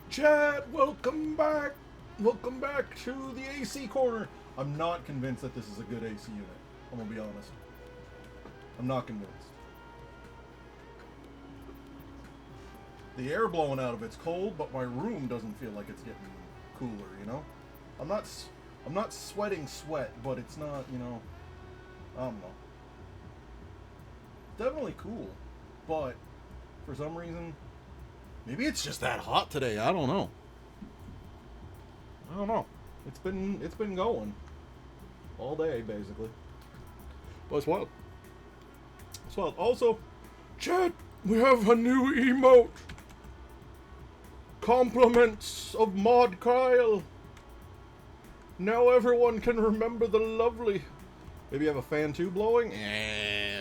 Chat, welcome back. Welcome back to the AC corner. I'm not convinced that this is a good AC unit. I'm gonna be honest. I'm not convinced. The air blowing out of it's cold, but my room doesn't feel like it's getting cooler. You know, I'm not sweating sweat, but it's not. I don't know. Definitely cool, but for some reason, maybe it's just that hot today. I don't know. I don't know. It's been going all day basically. But it's wild. It's wild. Also, chat, we have a new emote. Compliments of Mod Kyle. Now everyone can remember the lovely. Maybe you have a fan too blowing? Maybe.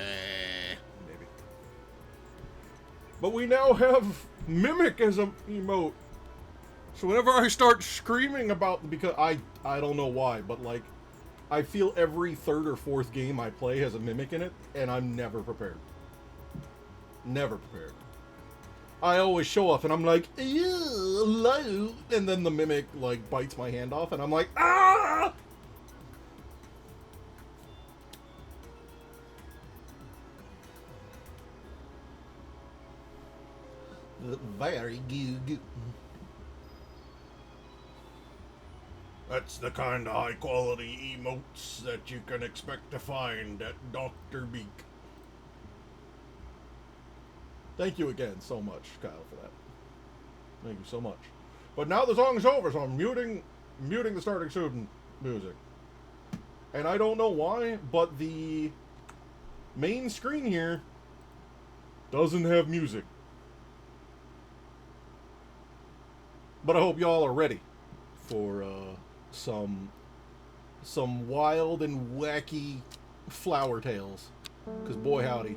But we now have Mimic as an emote. So whenever I start screaming about, because I don't know why, but like, I feel every third or fourth game I play has a Mimic in it, and I'm never prepared. Never prepared. I always show up and I'm like, hello, and then the Mimic like bites my hand off, and I'm like, ah! Very good. That's the kind of high quality emotes that you can expect to find at DoktorBeake. Thank you again so much, Kyle, for that. Thank you so much. But now the song's over, so I'm muting the starting student music. And I don't know why, but the main screen here doesn't have music. But I hope y'all are ready for some wild and wacky flower tales. Because boy howdy,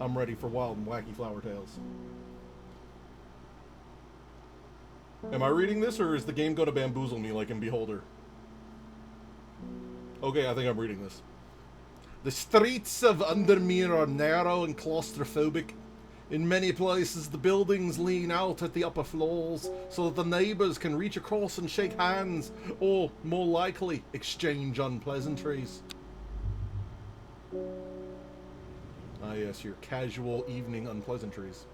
I'm ready for wild and wacky flower tales. Am I reading this, or is the game going to bamboozle me like in Beholder? Okay, I think I'm reading this. The streets of Undermere are narrow and claustrophobic. In many places, the buildings lean out at the upper floors so that the neighbours can reach across and shake hands, or, more likely, exchange unpleasantries. Ah yes, your casual evening unpleasantries.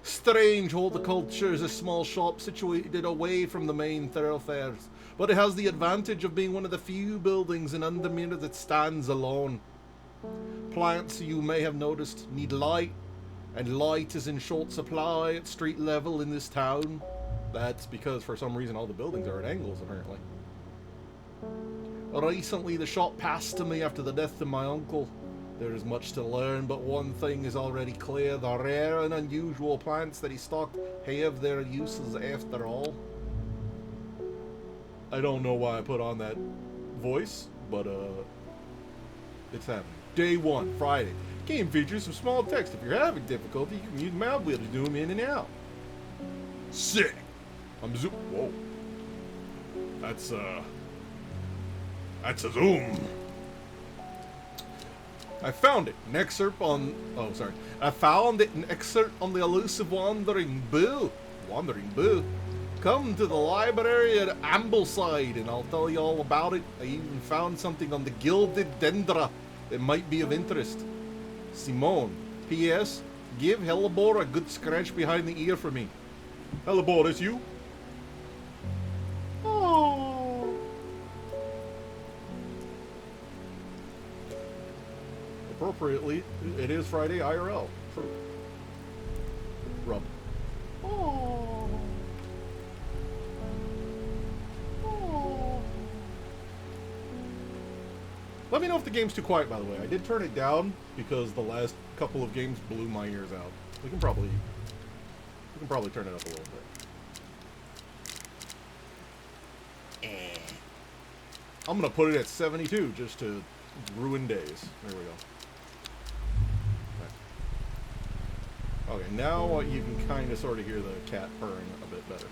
Strange Horticulture is a small shop situated away from the main thoroughfares, but it has the advantage of being one of the few buildings in Undermere that stands alone. Plants, you may have noticed, need light, and light is in short supply at street level in this town. That's because for some reason all the buildings are at angles, apparently. Recently the shop passed to me after the death of my uncle. There is much to learn, but one thing is already clear. The rare and unusual plants that he stocked have their uses after all. I don't know why I put on that voice, but it's happening. Day 1, Friday. Game features some small text. If you're having difficulty, you can use mouse wheel to zoom in and out. Sick! Whoa. That's a zoom. I found it. An excerpt on... Oh, sorry. I found it. An excerpt on the elusive Wandering Boo. Wandering Boo. Come to the library at Ambleside and I'll tell you all about it. I even found something on the Gilded Dendra that might be of interest. Simone. P.S. Give Hellebore a good scratch behind the ear for me. Hellebore, it's you? Oh. Appropriately, it is Friday IRL. True. Rub. Oh. Oh. Let me know if the game's too quiet, by the way. I did turn it down because the last couple of games blew my ears out. We can probably turn it up a little bit. I'm gonna put it at 72 just to ruin days. There we go. Okay, now you can kind of sort of hear the cat purring a bit better.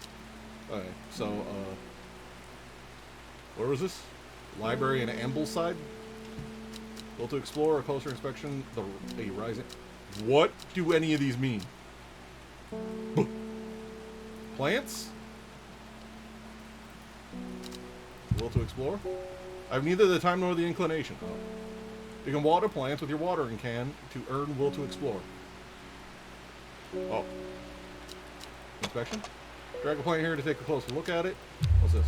Okay, so, where was this? Library in Ambleside? Well, to explore a closer inspection, a rising... What do any of these mean? Plants? Will to explore? I have neither the time nor the inclination. Oh. You can water plants with your watering can to earn will to explore. Oh. Inspection? Drag a plant here to take a closer look at it. What's this?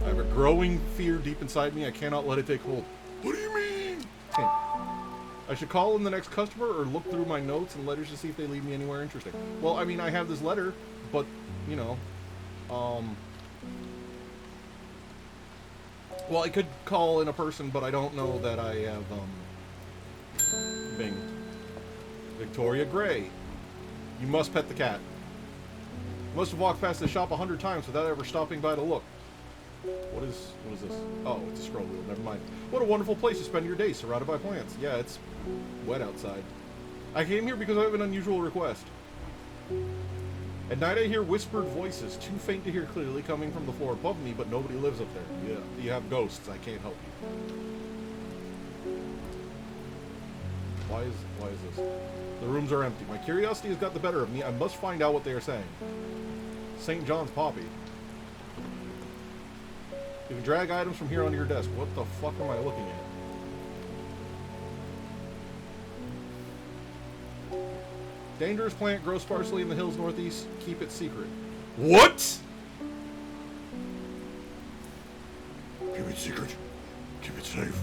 I have a growing fear deep inside me. I cannot let it take hold. What do you mean? Hint. I should call in the next customer or look through my notes and letters to see if they lead me anywhere interesting. Well, I mean, I have this letter, but, you know, well, I could call in a person, but I don't know that I have, Bing. Victoria Gray. You must pet the cat. You must have walked past the shop 100 times without ever stopping by to look. What is this? Oh, it's a scroll wheel. Never mind. What a wonderful place to spend your day, surrounded by plants. Yeah, it's wet outside. I came here because I have an unusual request. At night I hear whispered voices, too faint to hear clearly, coming from the floor above me, but nobody lives up there. Yeah, you have ghosts. I can't help you. Why is this? The rooms are empty. My curiosity has got the better of me. I must find out what they are saying. St. John's Poppy. You can drag items from here onto your desk. What the fuck am I looking at? Dangerous plant grows sparsely in the hills northeast. Keep it secret. What? Keep it secret. Keep it safe.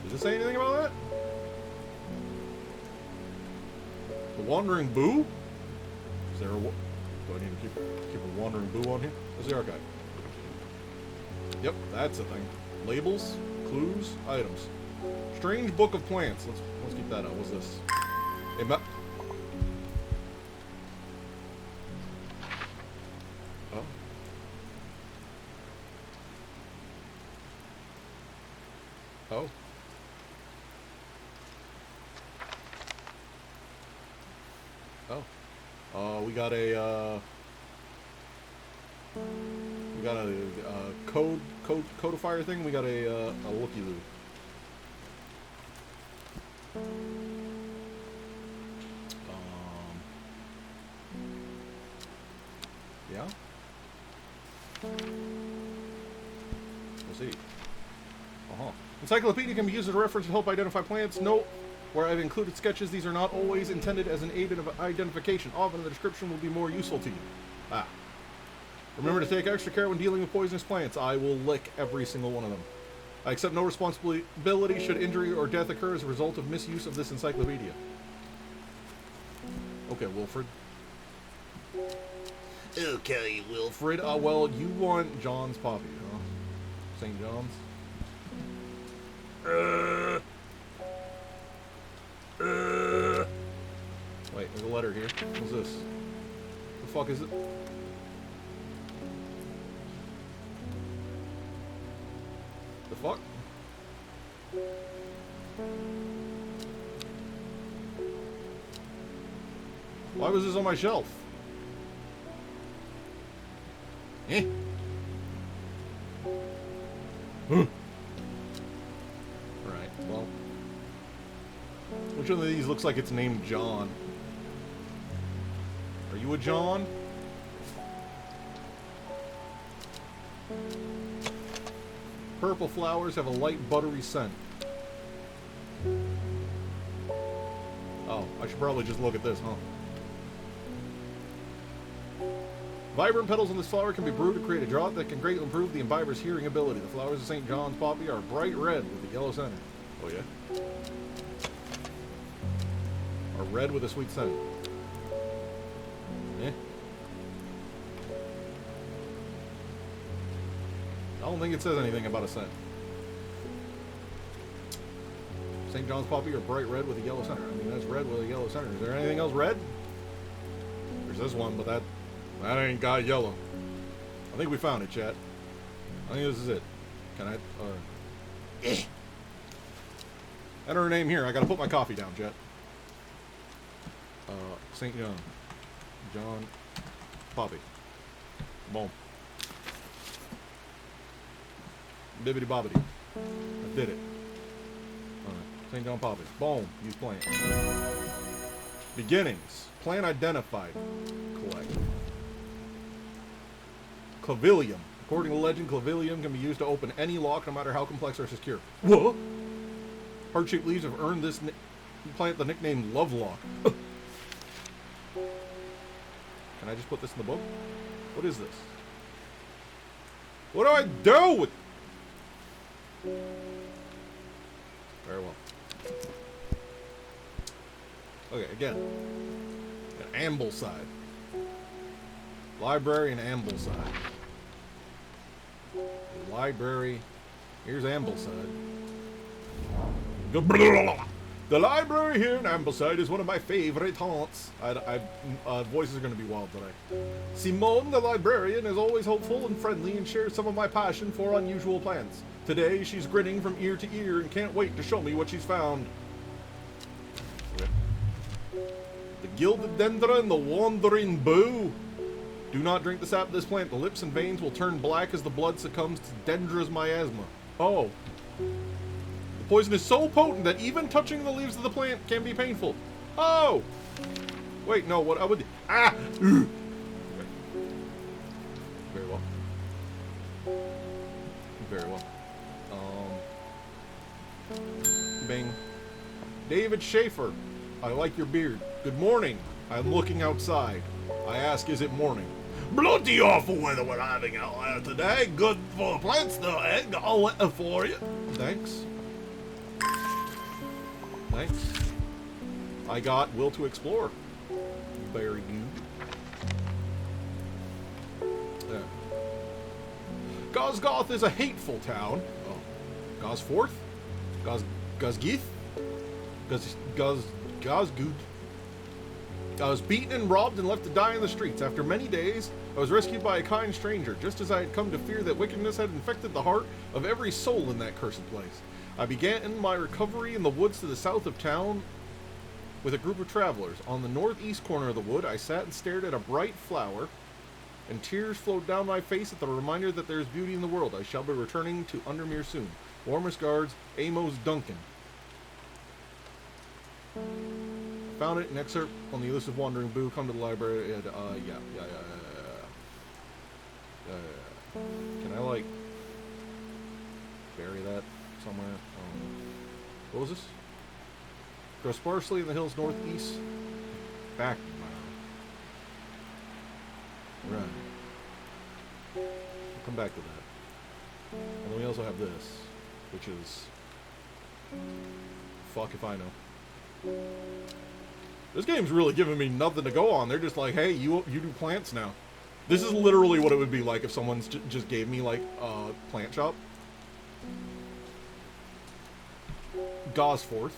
Does it say anything about that? The Wandering Boo? Is there a... Do I need to keep a Wandering Boo on here? Where's the archive? Yep, that's a thing. Labels, clues, items. Strange book of plants. Let's keep that out. What's this? Oh. Oh. Oh. We got a codifier thing. We got a looky-loo. Yeah. We'll see. Encyclopedia can be used as a reference to help identify plants. Note where I've included sketches. These are not always intended as an aid in identification. Often the description will be more useful to you. Ah. Remember to take extra care when dealing with poisonous plants. I will lick every single one of them. I accept no responsibility should injury or death occur as a result of misuse of this encyclopedia. Okay, Wilfred. Okay, Wilfred. Well, you want John's Poppy, huh? St. John's? Wait, there's a letter here. What's this? The fuck is it? The fuck? Why was this on my shelf? Eh? Right, well. Which one of these looks like it's named John? Are you a John? Purple flowers have a light buttery scent. Oh, I should probably just look at this, huh? Vibrant petals on this flower can be brewed to create a draught that can greatly improve the imbiber's hearing ability. The flowers of St. John's Poppy are bright red with a yellow center. Oh yeah? Are red with a sweet scent. Eh? I don't think it says anything about a scent. St. John's Poppy are bright red with a yellow center. I mean, that's red with a yellow center. Is there anything else red? There's this one, but that ain't got yellow. I think we found it, chat. I think this is it. Can I? Enter her name here. I gotta put my coffee down, chat. St. John. John Poppy. Boom. Bibbidi bobbidi. I did it. Alright. St. John Poppy. Boom. Use plant. Beginnings. Plant identified. Collect. Clavilium. According to legend, Clavilium can be used to open any lock, no matter how complex or secure. What? Heart-shaped leaves have earned this plant the nickname Lovelock. Can I just put this in the book? What is this? What do I do with... Very well. Okay, again. An Ambleside. Library and Ambleside. Library. Here's Ambleside. The library here in Ambleside is one of my favorite haunts. Voices are going to be wild today. Simone, the librarian, is always hopeful and friendly and shares some of my passion for unusual plants. Today, she's grinning from ear to ear and can't wait to show me what she's found. Okay. The gilded dendron, the wandering boo. Do not drink the sap of this plant. The lips and veins will turn black as the blood succumbs to dendrous miasma. Oh. The poison is so potent that even touching the leaves of the plant can be painful. Oh! Wait, no, what I would... Ah! Okay. Very well. Very well. Bing. David Schaefer. I like your beard. Good morning. I'm looking outside. I ask, is it morning? Bloody awful weather we're having out there today. Good for plants though, eh? Got a letter for you. Thanks. Thanks. I got Will to Explore. Very good. Yeah. Gosgoth is a hateful town. Oh. Gosforth? Gosgeath? Gosgood. I was beaten and robbed and left to die in the streets. After many days, I was rescued by a kind stranger, just as I had come to fear that wickedness had infected the heart of every soul in that cursed place. I began my recovery in the woods to the south of town with a group of travelers. On the northeast corner of the wood, I sat and stared at a bright flower, and tears flowed down my face at the reminder that there is beauty in the world. I shall be returning to Undermere soon. Warmest regards, Amos Duncan. Found it, an excerpt on the elusive wandering boo. Come to the library. And, yeah. Can I, like, bury that somewhere? What was this? Grow sparsely in the hills northeast. Back. Right. We'll come back to that. And then we also have this, which is... Fuck if I know. This game's really giving me nothing to go on. They're just like, hey, you do plants now. This is literally what it would be like if someone's just gave me, like, a plant shop. Gosforth.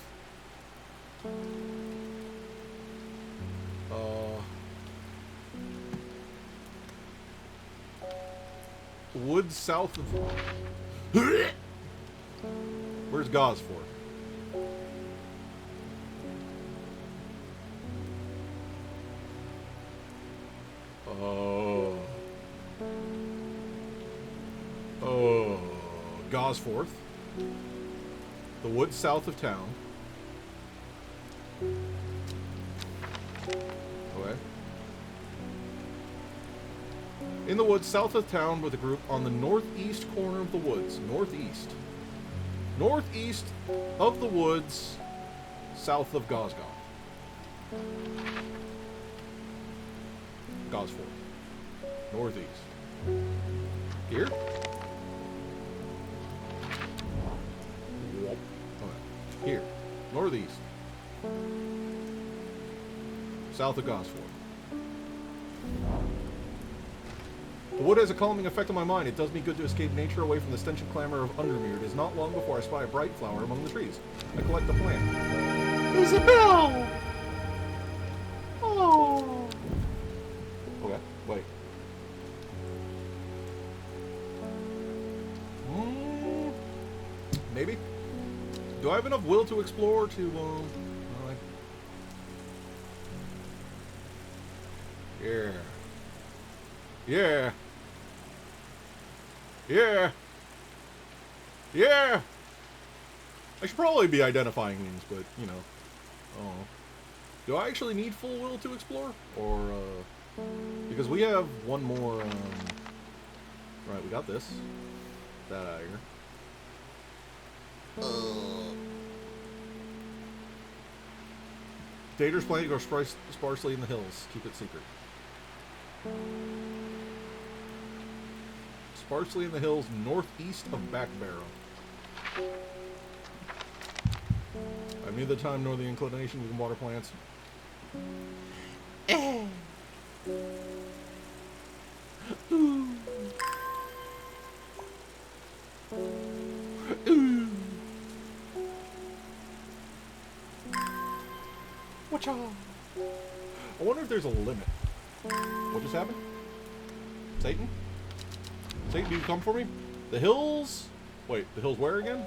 Woods south of... Where's Gosforth? Gosforth. The woods south of town. Okay. In the woods south of town with a group on the northeast corner of the woods. Northeast. Northeast of the woods south of Gosgoth. Gosforth. Northeast. Here? Okay. Here. Northeast. South of Gosforth. The wood has a calming effect on my mind. It does me good to escape nature away from the stench and clamor of Undermere. It is not long before I spy a bright flower among the trees. I collect the plant. Isabel! Oh! Okay, wait. Maybe? Do I have enough will to explore to, Yeah. Yeah. Yeah. Yeah. I should probably be identifying things, but, you know. Oh. Do I actually need full will to explore? Or, because we have one more, Right, we got this. That out of here. Dater's planting grows sparsely in the hills. Keep it secret. Sparsely in the hills northeast of Backbarrow. I have neither the time nor the inclination you can water plants. Watch out! I wonder if there's a limit. What just happened? Satan? Satan, do you come for me? The hills? Wait, the hills where again?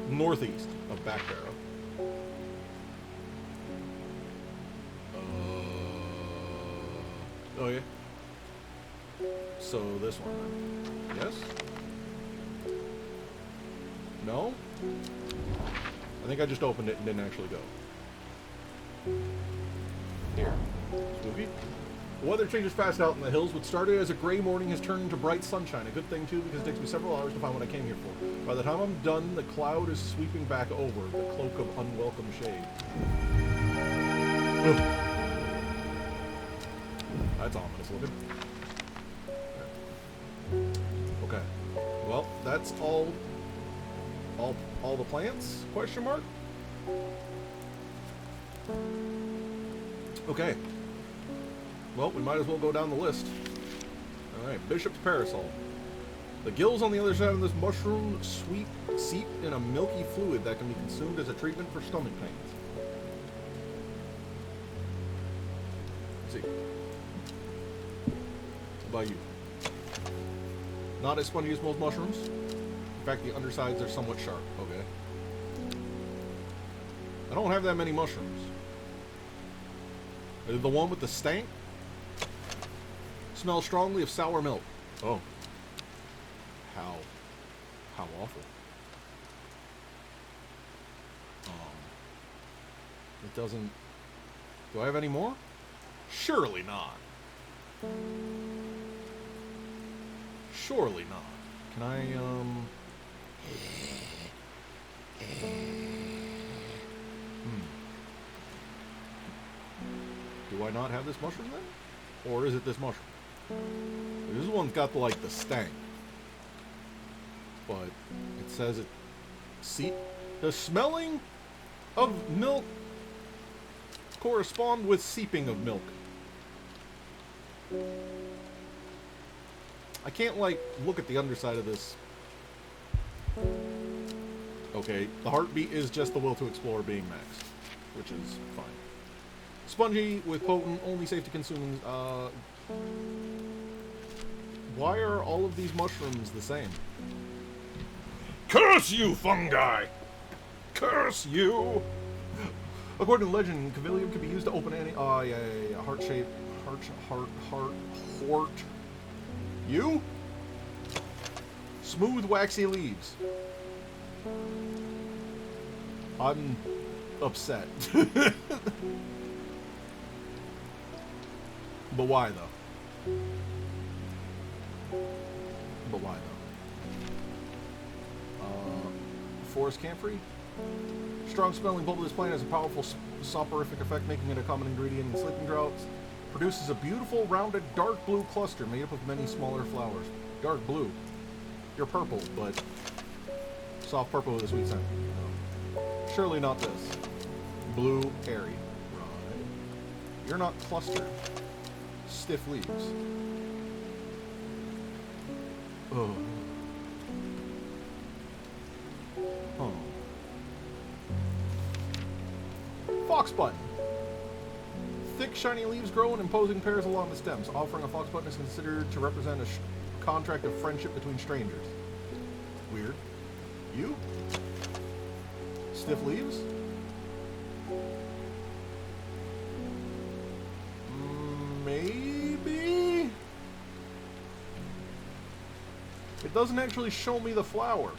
Northeast of Backbarrow. Oh yeah? So this one then. Yes? No? I think I just opened it and didn't actually go. Here. Spooky. The weather changes fast out in the hills. What started as a gray morning has turned into bright sunshine. A good thing, too, because it takes me several hours to find what I came here for. By the time I'm done, the cloud is sweeping back over, the cloak of unwelcome shade. Ugh. That's ominous looking. Okay. Well, that's all the plants? Question mark? Okay. Well, we might as well go down the list. Alright, Bishop's Parasol. The gills on the other side of this mushroom seep in a milky fluid that can be consumed as a treatment for stomach pains. Let's see. How about you? Not as spongy as most mushrooms. In fact, the undersides are somewhat sharp. Okay. I don't have that many mushrooms. The one with the stank? Smells strongly of sour milk. Oh. How awful. It doesn't... Do I have any more? Surely not. Surely not. Can I, Do I not have this mushroom then? Or is it this mushroom? This one's got, like, the stank. But it says it... See? The smelling of milk correspond with seeping of milk. I can't, like, look at the underside of this. Okay, the heartbeat is just the will to explore being maxed, which is fine. Spongy with potent, only safe to consume. Why are all of these mushrooms the same? Curse you, fungi! Curse you! According to legend, Cavilium can be used to open any... heart-shaped... Hort... You? Smooth, waxy leaves. I'm upset. But why, though? But why, though? Forest camphor? Strong-smelling bulb of this plant has a powerful soporific effect, making it a common ingredient in sleeping draughts. Produces a beautiful, rounded, dark blue cluster made up of many smaller flowers. Dark blue. You're purple, but soft purple with a sweet scent. No. Surely not this. Blue, airy. Right. You're not clustered. Stiff leaves. Oh. Oh. Fox button. Thick, shiny leaves grow in imposing pairs along the stems. Offering a fox button is considered to represent a contract of friendship between strangers. Weird. You? Stiff leaves? Maybe? It doesn't actually show me the flower.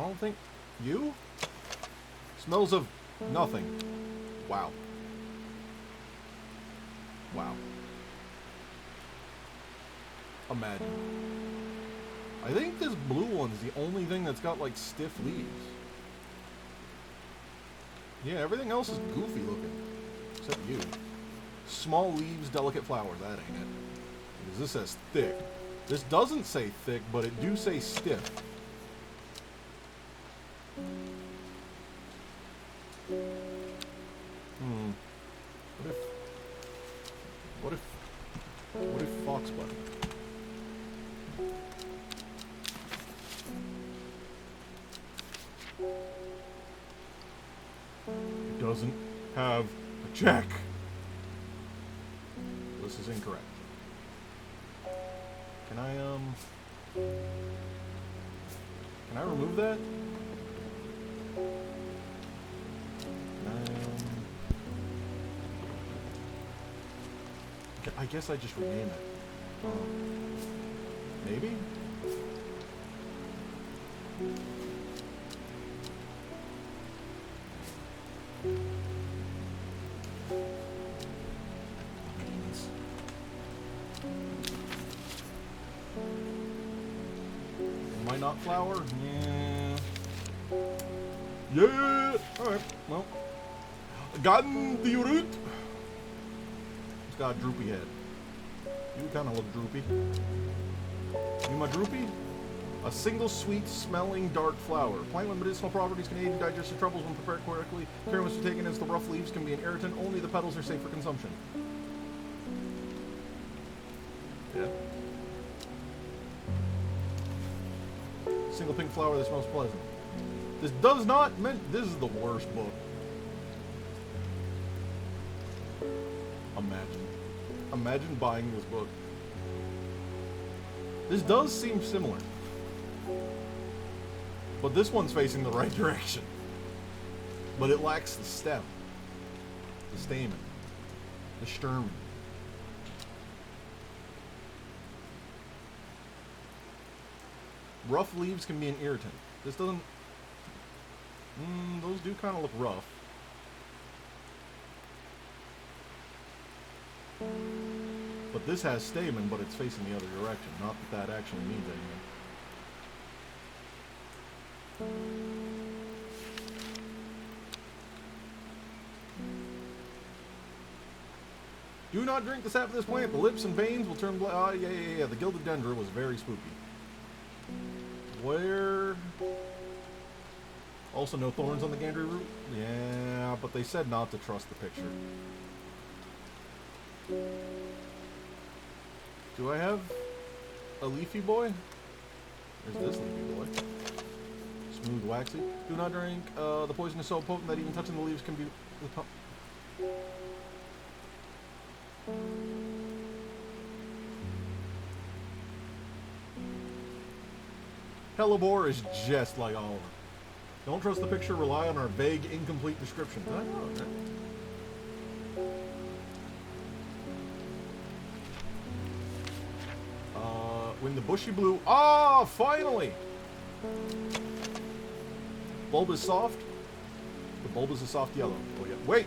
I don't think... You? Smells of nothing. Wow. Wow. Imagine. I think this blue one's the only thing that's got, like, stiff leaves. Yeah, everything else is goofy looking. Except you. Small leaves, delicate flowers. That ain't it. Because this says thick. This doesn't say thick, but it do say stiff. What if foxbutton? It doesn't have a check. This is incorrect. Can I remove that? I guess I just rename it. Maybe? Am I not flower? Yeah. Yeah! Alright, well. Gotten the root. It's got a droopy head. You kind of look droopy. You my droopy? A single sweet smelling dark flower. Plant with medicinal properties can aid in digestive troubles when prepared correctly. Care must be taken as the rough leaves can be an irritant. Only the petals are safe for consumption. Yeah. Single pink flower that smells pleasant. This does not mean... This is the worst book. Imagine buying this book. This does seem similar. But this one's facing the right direction. But it lacks the stem. The stamen. The sturm. Rough leaves can be an irritant. This doesn't... those do kind of look rough. But this has stamen, but it's facing the other direction. Not that that actually means anything. Do not drink the sap of this plant. The lips and veins will turn black. Oh, yeah. The gilded dendra was very spooky. Where? Also no thorns on the gandry root? Yeah, but they said not to trust the picture. Do I have a leafy boy? There's this leafy boy. Smooth, waxy. Do not drink. The poison is so potent that even touching the leaves can be... Hellebore is just like Oliver. Don't trust the picture, rely on our vague, incomplete description. Did I know that? When the bushy blue... Ah, finally! Bulb is soft. The bulb is a soft yellow. Oh, yeah. Wait!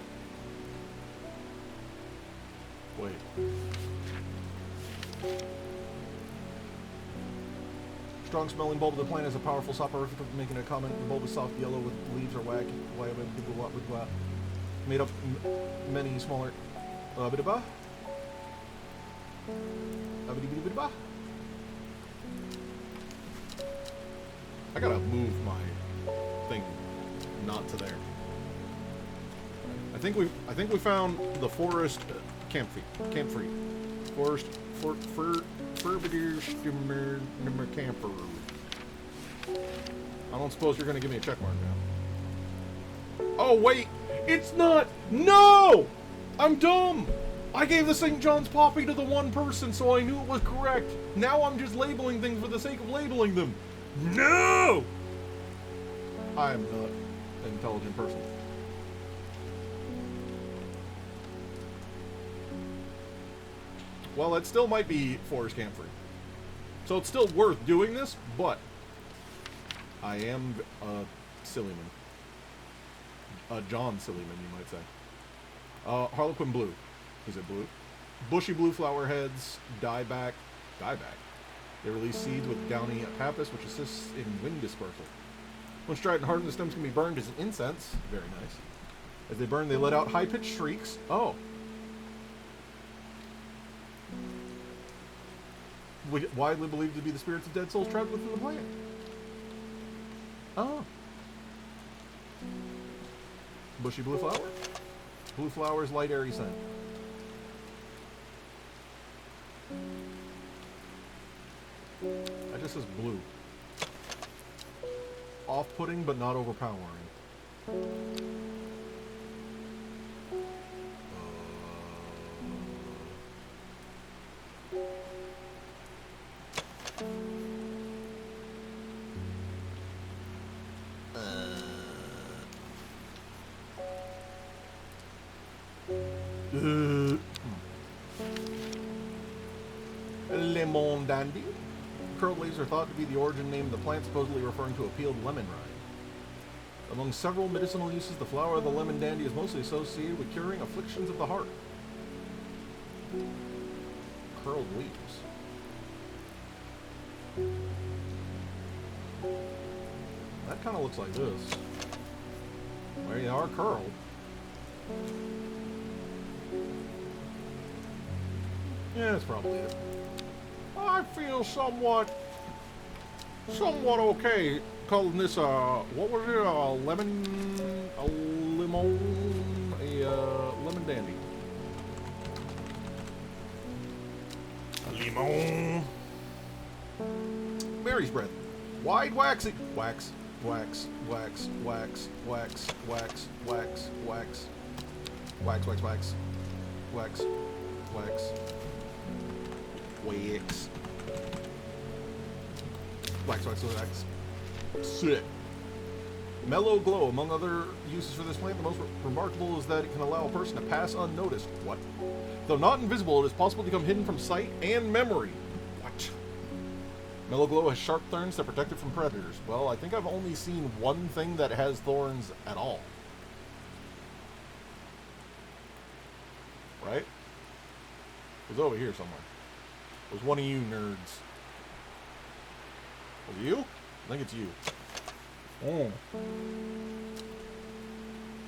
Strong smelling bulb of the plant is a powerful soporific, making a comment. The bulb is soft yellow with leaves are wacky. Made up many smaller... I gotta move my thing not to there. I think we found the forest camphor. Forest camphor. I don't suppose you're gonna give me a check mark now. Oh wait, it's not. No, I'm dumb. I gave the St. John's poppy to the one person, so I knew it was correct. Now I'm just labeling things for the sake of labeling them. No! I am not an intelligent person. Well, it still might be forest camphor. So it's still worth doing this, but I am Sillyman. John Sillyman, you might say. Harlequin blue. Is it blue? Bushy blue flower heads, dieback. They release seeds with downy pappus, which assists in wind dispersal. When dried and hardened, the stems can be burned as an incense. Very nice. As they burn, they let out high-pitched shrieks. Oh. Widely believed to be the spirits of dead souls trapped within the plant. Oh. Bushy blue flower. Blue flowers, light airy scent. That just says blue. Off-putting, but not overpowering. Lemon dandy. Curled leaves are thought to be the origin name of the plant, supposedly referring to a peeled lemon rind. Among several medicinal uses, the flower of the lemon dandy is mostly associated with curing afflictions of the heart. Curled leaves. That kind of looks like this. There you are, curled. Yeah, that's probably it. I feel somewhat okay calling this what was it? Lemon dandy. Lemon. Mary's breath. Wide waxy. Wax. Wax. Wax. Wax. Wax. Wax. Wax. Wax. Wax. Wax. Wax. Wax. Wax. Wax. Wax, wax, wax. Sick. Mellow glow. Among other uses for this plant, the most remarkable is that it can allow a person to pass unnoticed. What? Though not invisible, it is possible to become hidden from sight and memory. What? Mellow glow has sharp thorns that protect it from predators. Well, I think I've only seen one thing that has thorns at all. Right? It was over here somewhere. It was one of you nerds. Was it you? I think it's you. Oh.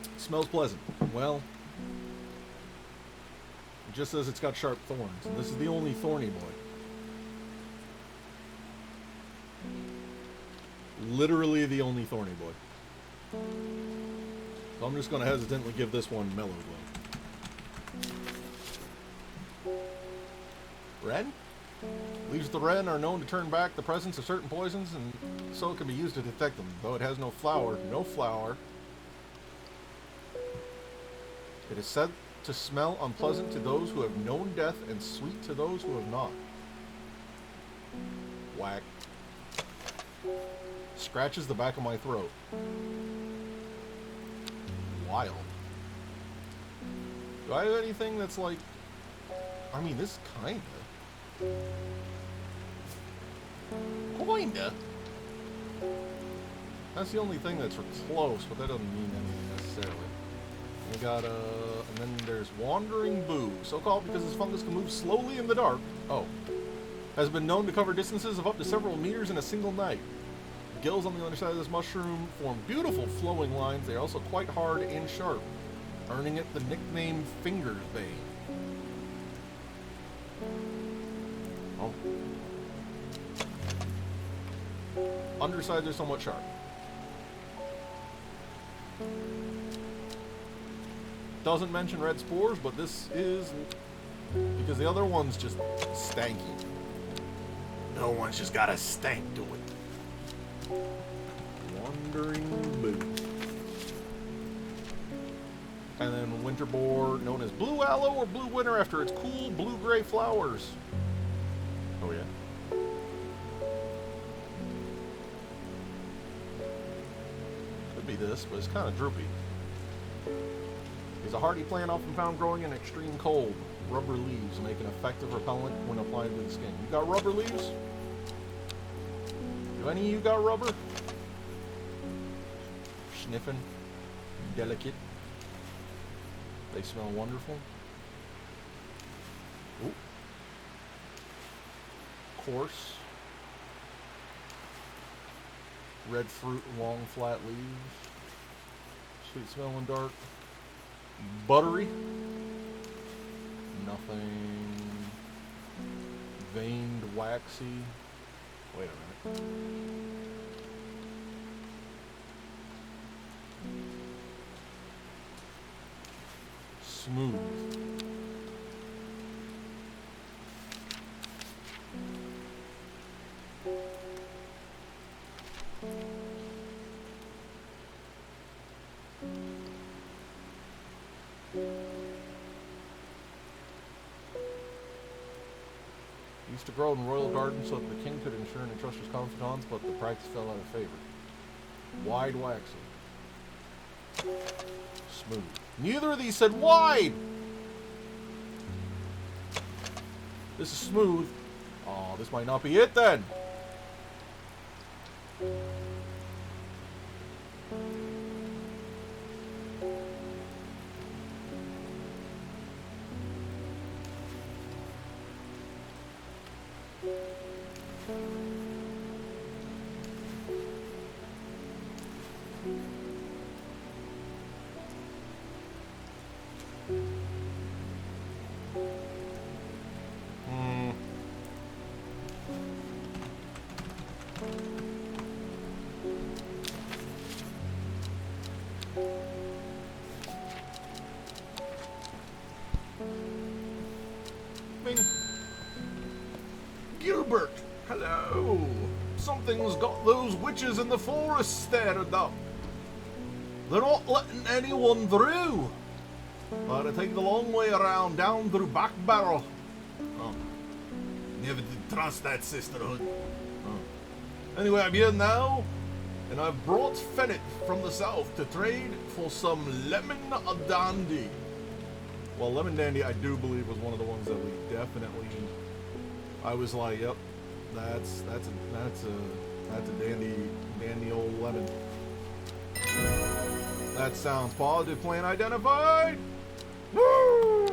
It smells pleasant. Well, it just says it's got sharp thorns, and this is the only thorny boy. Literally the only thorny boy. So I'm just going to hesitantly give this one mellow glow. Red? Leaves of the wren are known to turn back the presence of certain poisons, and so it can be used to detect them. Though it has no flower, it is said to smell unpleasant to those who have known death and sweet to those who have not. Whack. Scratches the back of my throat. Wild. Do I have anything that's like... I mean, this kinda. Kinda. That's the only thing that's close, but that doesn't mean anything necessarily. We got and then there's Wandering Boo, so called because this fungus can move slowly in the dark. Oh. Has been known to cover distances of up to several meters in a single night. Gills on the underside of this mushroom form beautiful flowing lines. They are also quite hard and sharp, earning it the nickname Fingers Bane. Oh. Undersides are somewhat sharp. Doesn't mention red spores, but this is because the other one's just stanky. No one's just got a stank to it. Wandering Boo. And then winter boar, known as blue aloe or blue winter after its cool blue-gray flowers. Oh yeah. Could be this, but it's kind of droopy. It's a hardy plant often found growing in extreme cold. Rubber leaves make an effective repellent when applied to the skin. You got rubber leaves? Do any of you got rubber? sniffing, delicate. They smell wonderful. Ooh. Coarse. Red fruit, long flat leaves. Sweet smelling dark. Buttery. Nothing. Veined, waxy. Wait a minute. Smooth. Used to grow in royal gardens so that the king could ensure and entrust his confidants, but the practice fell out of favor. Wide, waxy. Smooth. Neither of these said wide! This is smooth. Oh, this might not be it then. Gilbert, hello. Something's got those witches in the forest stared up. They're not letting anyone through. Gotta take the long way around, down through back barrel. Oh. Never did trust that sisterhood. Oh. Anyway, I'm here now, and I've brought Fennett from the south to trade for some lemon dandy. Well, lemon dandy, I do believe, was one of the ones that we definitely. I was like, yep, that's a dandy old lemon. That sounds positive. Plant identified. Woo!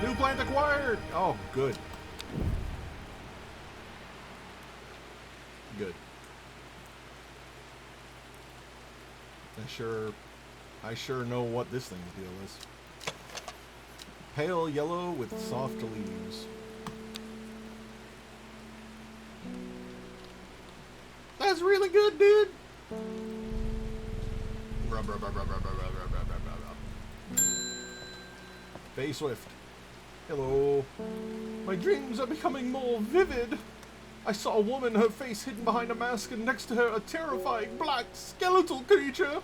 New plant acquired. Oh, good. Good. I sure know what this thing's deal is. Pale yellow with soft leaves. That's really good, dude. Bay Swift. Hello. My dreams are becoming more vivid. I saw a woman, her face hidden behind a mask, and next to her a terrifying black skeletal creature.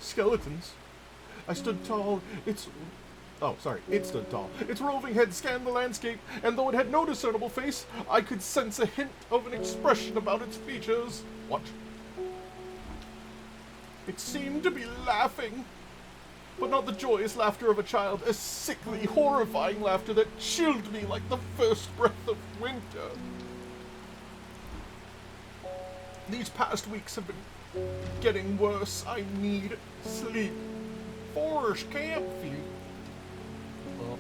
Skeletons. I stood tall. It stood tall. Its roving head scanned the landscape, and though it had no discernible face, I could sense a hint of an expression about its features. What? It seemed to be laughing, but not the joyous laughter of a child, a sickly, horrifying laughter that chilled me like the first breath of winter. These past weeks have been getting worse. I need sleep. Forest campfire. Well.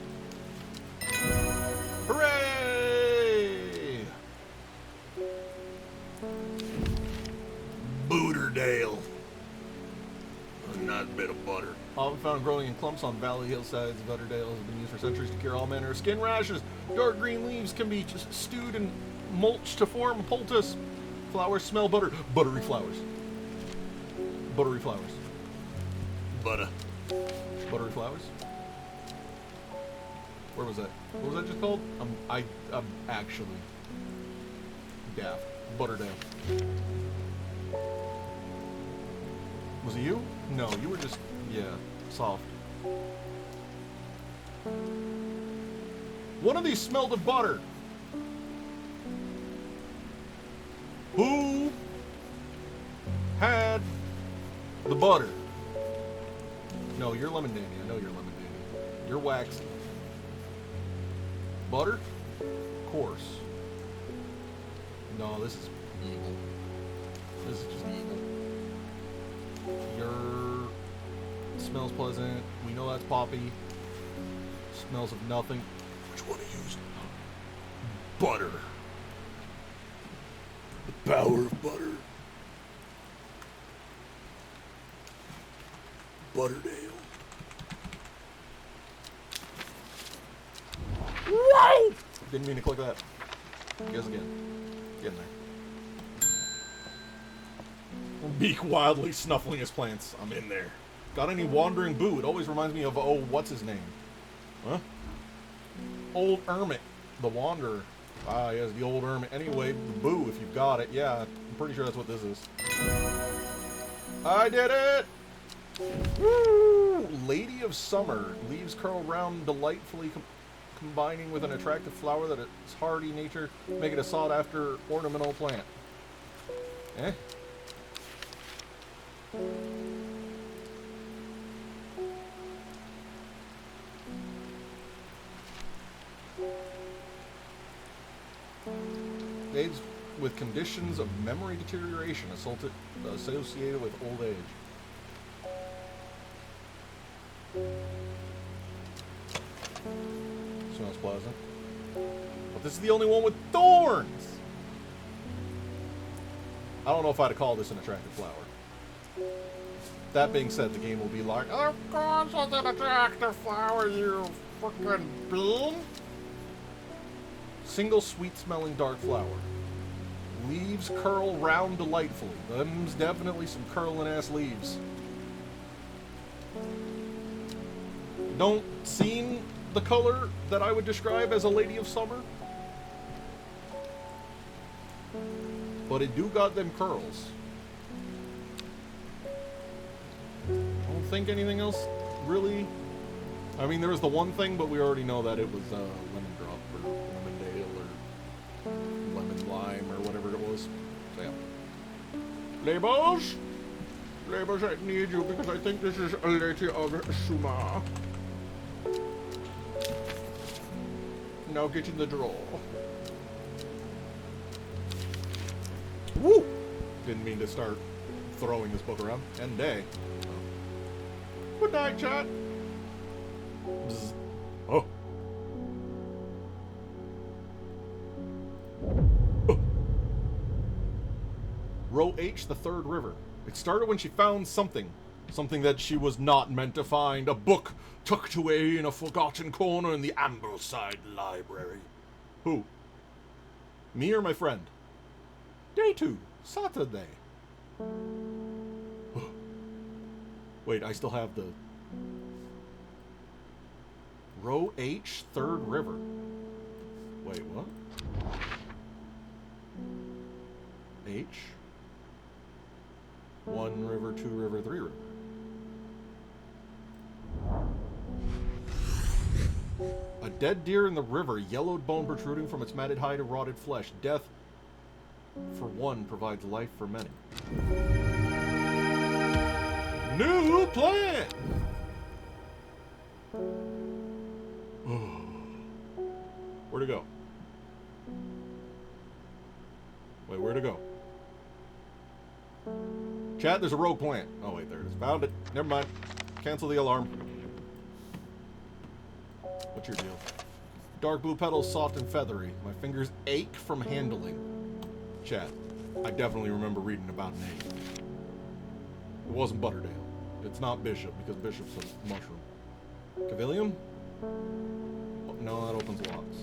Hooray! Booterdale. A nice bit of butter. Often found growing in clumps on valley hillsides, butterdale has been used for centuries to cure all manner of skin rashes. Dark green leaves can be just stewed and mulched to form a poultice. Flowers smell butter. Buttery flowers. Buttery flowers. Butter. Buttery flowers? Where was that? What was that just called? I'm actually daft. Butterdale. Was it you? No, you were just, yeah, soft. One of these smelled of butter. Who had the butter? No, you're lemon dandy. I know you're lemon dandy. You're waxy. Butter? Coarse. No, this is evil. This is just evil. Smells pleasant. We know that's poppy. Smells of nothing. Which one to use? Butter. The power of butter. Butterdale. Whoa! Didn't mean to click that. Guess again. Get in there. Beake wildly snuffling his plants. I'm in there. Got any wandering boo? It always reminds me of, oh, what's his name? Huh? Old Hermit. The Wanderer. Ah, yes, the old Hermit. Anyway, the boo, if you've got it. Yeah, I'm pretty sure that's what this is. I did it! Woo! Lady of Summer. Leaves curl round delightfully, combining with an attractive flower that its hardy nature make it a sought-after ornamental plant. Eh? Aids with conditions of memory deterioration associated with old age. Smells pleasant. But this is the only one with thorns! I don't know if I'd call this an attractive flower. That being said, the game will be like, of course it's an attractive flower, you fucking bean! Single sweet-smelling dark flower. Leaves curl round delightfully. Them's definitely some curling-ass leaves. Don't seem the color that I would describe as a lady of summer. But it do got them curls. I don't think anything else really... I mean, there was the one thing, but we already know that it was lemon drop or lemon dale or lemon lime or whatever it was. So yeah. Labels? Labels, I need you because I think this is a lady of summer. Now get in the drawer. Woo! Didn't mean to start throwing this book around. End day. Oh. Good night, chat. Bzz. Oh. Oh. Row H, the third river. It started when she found something. Something that she was not meant to find. A book tucked away in a forgotten corner in the Ambleside Library. Who? Me or my friend? Day 2. Saturday. Wait, I still have the... Row H, third river. Wait, what? H? 1 river, 2 river, 3 river. A dead deer in the river, yellowed bone protruding from its matted hide and rotted flesh. Death, for one, provides life for many. New plant! Where'd it go? Wait, where'd it go? Chat, there's a rogue plant. Oh, wait, there it is. Found it. Never mind. Cancel the alarm. What's your deal? Dark blue petals, soft and feathery. My fingers ache from handling. Chat, I definitely remember reading about an ache. It wasn't Butterdale. It's not Bishop, because Bishop's a mushroom. Cavilium? Oh, no, that opens locks.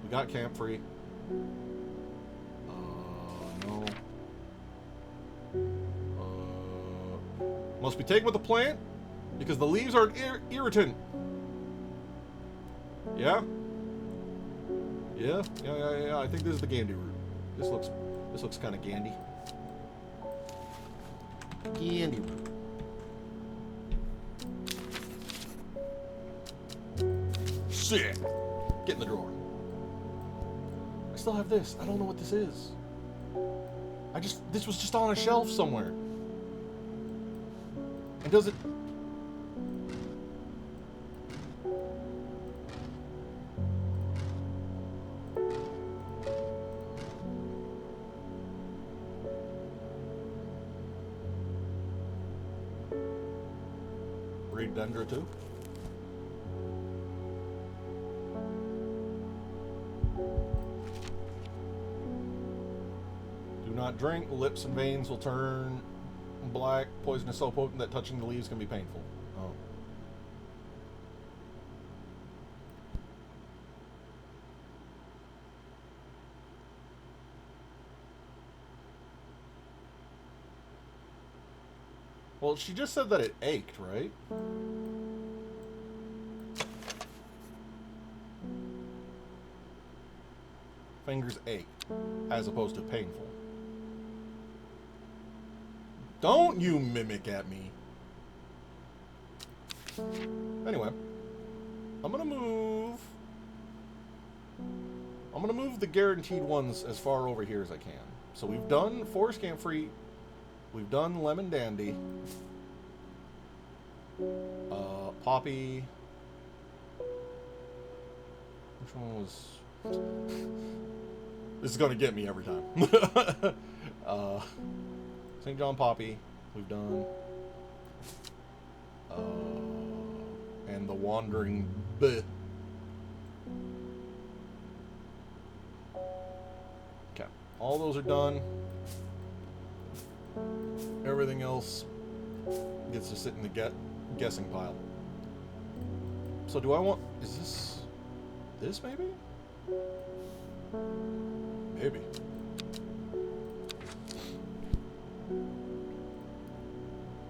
We got Camphor. No. Must be taken with the plant, because the leaves are an irritant. Yeah? Yeah? Yeah. I think this is the Gandy root. This looks kind of Gandy. Gandy root. Shit! Get in the drawer. I still have this. I don't know what this is. This was just on a shelf somewhere. And does it... upgrade Dendra too. Do not drink. Lips and veins will turn black. Poison is so potent that touching the leaves can be painful. Oh. Well, she just said that it ached, right? Fingers ache, as opposed to painful. Don't you mimic at me. Anyway, I'm gonna move the guaranteed ones as far over here as I can. So we've done Forest Camp Free, we've done Lemon Dandy, Poppy. Which one was? This is gonna get me every time. St. John Poppy, we've done. And the Wandering Bleh. Okay, all those are done. Everything else gets to sit in the guessing pile. So do I want... Is this maybe? Maybe.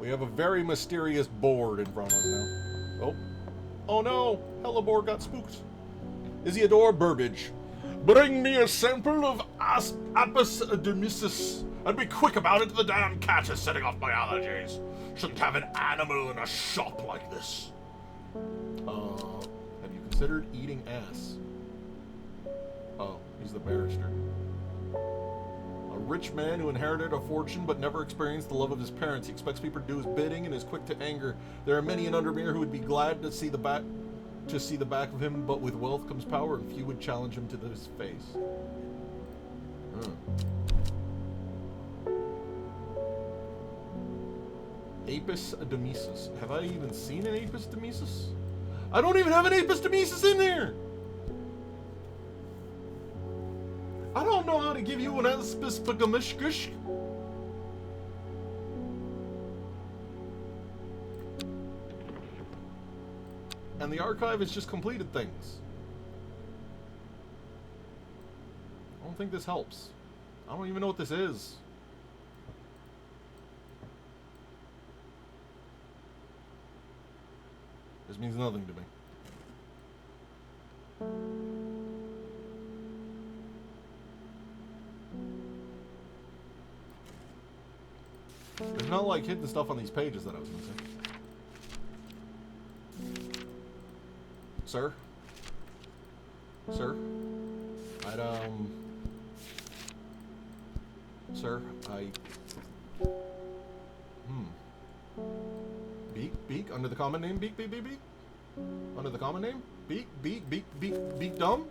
We have a very mysterious board in front of us now. Oh. Oh no! Hellebore got spooked. Isidore Burbage. Bring me a sample of Apis dermisis, and be quick about it. The damn cat is setting off my allergies. Shouldn't have an animal in a shop like this. Have you considered eating ass? Oh, he's the barrister. A rich man who inherited a fortune but never experienced the love of his parents. He expects people to do his bidding and is quick to anger. There are many in Undermere who would be glad to see the back of him, but with wealth comes power, and few would challenge him to his face. Apis dermisis. Have I even seen an Apis dermisis? I don't even have an Apis dermisis in there! I don't know how to give you an Apis dermisis. And the archive has just completed things. I don't think this helps. I don't even know what this is. This means nothing to me. There's not like hidden stuff on these pages that I was missing. Sir? Sir? Sir, Beake, under the common name, Beake? Under the common name? Beake dumb?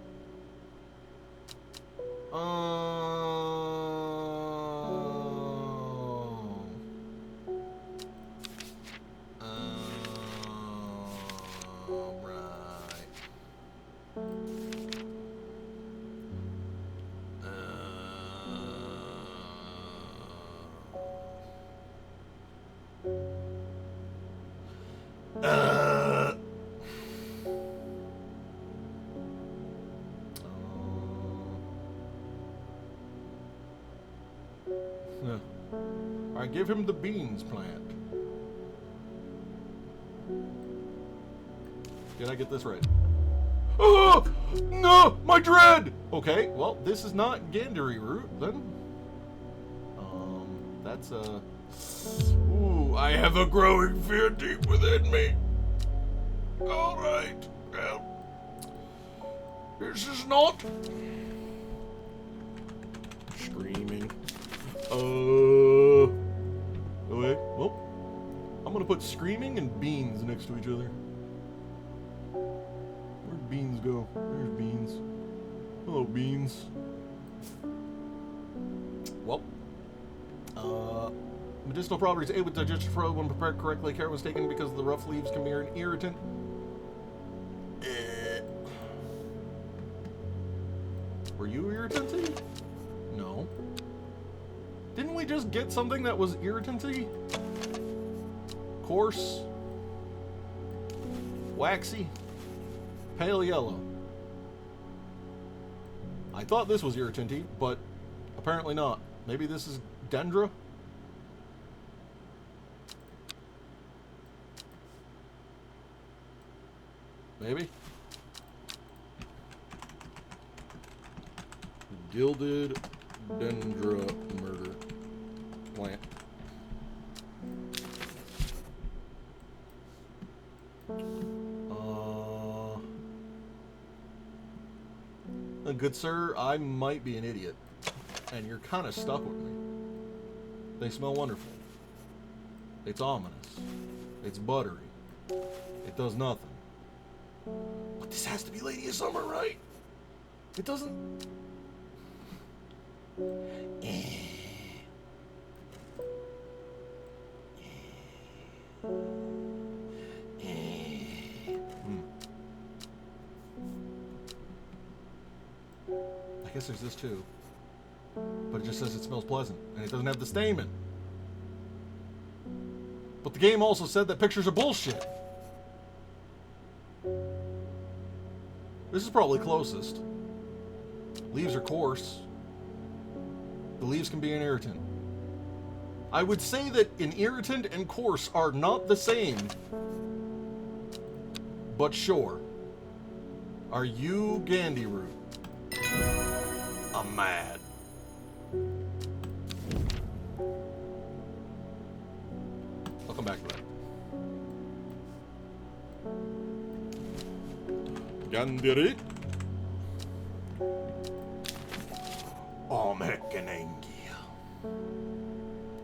I give him the beans plant. Did I get this right? Oh! No! My dread! Okay, well, this is not Gandery root, then. That's a... Ooh, I have a growing fear deep within me. Alright, well... This is not... Screaming. Okay, well, I'm gonna put screaming and beans next to each other. Where'd beans go? There's beans. Hello, beans. Well, Medicinal properties aid with digestion for when prepared correctly. Care was taken because the rough leaves can be an irritant. Were you irritanty? No. Didn't we just get something that was irritanty? Coarse. Waxy. Pale yellow. I thought this was irritanty, but apparently not. Maybe this is Dendra? Maybe? Gilded Dendra murder plant. Good sir, I might be an idiot, and you're kind of stuck with me. They smell wonderful. It's ominous. It's buttery. It does nothing. But this has to be Lady of Summer, right? It doesn't... I guess there's this too. But it just says it smells pleasant, and it doesn't have the stamen. But the game also said that pictures are bullshit. This is probably closest. Leaves are coarse. The leaves can be an irritant. I would say that an irritant and coarse are not the same. But sure. Are you Gandhi root? I'm mad. I'll come back to that. Gandhi.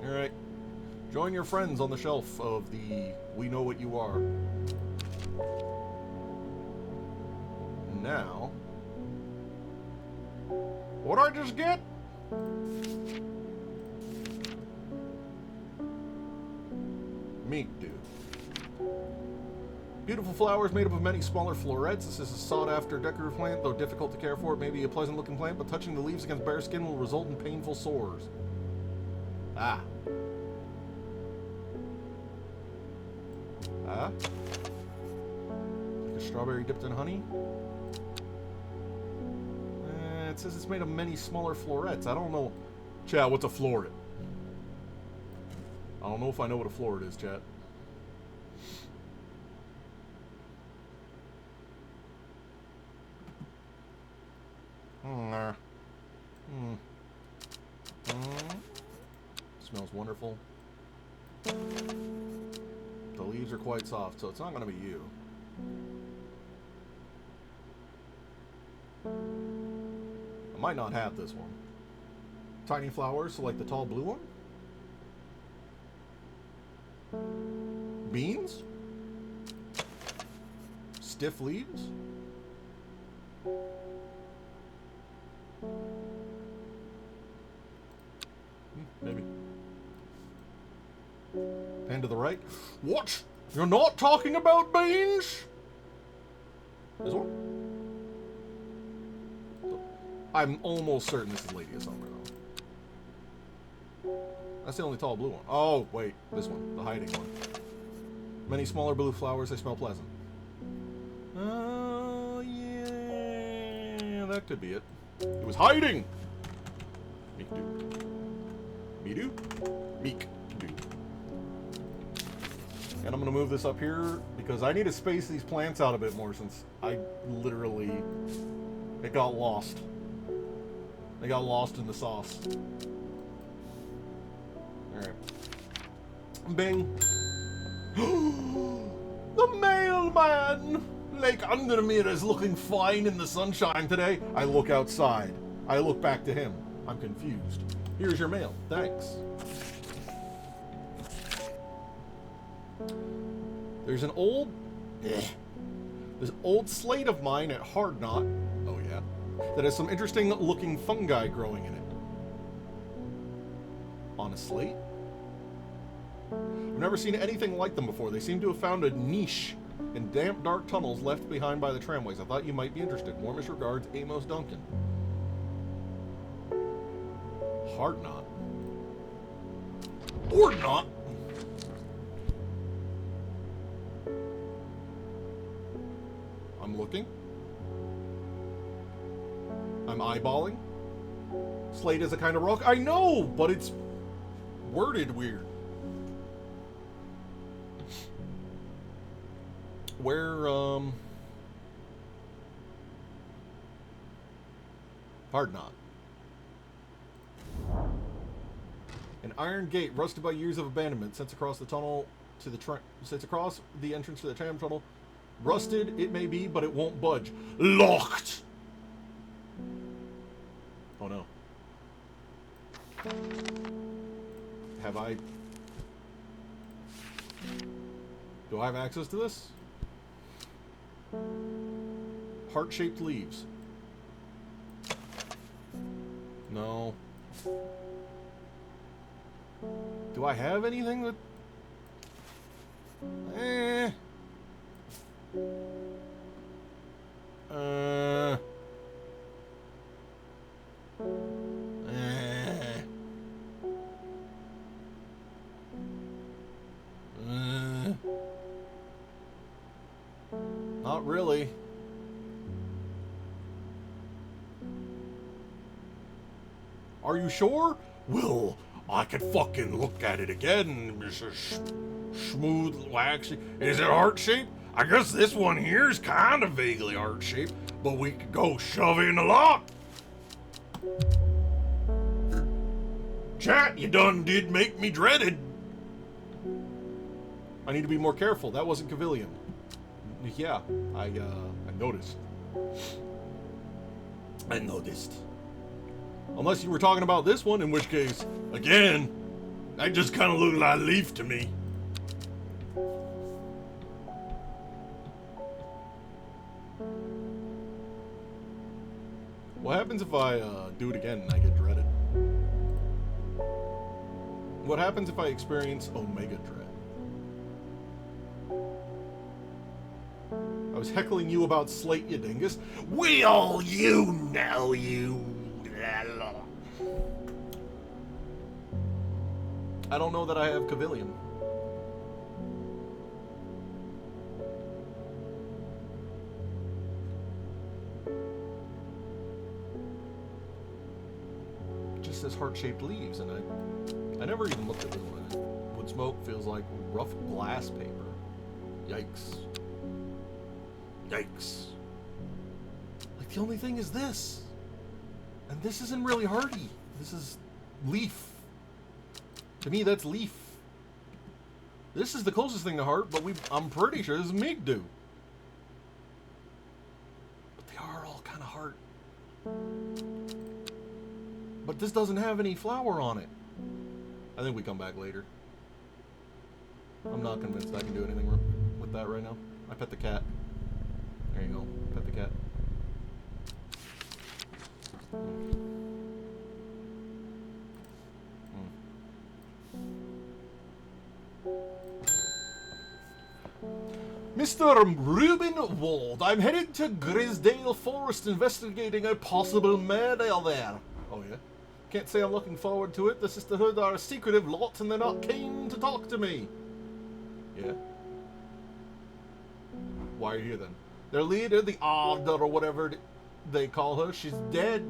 Alright. Join your friends on the shelf of the We Know What You Are. Now... What'd I just get? Beake. Beautiful flowers made up of many smaller florets. This is a sought-after decorative plant, though difficult to care for. It may be a pleasant-looking plant, but touching the leaves against bare skin will result in painful sores. Ah. Ah? Like a strawberry dipped in honey? It says it's made of many smaller florets. I don't know. Chat, what's a floret? I don't know if I know what a floret is, chat. Smells wonderful. The leaves are quite soft, so it's not going to be you. I might not have this one. Tiny flowers, so like the tall blue one? Beans? Stiff leaves? Maybe. Pan to the right. What? You're not talking about beans? This one? I'm almost certain this is Lady of Summer, though. That's the only tall blue one. Oh, wait. This one. The hiding one. Many smaller blue flowers. They smell pleasant. Oh, yeah. That could be it. It was hiding! Beake do. Me do? Beake do. And I'm going to move this up here because I need to space these plants out a bit more since I literally... It got lost. They got lost in the sauce. Alright. Bing. The mailman! Lake Undermere is looking fine in the sunshine today. I look outside. I look back to him. I'm confused. Here's your mail. Thanks. There's an old... This old slate of mine at Hard Knot. Oh, yeah. That has some interesting looking fungi growing in it. On a slate? I've never seen anything like them before. They seem to have found a niche in damp, dark tunnels left behind by the tramways. I thought you might be interested. Warmest regards, Amos Duncan. Hard knot. Or not. I'm looking. I'm eyeballing. Slate is a kind of rock. I know, but it's worded weird. Where, hard knot. An iron gate rusted by years of abandonment sits across the tunnel to the sits across the entrance to the tram tunnel. Rusted it may be, but it won't budge. Locked. Oh no. Have I? Do I have access to this? Heart-shaped leaves. No. Do I have anything that... Not really. Are you sure? Well, I could fucking look at it again. Smooth, waxy. Is it heart-shaped? I guess this one here is kind of vaguely heart-shaped, but we could go shove it in the lock. Chat, you done did make me dreaded. I need to be more careful. That wasn't Civilian. Yeah, I noticed. I noticed. Unless you were talking about this one, in which case, again, that just kind of looked like a leaf to me. What happens if I do it again and I get dreaded? What happens if I experience Omega Dread? I was heckling you about Slate, you dingus. Well, you know you... I don't know that I have Civilian. It just says heart-shaped leaves, and I never even looked at this one. Wood smoke feels like rough glass paper. Yikes. Yikes. Like, the only thing is this. And this isn't really hardy. This is leaf. To me, that's leaf. This is the closest thing to heart, but I'm pretty sure this is Migdu. But they are all kind of heart. But this doesn't have any flower on it. I think we come back later. I'm not convinced I can do anything with that right now. I pet the cat. There you go. Pet the cat. Mr. Reuben Wald, I'm headed to Grisdale Forest investigating a possible murder there. Oh yeah? Can't say I'm looking forward to it. The Sisterhood are a secretive lot and they're not keen to talk to me. Yeah? Why are you here then? Their leader, the Ard or whatever they call her, she's dead.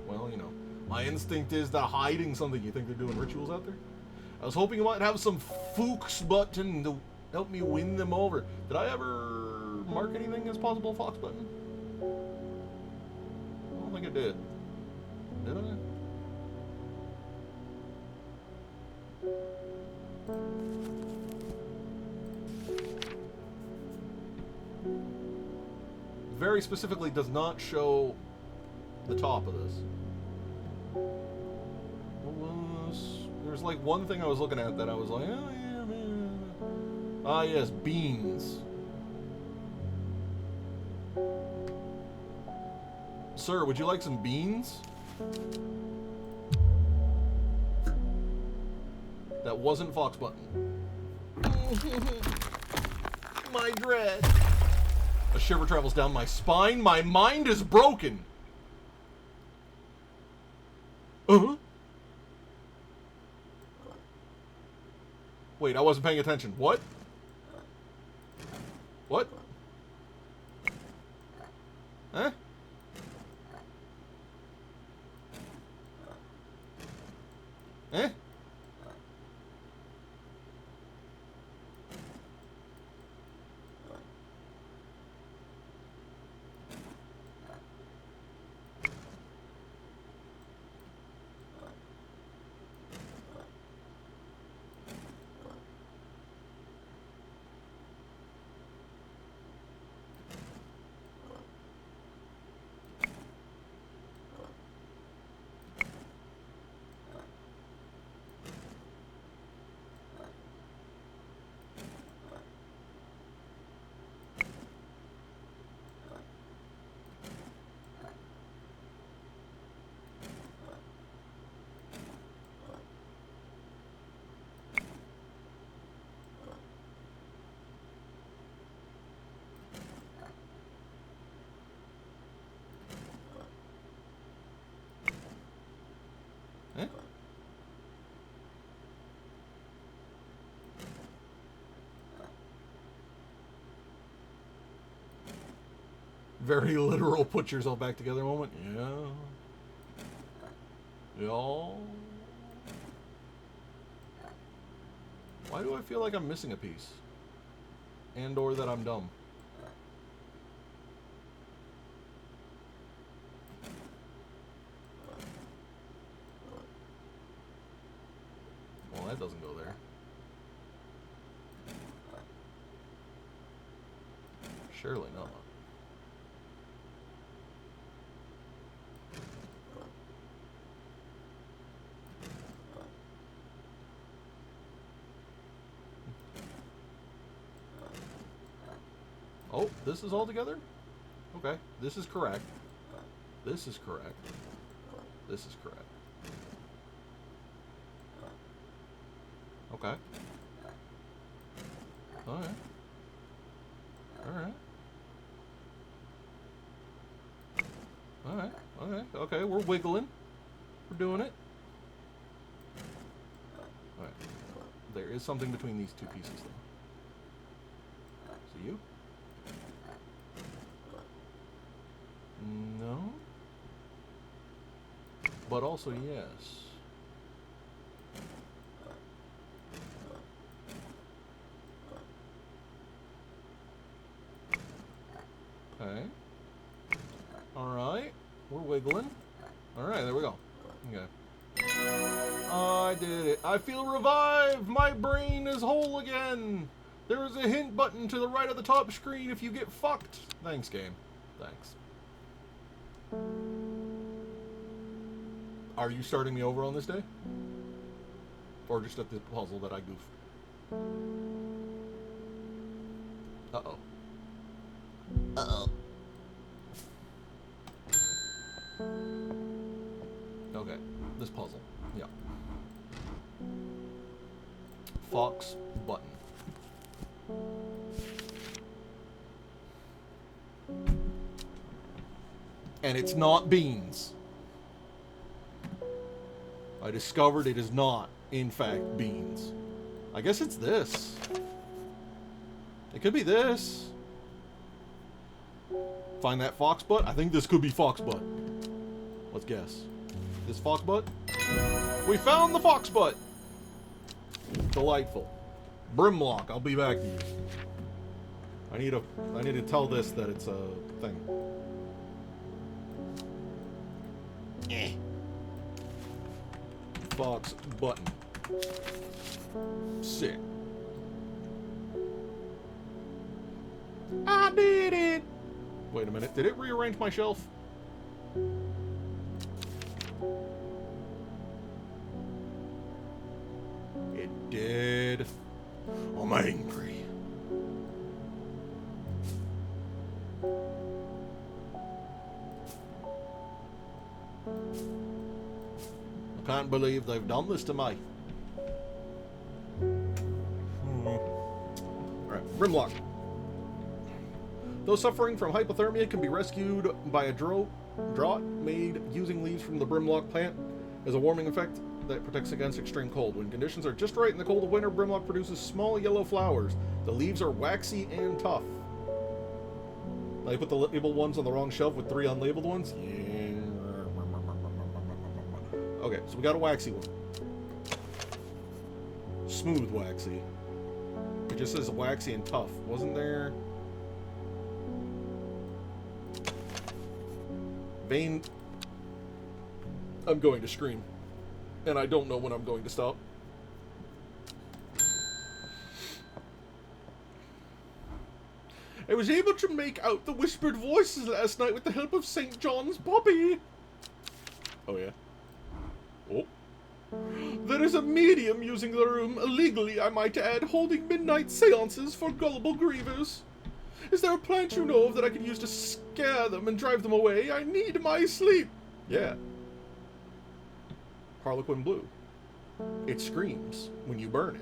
Well, you know, my instinct is they're hiding something. You think they're doing rituals out there? I was hoping you might have some Fuchs button to help me win them over. Did I ever mark anything as possible Fox button? I don't think I did. Did I? Very specifically does not show the top of this. There's like one thing I was looking at that I was like, oh yeah, man. Ah yes, beans. Sir, would you like some beans? That wasn't Fox Button. My dread. A shiver travels down my spine. My mind is broken. Wait, I wasn't paying attention. What? What? Huh? Eh? Eh? Very literal put yourself back together moment. Yeah. Y'all. Why do I feel like I'm missing a piece? And or that I'm dumb? Well, that doesn't go there. Surely not. Oh, this is all together? Okay, this is correct. This is correct. This is correct. Okay. Alright. Alright. Alright. Okay. Okay, we're wiggling. We're doing it. Alright. There is something between these two pieces, though. So you? No. But also yes. Okay. Alright. We're wiggling. Alright, there we go. Okay. I did it. I feel revived. My brain is whole again. There is a hint button to the right of the top screen if you get fucked. Thanks, game. Thanks. Are you starting me over on this day? Or just at this puzzle that I goofed? Uh-oh. Uh-oh. Okay, this puzzle. Yeah. Fox button. And it's not beans. I discovered it is not, in fact, beans. I guess it's this. It could be this. Find that fox butt? I think this could be fox butt. Let's guess. This fox butt? We found the fox butt! Delightful. Brimlock, I'll be back to you. I need to tell this that it's a thing. Fox button. Sick. I did it! Wait a minute, did it rearrange my shelf? It did. I'm angry. I can't believe they've done this to me. Brimlock. Those suffering from hypothermia can be rescued by a draught made using leaves from the Brimlock plant as a warming effect that protects against extreme cold. When conditions are just right in the cold of winter, Brimlock produces small yellow flowers. The leaves are waxy and tough. Now you put the labeled ones on the wrong shelf with 3 unlabeled ones? Yeah. Okay, so we got a waxy one. Smooth waxy. It just says waxy and tough. Wasn't there... Vein... I'm going to scream. And I don't know when I'm going to stop. I was able to make out the whispered voices last night with the help of St. John's Poppy. Oh, yeah? Oh. There is a medium using the room, illegally I might add, holding midnight seances for gullible grievers. Is there a plant you know of that I can use to scare them and drive them away? I need my sleep. Yeah. Harlequin Blue. It screams when you burn it.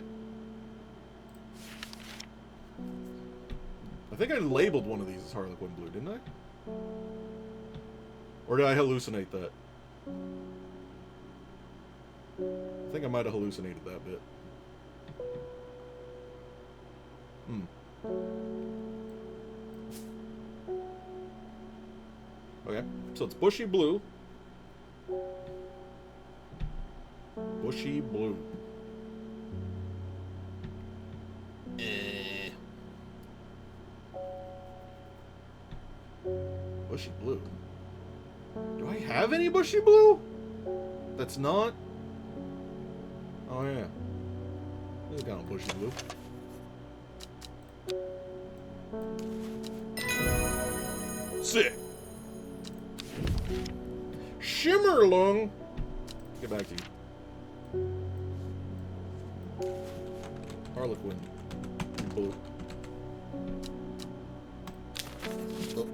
I think I labeled one of these as Harlequin Blue, didn't I? Or did I hallucinate that? I think I might have hallucinated that bit. Okay, so it's Bushy Blue. Bushy Blue. Bushy Blue. Do I have any Bushy Blue? That's not... Oh, yeah. This is kind of Bushy Blue. Sick. Shimmerlung. Get back to you. Harlequin Blue. Oh.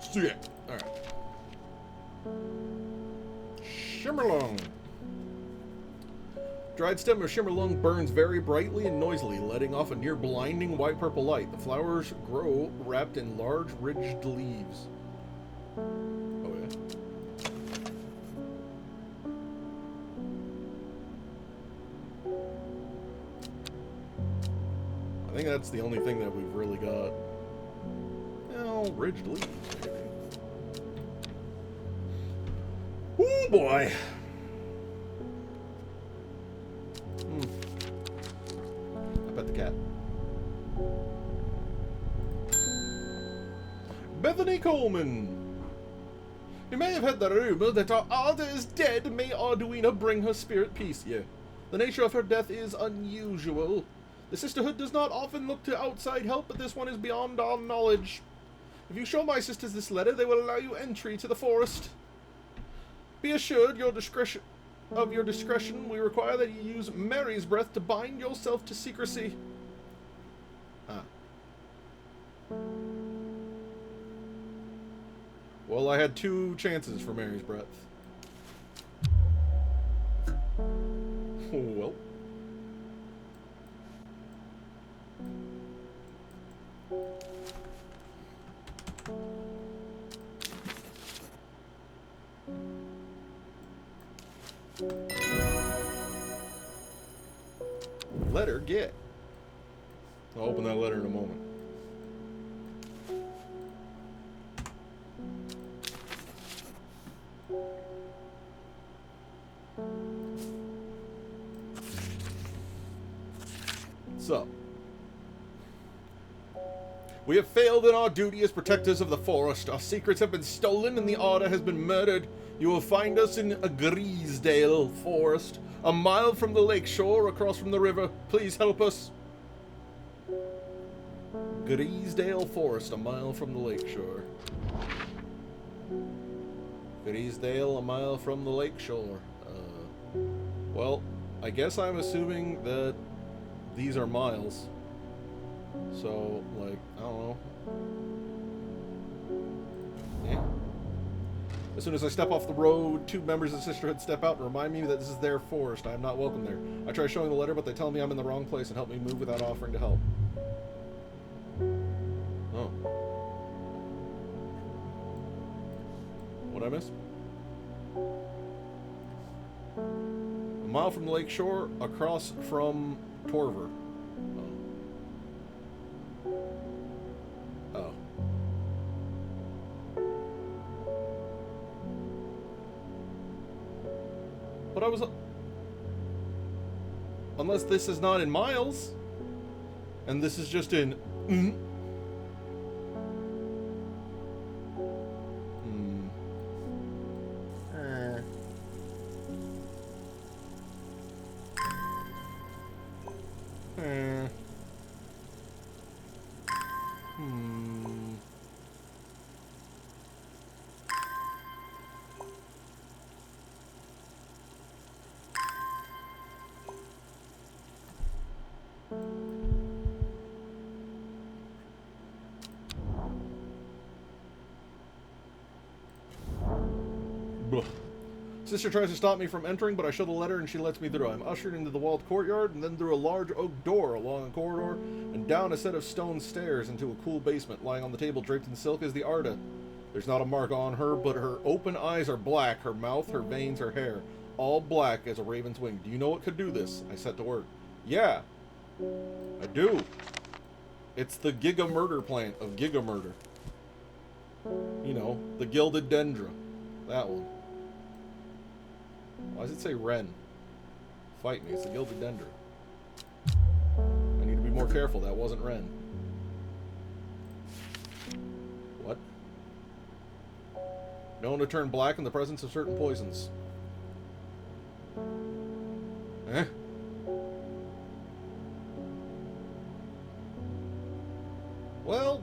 Sick. All right. Shimmerlung. Dried stem of Shimmerlung burns very brightly and noisily, letting off a near blinding white-purple light. The flowers grow wrapped in large, ridged leaves. Oh, yeah. I think that's the only thing that we've really got. Well, ridged leaves, maybe. Oh, boy. I pet the cat. Bethany Coleman. You may have heard the rumor that our Arda is dead. May Arduina bring her spirit peace. Yeah. The nature of her death is unusual. The sisterhood does not often look to outside help, but this one is beyond our knowledge. If you show my sisters this letter, they will allow you entry to the forest. Be assured of your discretion. We require that you use Mary's breath to bind yourself to secrecy. Ah. Well, I had 2 chances for Mary's breath. Oh, well. Letter get. I'll open that letter in a moment. So, we have failed in our duty as protectors of the forest. Our secrets have been stolen and the Order has been murdered. You will find us in a Greasedale forest, a mile from the lake shore, across from the river. Please help us. Greasedale forest, a mile from the lake shore. Greasedale, a mile from the lake shore. Well, I guess I'm assuming that these are miles. So, like, I don't know. Yeah. As soon as I step off the road, 2 members of the Sisterhood step out and remind me that this is their forest. I am not welcome there. I try showing the letter, but they tell me I'm in the wrong place and help me move without offering to help. Oh. What'd I miss? A mile from the lake shore, across from Torver. Oh. But I was... Unless this is not in miles. And this is just in... Sister tries to stop me from entering, but I show the letter and she lets me through. I'm ushered into the walled courtyard and then through a large oak door along a corridor and down a set of stone stairs into a cool basement. Lying on the table draped in silk is the Arda. There's not a mark on her, but her open eyes are black, her mouth, her veins, her hair, all black as a raven's wing. Do you know what could do this? I set to work. Yeah, I do. It's the Giga Murder plant of Giga Murder. You know, the Gilded Dendra. That one. Why does it say Wren? Fight me, it's the Gilded Dendra. I need to be more careful, that wasn't Wren. What? Known to turn black in the presence of certain poisons. Eh? Well...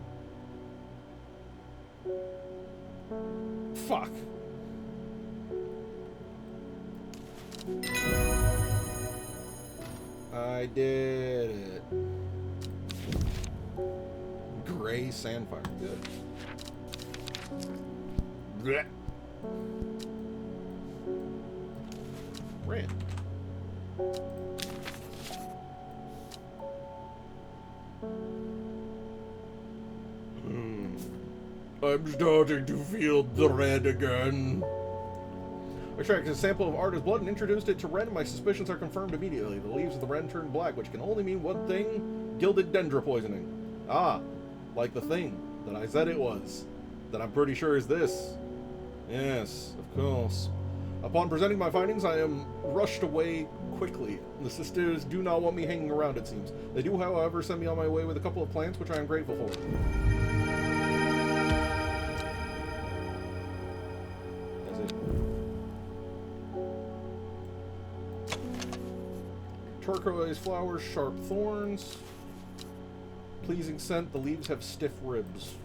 Fuck. I did it. Gray Sandfire. Good. Blech. Red. I'm starting to feel the red again. I extracted a sample of Arda's blood and introduced it to Wren, and my suspicions are confirmed immediately. The leaves of the Wren turned black, which can only mean one thing: Gilded Dendra poisoning. Ah, like the thing that I said it was. That I'm pretty sure is this. Yes, of course. Upon presenting my findings, I am rushed away quickly. The sisters do not want me hanging around, it seems. They do, however, send me on my way with a couple of plants, which I am grateful for. Turquoise flowers, sharp thorns. Pleasing scent, the leaves have stiff ribs.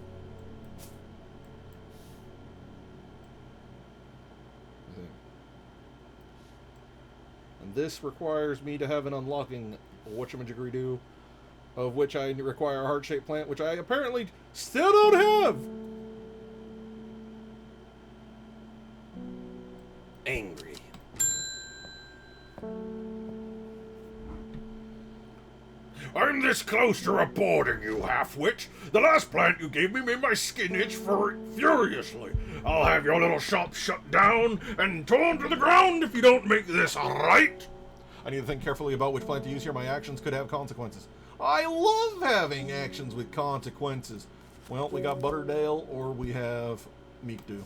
And this requires me to have an unlocking whatchamajiggery-do, of which I require a heart-shaped plant, which I apparently still don't have! Angry. I'm this close to reporting you, half-wit. The last plant you gave me made my skin itch furiously. I'll have your little shop shut down and torn to the ground if you don't make this right. I need to think carefully about which plant to use here. My actions could have consequences. I love having actions with consequences. Well, we got Butterdale or we have Meek Do.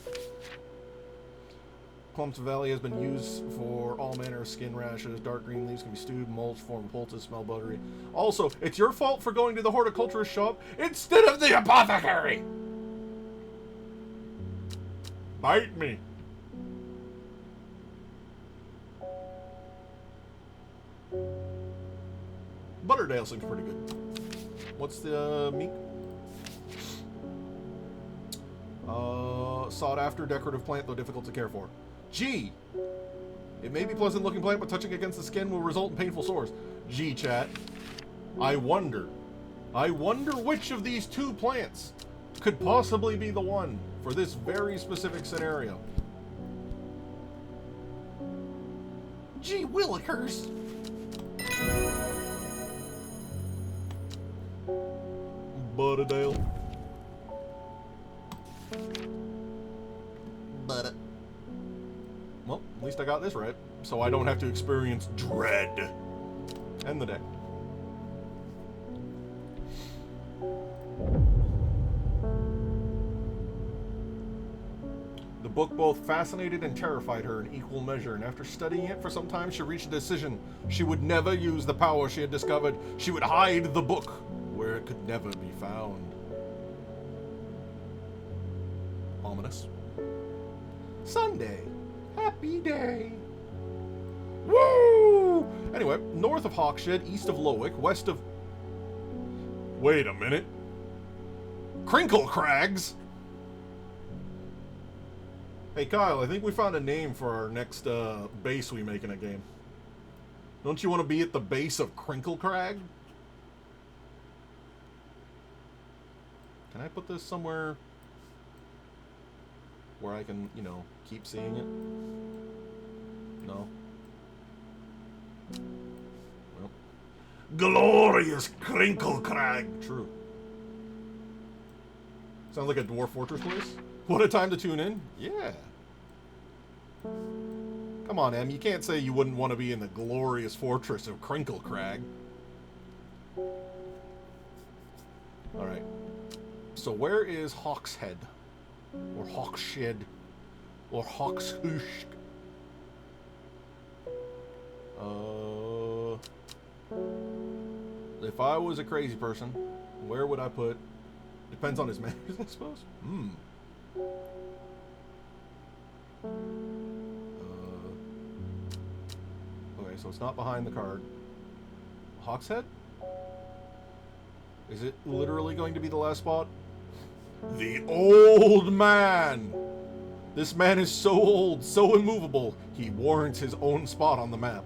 Clumps Valley has been used for all manner of skin rashes. Dark green leaves can be stewed, mulched, form poultice, smell buttery. Also, it's your fault for going to the horticulturist shop instead of the apothecary! Bite me. Butterdale seems pretty good. What's the Meek? Sought after decorative plant, though difficult to care for. G. It may be pleasant looking plant, but touching against the skin will result in painful sores. G, chat. I wonder which of these two plants could possibly be the one for this very specific scenario. Gee willikers. Butterdale. But well, at least I got this right, so I don't have to experience dread. End the day. The book both fascinated and terrified her in equal measure, and after studying it for some time, she reached a decision. She would never use the power she had discovered. She would hide the book where it could never be found. Ominous. Sunday. Happy day. Woo! Anyway, north of Hawkshead, east of Lowick, west of... Wait a minute. Crinkle Crags? Hey Kyle, I think we found a name for our next base we make in a game. Don't you want to be at the base of Crinkle Crag? Can I put this somewhere where I can, you know, keep seeing it? No. Well. Glorious Crinkle Crag! True. Sounds like a Dwarf Fortress place. What a time to tune in. Yeah. Come on, Em. You can't say you wouldn't want to be in the glorious fortress of Crinkle Crag. Alright. So where is Hawkshead? Or Hawkshead? Or Hawkshoosh? If I was a crazy person, where would I put... Depends on his manners, I suppose. Okay, so it's not behind the card. Hawkshead? Is it literally going to be the last spot? The old man! This man is so old, so immovable, he warrants his own spot on the map.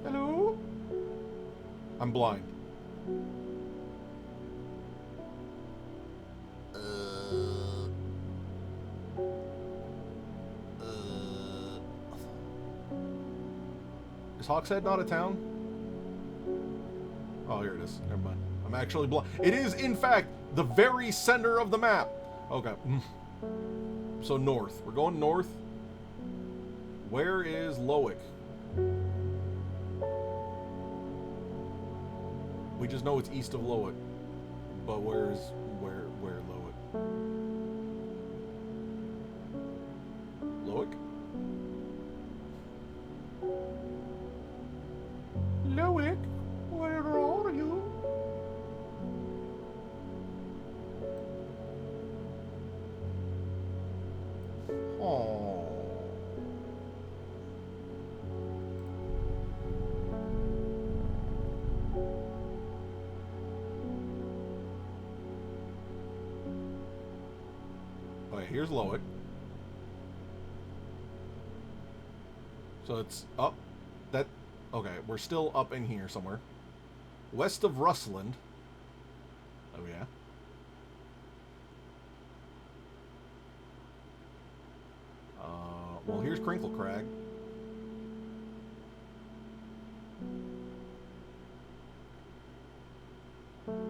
Hello? I'm blind. Is Hawkshead not a town? Oh, here it is. Never mind. I'm actually blind. It is, in fact, the very center of the map. Okay. So north. We're going north. Where is Lowick? We just know it's east of Lowick. But where Lowick? Lowick? Lowick? Where are you? Oh. Okay, here's Lowick. So it's up. That. Okay, we're still up in here somewhere. West of Rustland. Oh, yeah. Well, here's Crinkle Crag.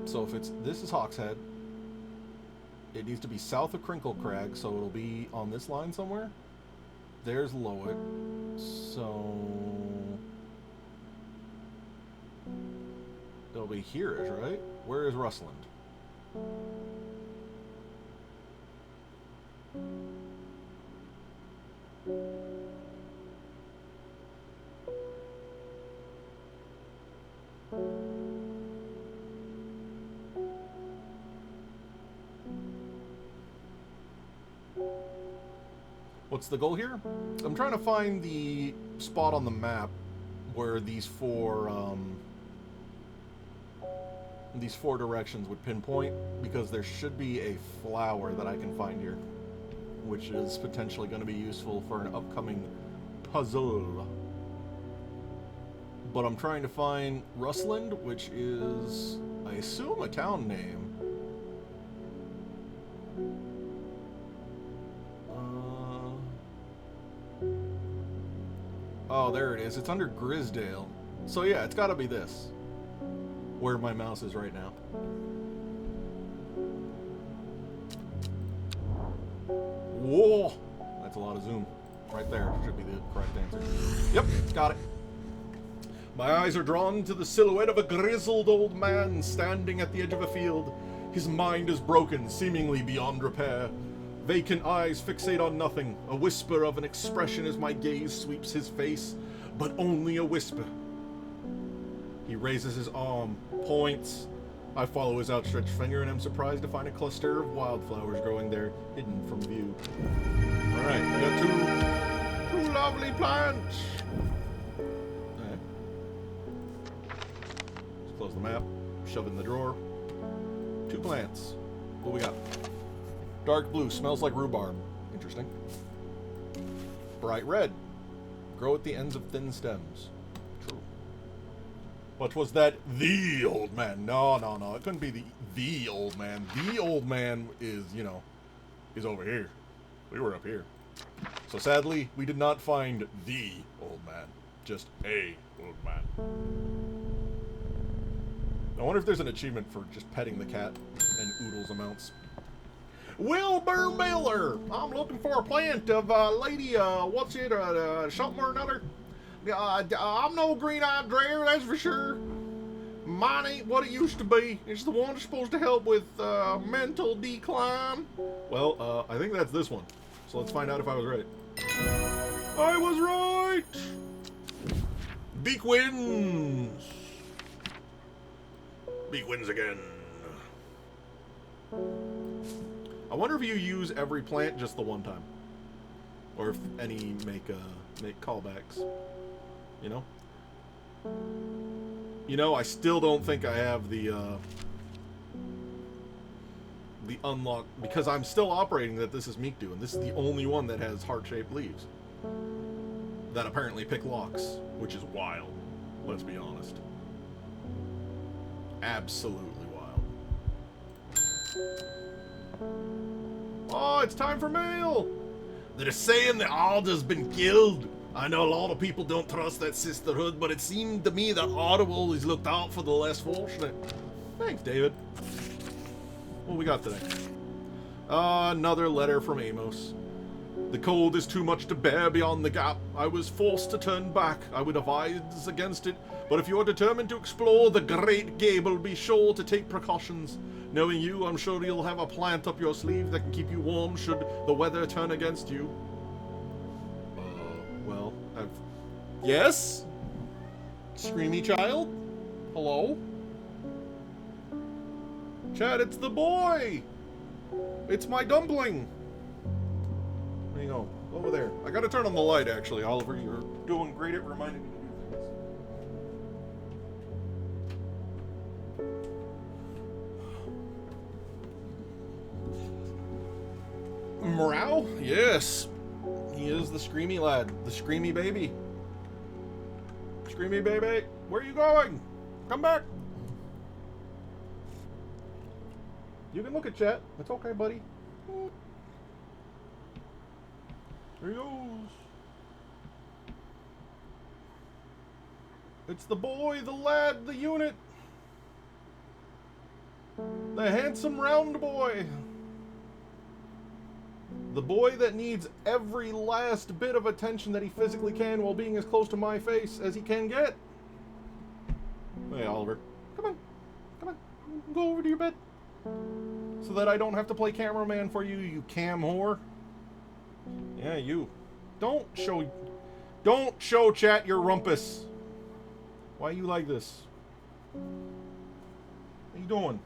So if it's... This is Hawkshead. It needs to be south of Crinkle Crag, so it'll be on this line somewhere. There's Lowick. So... It'll be here-ish, right? Where is Rustland? What's the goal here? I'm trying to find the spot on the map where these four directions would pinpoint, because there should be a flower that I can find here, which is potentially going to be useful for an upcoming puzzle. But I'm trying to find Rustland, which is, I assume, a town name. Oh, there it is. It's under Grisdale. So yeah, it's gotta be this. Where my mouse is right now. Whoa! That's a lot of zoom. Right there should be the correct answer. Yep, got it. My eyes are drawn to the silhouette of a grizzled old man standing at the edge of a field. His mind is broken, seemingly beyond repair. Vacant eyes fixate on nothing. A whisper of an expression as my gaze sweeps his face, but only a whisper. He raises his arm, points. I follow his outstretched finger and am surprised to find a cluster of wildflowers growing there, hidden from view. Alright, we got two lovely plants. Alright. Let's close the map, shove it in the drawer. 2 plants. What we got? Dark blue, smells like rhubarb. Interesting. Bright red. Grow at the ends of thin stems. True. But was that the old man? No. It couldn't be the old man. The old man is, is over here. We were up here. So sadly, we did not find the old man. Just a old man. I wonder if there's an achievement for just petting the cat and oodles amounts. Wilbur Miller! I'm looking for a plant of lady, what's it, something or another. I'm no green-eyed dreyer, that's for sure. Mine ain't what it used to be. It's the one that's supposed to help with mental decline. Well, I think that's this one. So let's find out if I was right. I was right! Beake wins! Beake wins again. I wonder if you use every plant just the one time, or if any make callbacks. I still don't think I have the unlock, because I'm still operating that this is Meekdu, and this is the only one that has heart-shaped leaves that apparently pick locks, which is wild. Let's be honest. Absolutely wild. Oh, it's time for mail! They're saying the Alder's been killed. I know a lot of people don't trust that sisterhood, but it seemed to me that Alder will always looked out for the less fortunate. Thanks, David. What we got today? Another letter from Amos. The cold is too much to bear beyond the gap. I was forced to turn back. I would advise against it, but if you're determined to explore the Great Gable, be sure to take precautions. Knowing you, I'm sure you'll have a plant up your sleeve that can keep you warm should the weather turn against you. Well, Yes? Screamy child? Hello? Chad, it's the boy! It's my dumpling! There you go. Over there. I gotta turn on the light, actually, Oliver. You're doing great at reminding me to do things. Morale? Yes. He is the screamy lad. The screamy baby. Screamy baby, where are you going? Come back. You can look at chat. It's okay, buddy. There he goes. It's the boy, the lad, the unit. The handsome round boy. The boy that needs every last bit of attention that he physically can while being as close to my face as he can get. Hey, Oliver. Come on. Come on. Go over to your bed. So that I don't have to play cameraman for you, you cam whore. Yeah, you. Don't show chat your rumpus. Why are you like this? What are you doing?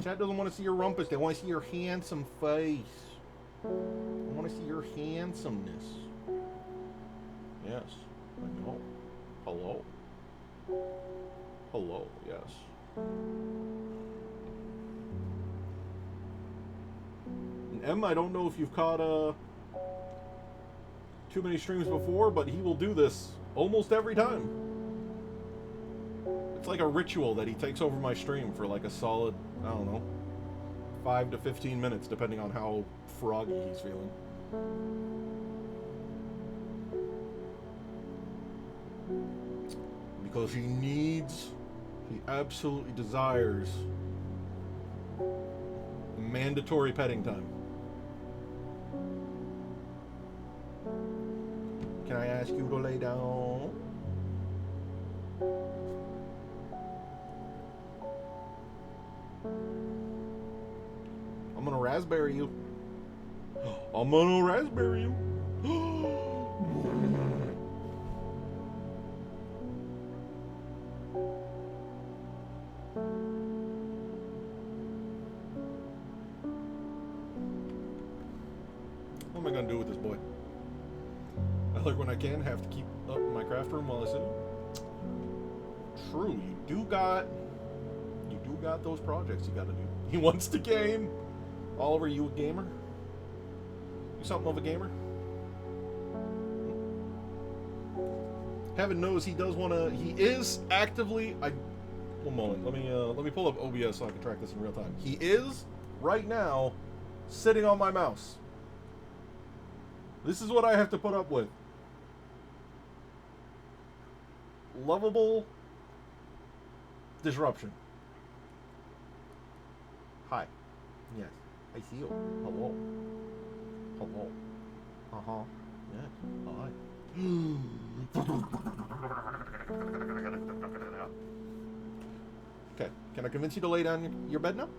Chat doesn't want to see your rumpus. They want to see your handsome face. They want to see your handsomeness. Yes, I know. Hello. Hello, yes. And M, I don't know if you've caught too many streams before, but he will do this almost every time. It's like a ritual that he takes over my stream for like a solid, I don't know, 5 to 15 minutes, depending on how froggy he's feeling. Because he needs, he absolutely desires mandatory petting time. Can I ask you to lay down? I'm gonna raspberry you. I'm gonna raspberry you. What am I gonna do with this boy? I like when I can have to keep up in my craft room while I sit. True, you do got those projects you gotta do. He wants to game. Oliver, you a gamer? You something of a gamer? Heaven knows he does want to. He is actively. One moment. Let me pull up OBS so I can track this in real time. He is right now sitting on my mouse. This is what I have to put up with. Lovable disruption. Hi. Yes. I see you. Hello. Hello. Uh-huh. Yes. Hi. Okay. Can I convince you to lay down your bed now?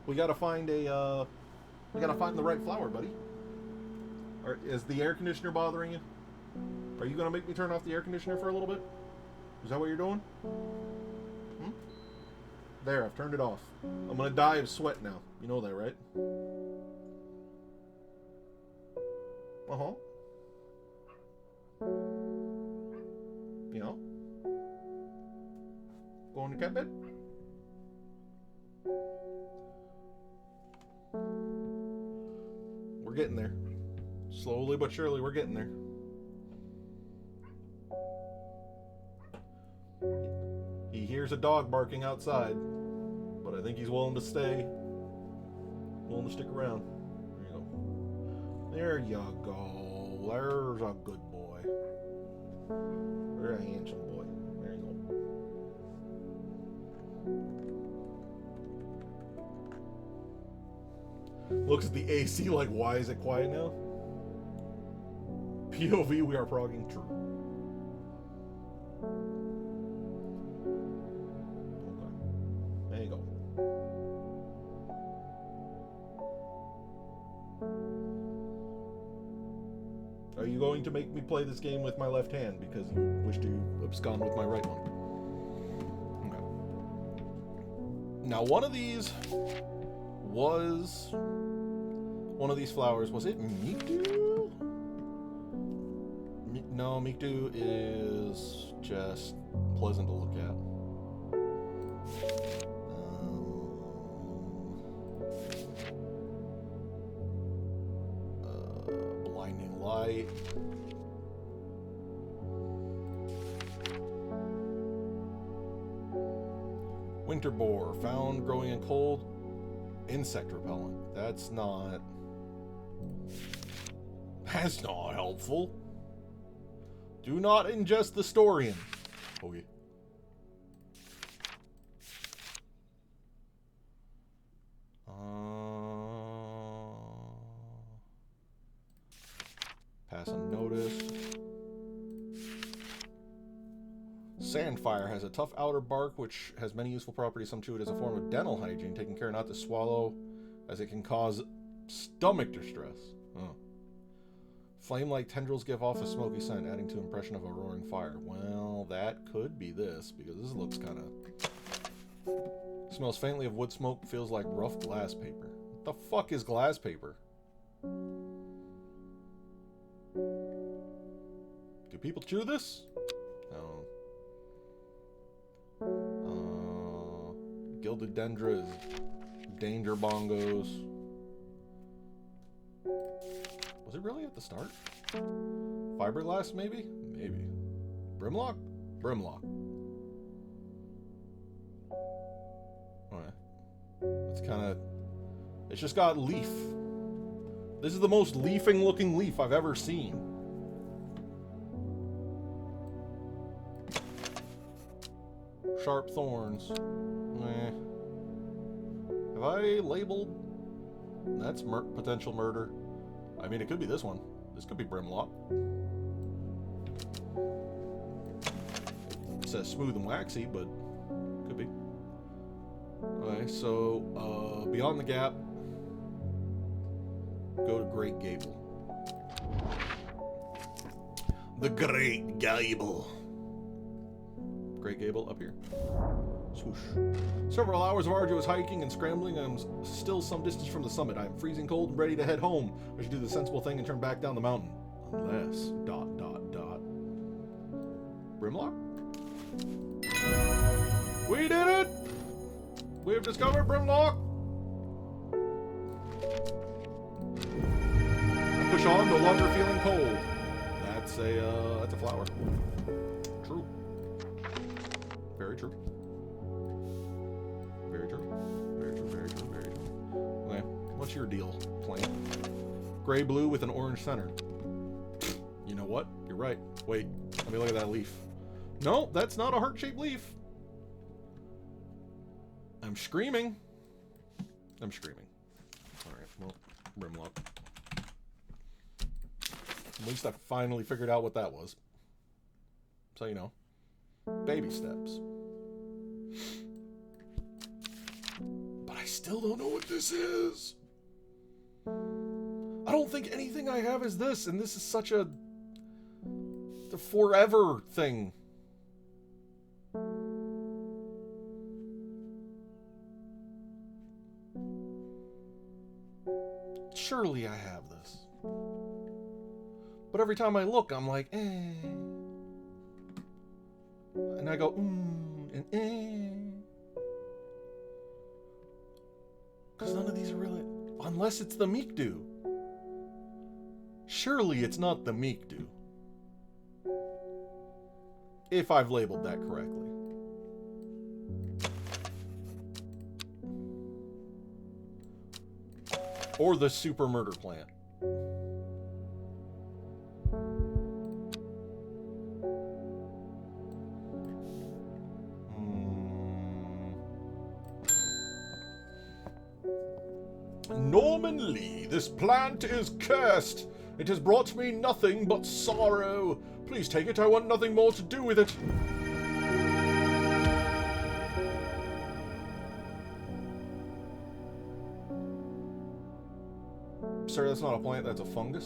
We gotta find the right flower, buddy. Or is the air conditioner bothering you? Are you gonna make me turn off the air conditioner for a little bit? Is that what you're doing? Hmm? There, I've turned it off. I'm gonna die of sweat now. You know that, right? Uh-huh. You know? Going to cat bed? We're getting there. Slowly but surely, we're getting there. He hears a dog barking outside, but I think he's willing to stay. Willing to stick around. There you go. There's a good boy. Very handsome boy. There you go. Looks at the AC like, why is it quiet now? POV, we are progging true. Okay. There you go. Are you going to make me play this game with my left hand because you wish to abscond with my right one? Okay. Now, one of these flowers, was it Mikdu? No, Mikdu is just pleasant to look at. Blinding light. Winter boar, found growing in cold. Insect repellent. That's not helpful. Do not ingest the Storian. Oh yeah. Pass unnoticed. Sandfire has a tough outer bark which has many useful properties. Some chew it as a form of dental hygiene, taking care not to swallow as it can cause stomach distress. Oh. Flame-like tendrils give off a smoky scent, adding to impression of a roaring fire. Well, that could be this, because this looks kind of... Smells faintly of wood smoke, feels like rough glass paper. What the fuck is glass paper? Do people chew this? No. Gilded dendra is danger bongos. Was it really at the start? Fiberglass, maybe? Maybe. Brimlock? Brimlock. Alright. It's kind of... It's just got leaf. This is the most leafing looking leaf I've ever seen. Sharp thorns. Eh. Have I labeled? That's potential murder. I mean, it could be this one. This could be Brimlock. It says smooth and waxy, but could be. Okay, so beyond the gap, go to Great Gable. The Great Gable. Great Gable up here. Swoosh. Several hours of arduous hiking and scrambling. I'm still some distance from the summit. I am freezing cold and ready to head home. I should do the sensible thing and turn back down the mountain. Unless... ... Brimlock? We did it! We have discovered Brimlock! I push on, no longer feeling cold. That's a flower. True. Very true. Very true. Very true, very true, very true. Okay, what's your deal, plant? Gray-blue with an orange center. You know what? You're right. Wait, let me look at that leaf. No, that's not a heart-shaped leaf. I'm screaming. I'm screaming. Alright, well, Brimlock. At least I finally figured out what that was. So, you know. Baby steps. But I still don't know what this is. I don't think anything I have is this, and this is such the forever thing. Surely I have this. But every time I look, I'm like, eh. And I go, and eh. Because none of these are really... Unless it's the Meekdu. Surely it's not the Meekdu. If I've labeled that correctly. Or the super murder plant. Norman Lee, this plant is cursed. It has brought me nothing but sorrow. Please take it, I want nothing more to do with it. Sir, that's not a plant, that's a fungus.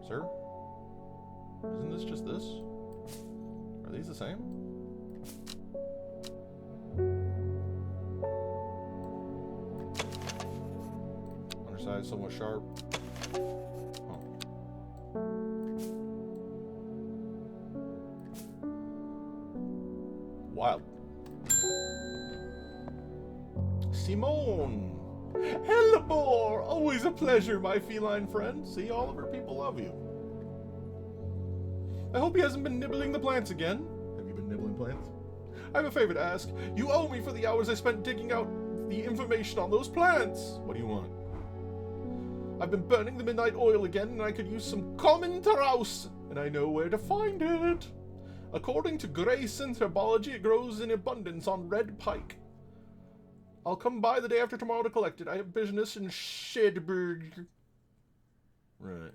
Sir? Isn't this just this? Are these the same? Undersized, somewhat sharp. Oh. Wild. Simone! Hellebore! Always a pleasure, my feline friend. See, all of her people love you. I hope he hasn't been nibbling the plants again. Have you been nibbling plants? I have a favor to ask. You owe me for the hours I spent digging out the information on those plants. What do you want? I've been burning the midnight oil again, and I could use some common Taros, and I know where to find it. According to Grayson's herbology, it grows in abundance on red pike. I'll come by the day after tomorrow to collect it. I have business in Shedberg. Right.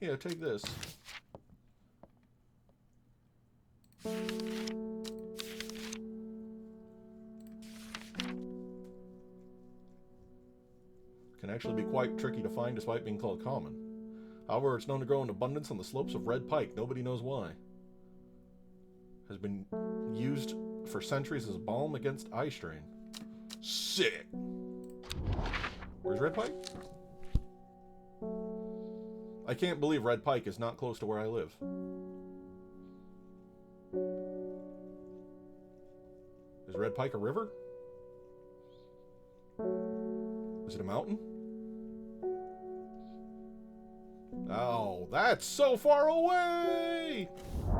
Here, take this. Can actually be quite tricky to find despite being called common. However, it's known to grow in abundance on the slopes of red pike. Nobody knows why. Has been used for centuries as a balm against eye strain. Sick! Where's red pike? I can't believe red pike is not close to where I live. Is red pike a river? Is it a mountain? Oh, that's so far away!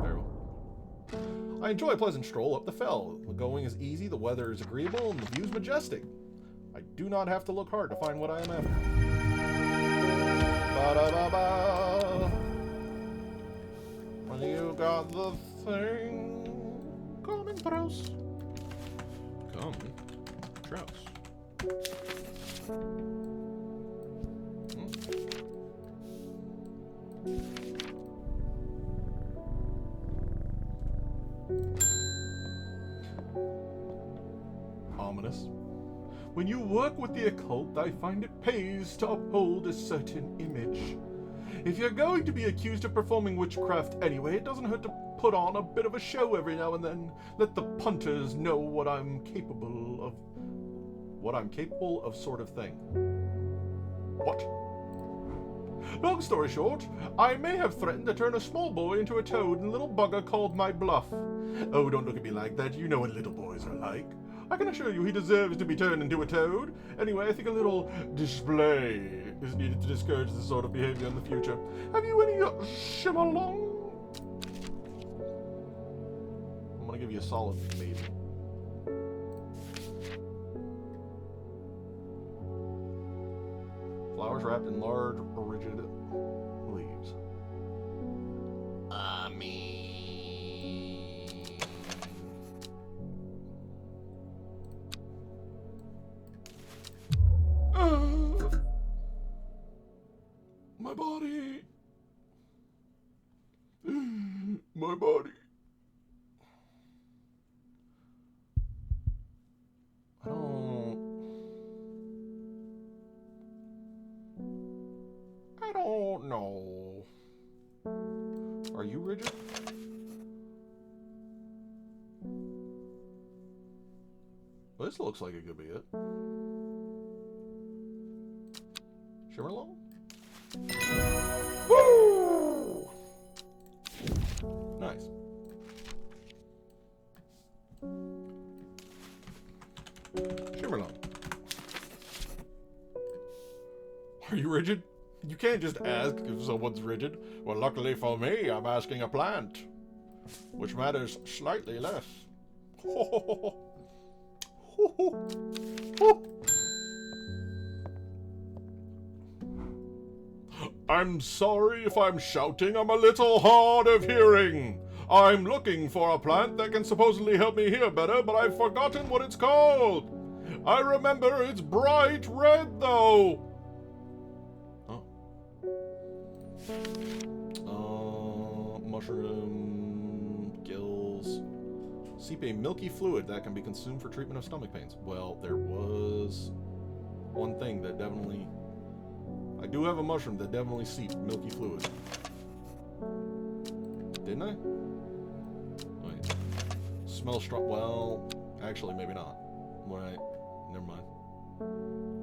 Very well. I enjoy a pleasant stroll up the fell. The going is easy, the weather is agreeable, and the view's majestic. I do not have to look hard to find what I am after. Ba-da-ba-ba. When you got the thing. Coming, Trouse. Coming, Trouse. Ominous. When you work with the occult, I find it pays to uphold a certain image. If you're going to be accused of performing witchcraft anyway, it doesn't hurt to put on a bit of a show every now and then. Let the punters know what I'm capable of. What I'm capable of, sort of thing. What? Long story short, I may have threatened to turn a small boy into a toad, and little bugger called my bluff. Oh, don't look at me like that. You know what little boys are like. I can assure you he deserves to be turned into a toad. Anyway, I think a little display is needed to discourage this sort of behavior in the future. Have you any shimmer along? I'm gonna give you a solid maybe. Flowers wrapped in large, rigid leaves. My body. My body. I don't know. Are you rigid? Well, this looks like it could be it. Shimmerlong? Woo! Nice. Shimmerlong. Are you rigid? You can't just ask if someone's rigid. Well, luckily for me, I'm asking a plant, which matters slightly less. I'm sorry if I'm shouting. I'm a little hard of hearing. I'm looking for a plant that can supposedly help me hear better, but I've forgotten what it's called. I remember it's bright red, though. Mushroom gills seep a milky fluid that can be consumed for treatment of stomach pains. Well, there was one thing that definitely... I do have a mushroom that definitely seeped milky fluid. Didn't I? Wait. Smell strong. Well, actually, maybe not. Right. Never mind.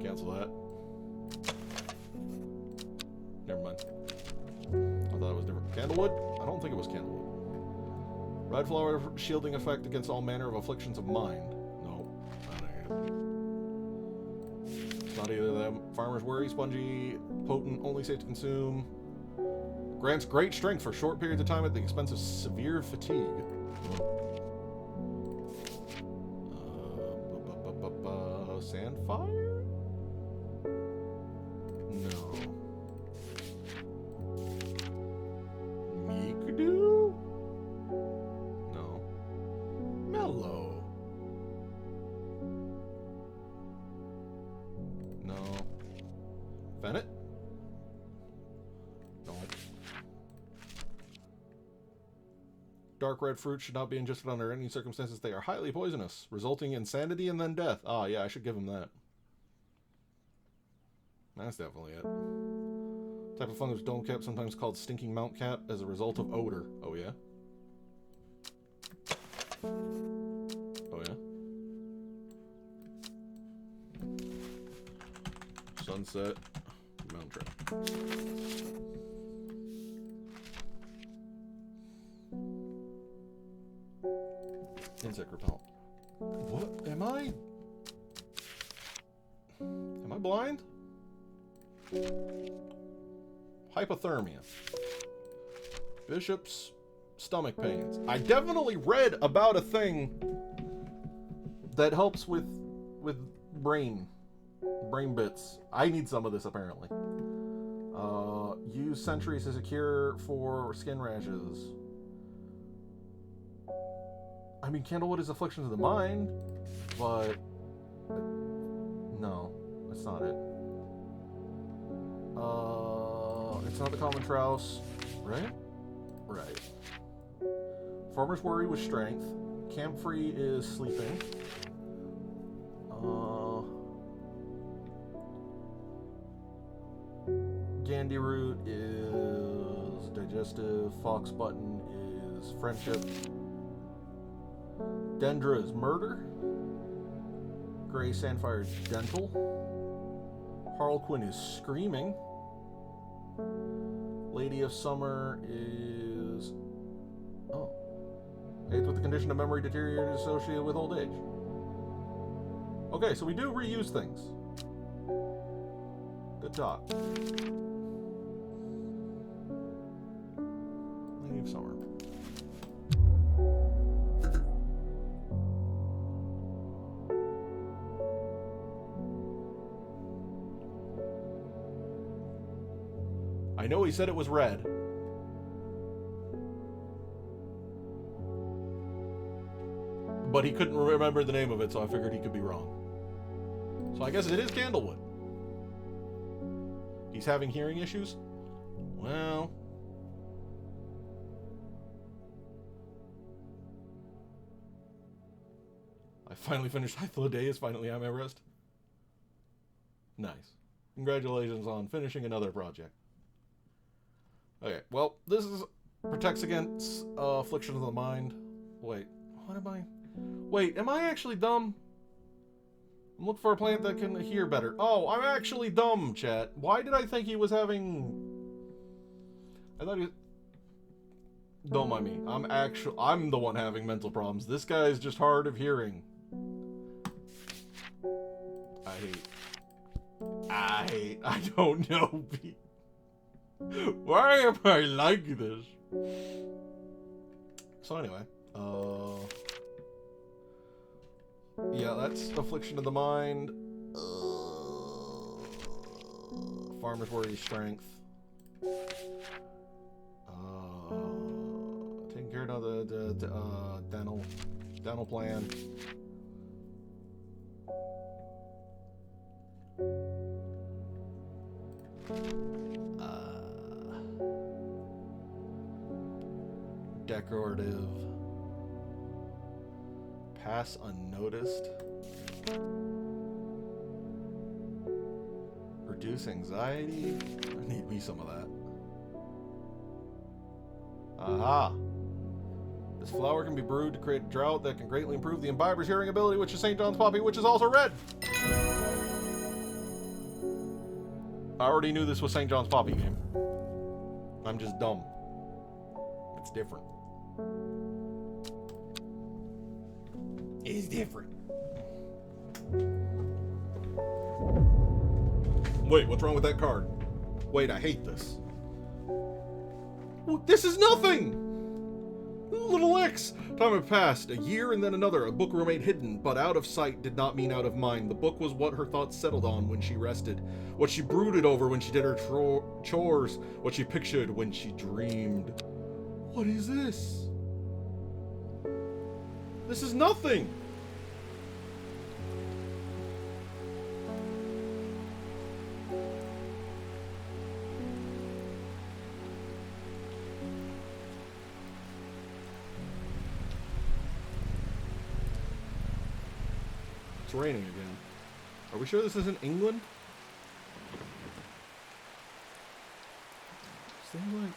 Cancel that. Never mind. I thought it was different. Candlewood? I don't think it was candlewood. Red flower shielding effect against all manner of afflictions of mind. No. It's not either of them. Farmer's worry, spongy, potent, only safe to consume. Grants great strength for short periods of time at the expense of severe fatigue. Sandfire? No. Meekdo? No. Mellow? No. Fennec? No. Dark red fruit should not be ingested under any circumstances. They are highly poisonous, resulting in insanity and then death. Ah, yeah, I should give him that. That's definitely it. Type of fungus dome cap, sometimes called stinking mount cap, as a result of odor. Oh, yeah? Oh, yeah? Sunset mount trap. Insect repellent. What? Am I blind? Hypothermia. Bishop's stomach pains. I definitely read about a thing that helps with brain bits. I need some of this apparently. Use centuries as a cure for skin rashes. I mean, Candlewood is afflictions of the mind, but no, that's not it. It's not the common trouse, right? Right. Farmer's worry was strength. Camphor is sleeping. Gandy root is digestive. Fox button is friendship. Dendra is murder. Gray Sandfire is gentle. Harlequin is screaming. Lady of Summer is... oh. Aids with the condition of memory deteriorated associated with old age. Okay, so we do reuse things. Good talk. Lady of Summer. I know he said it was red. But he couldn't remember the name of it, so I figured he could be wrong. So I guess it is Candlewood. He's having hearing issues? Well... I finally finished Hythlodaeus, finally I'm Everest. Nice. Congratulations on finishing another project. Okay, well, this is protects against afflictions of the mind. Wait, what am I... Wait, am I actually dumb? I'm looking for a plant that can hear better. Oh, I'm actually dumb, chat. Why did I think he was having... I thought he was... Don't mind me. I'm the one having mental problems. This guy is just hard of hearing. I don't know, Beake. Why am I like this? So anyway, yeah, that's affliction of the mind. Farmer's worry, strength. Taking care of the dental plan. Decorative. Pass unnoticed. Reduce anxiety. I need me some of that. Aha! This flower can be brewed to create a drought that can greatly improve the imbiber's hearing ability, which is St. John's Poppy, which is also red! I already knew this was St. John's Poppy game. I'm just dumb. It's different. It's different. Wait, what's wrong with that card? Wait, I hate this. This is nothing! Little X! Time had passed, a year and then another. A book remained hidden, but out of sight did not mean out of mind. The book was what her thoughts settled on when she rested, what she brooded over when she did her chores, what she pictured when she dreamed. What is this? This is nothing! It's raining again. Are we sure this isn't England? Seems like...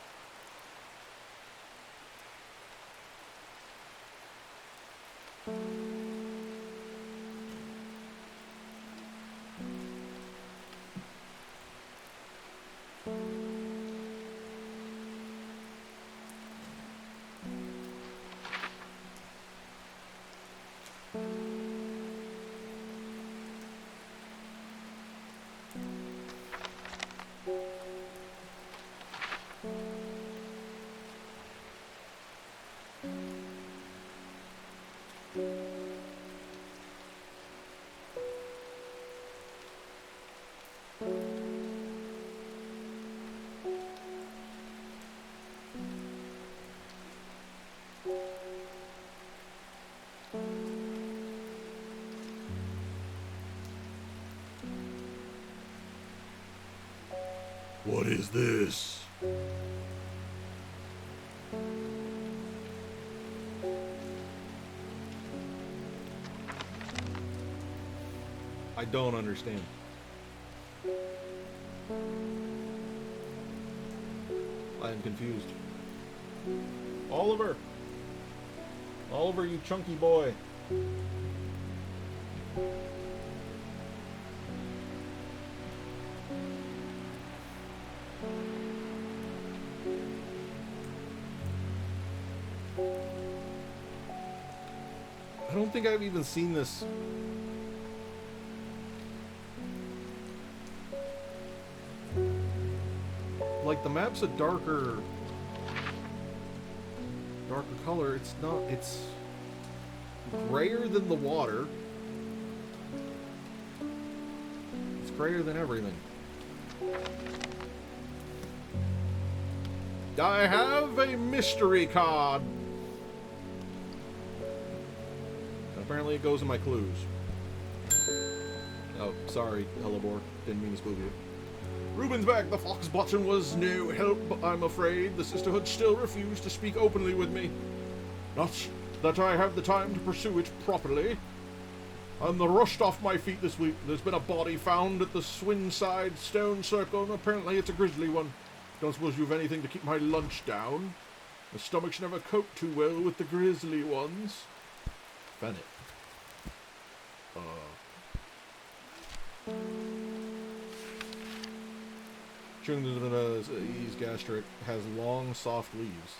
What is this? I don't understand. I am confused. Oliver! Oliver, you chunky boy. I don't think I've even seen this. Like, the map's a darker color. It's not, it's grayer than the water. It's grayer than everything. I have a mystery card. Apparently it goes in my clues. Oh, sorry, Hellebore. Didn't mean to spook you. Reuben's back. The fox button was no help, I'm afraid. The sisterhood still refused to speak openly with me. Not that I have the time to pursue it properly. I'm rushed off my feet this week. There's been a body found at the Swinside Stone Circle, and apparently it's a grisly one. Don't suppose you've anything to keep my lunch down? My stomach's never coped too well with the grisly ones. Bennett. He's gastric, has long, soft leaves.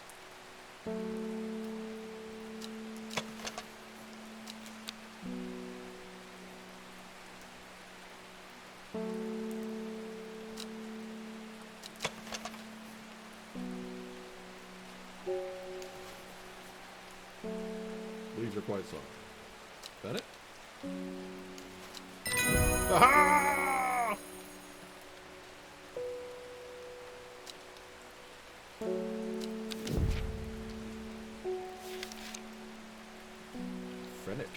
Leaves are quite soft. Bennett? Aha! Fennec.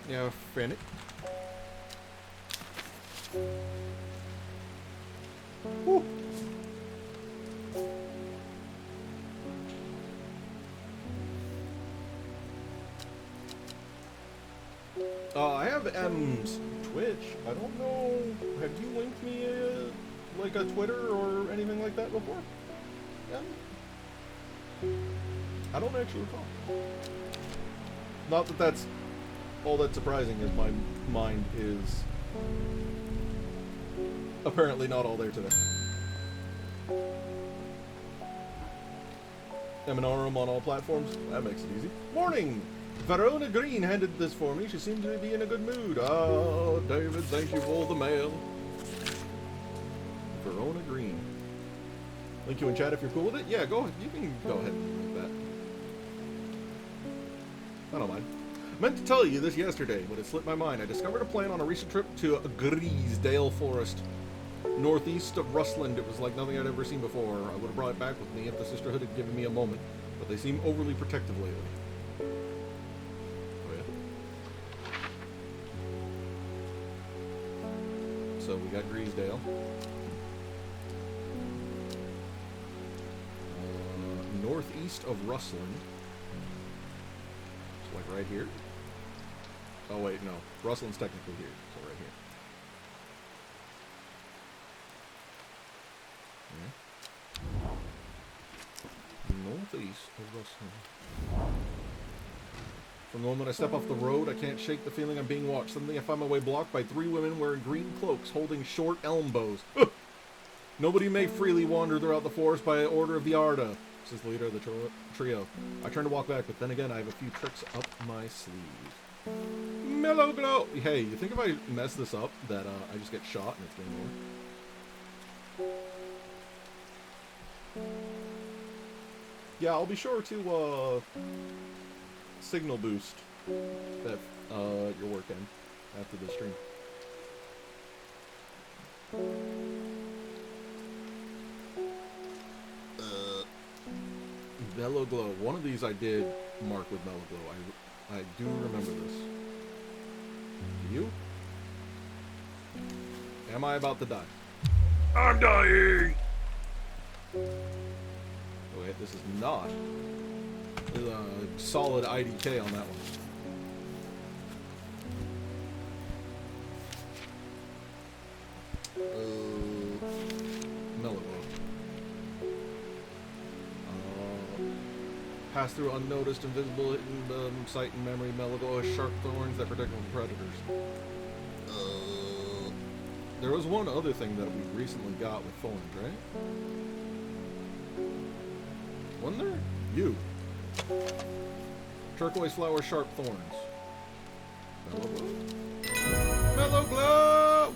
Yeah, Fennec. Woo. I have M's Twitch. I don't know. Have you linked me like a Twitter or anything like that before? I don't actually recall. Not that that's all that surprising, as my mind is apparently not all there today. Eminarum on all platforms. That makes it easy. Morning! Verona Green handed this for me. She seemed to be in a good mood. Oh, David, thank you for the mail. Verona Green. Link you in chat if you're cool with it. Yeah, go ahead. You can go ahead and link that. I don't mind. I meant to tell you this yesterday, but it slipped my mind. I discovered a plant on a recent trip to Griesdale Forest, northeast of Rustland. It was like nothing I'd ever seen before. I would have brought it back with me if the sisterhood had given me a moment, but they seem overly protective lately. So we got Griesdale. Northeast of Rustland. So like right here. Oh wait, no. Rustland's technically here. So right here. Yeah. Northeast of Rustland. From the moment I step off the road, I can't shake the feeling I'm being watched. Suddenly I find my way blocked by 3 women wearing green cloaks holding short elm bows. Nobody may freely wander throughout the forest by order of the Arda, says the leader of the trio. I turn to walk back, but then again I have a few tricks up my sleeve. Mellow glow! Hey, you think if I mess this up that I just get shot and it's game over? Yeah, I'll be sure to signal boost that you're working after the stream. Mellow glow. One of these I did mark with mellow glow. I do remember this. You? Am I about to die? I'm dying! Oh, wait, this is not. There's a solid IDK on that one. Mellow. Pass through unnoticed, invisible, hidden sight and memory. Mellow has sharp thorns that protect from predators. There was one other thing that we recently got with thorns, right? Wasn't there? You. Turquoise flower, sharp thorns. Mellow glow. Mellow glow!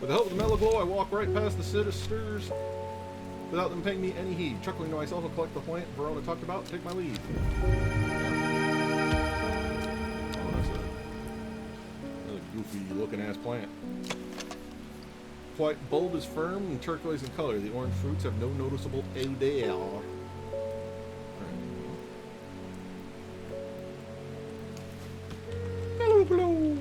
With the help of the mellow glow, I walk right past the sisters without them paying me any heed. Chuckling to myself, I'll collect the plant Verona talked about and take my leave. Oh, that's a really goofy looking ass plant. Quite bulb is firm and turquoise in color. The orange fruits have no noticeable odor. Mellow glow!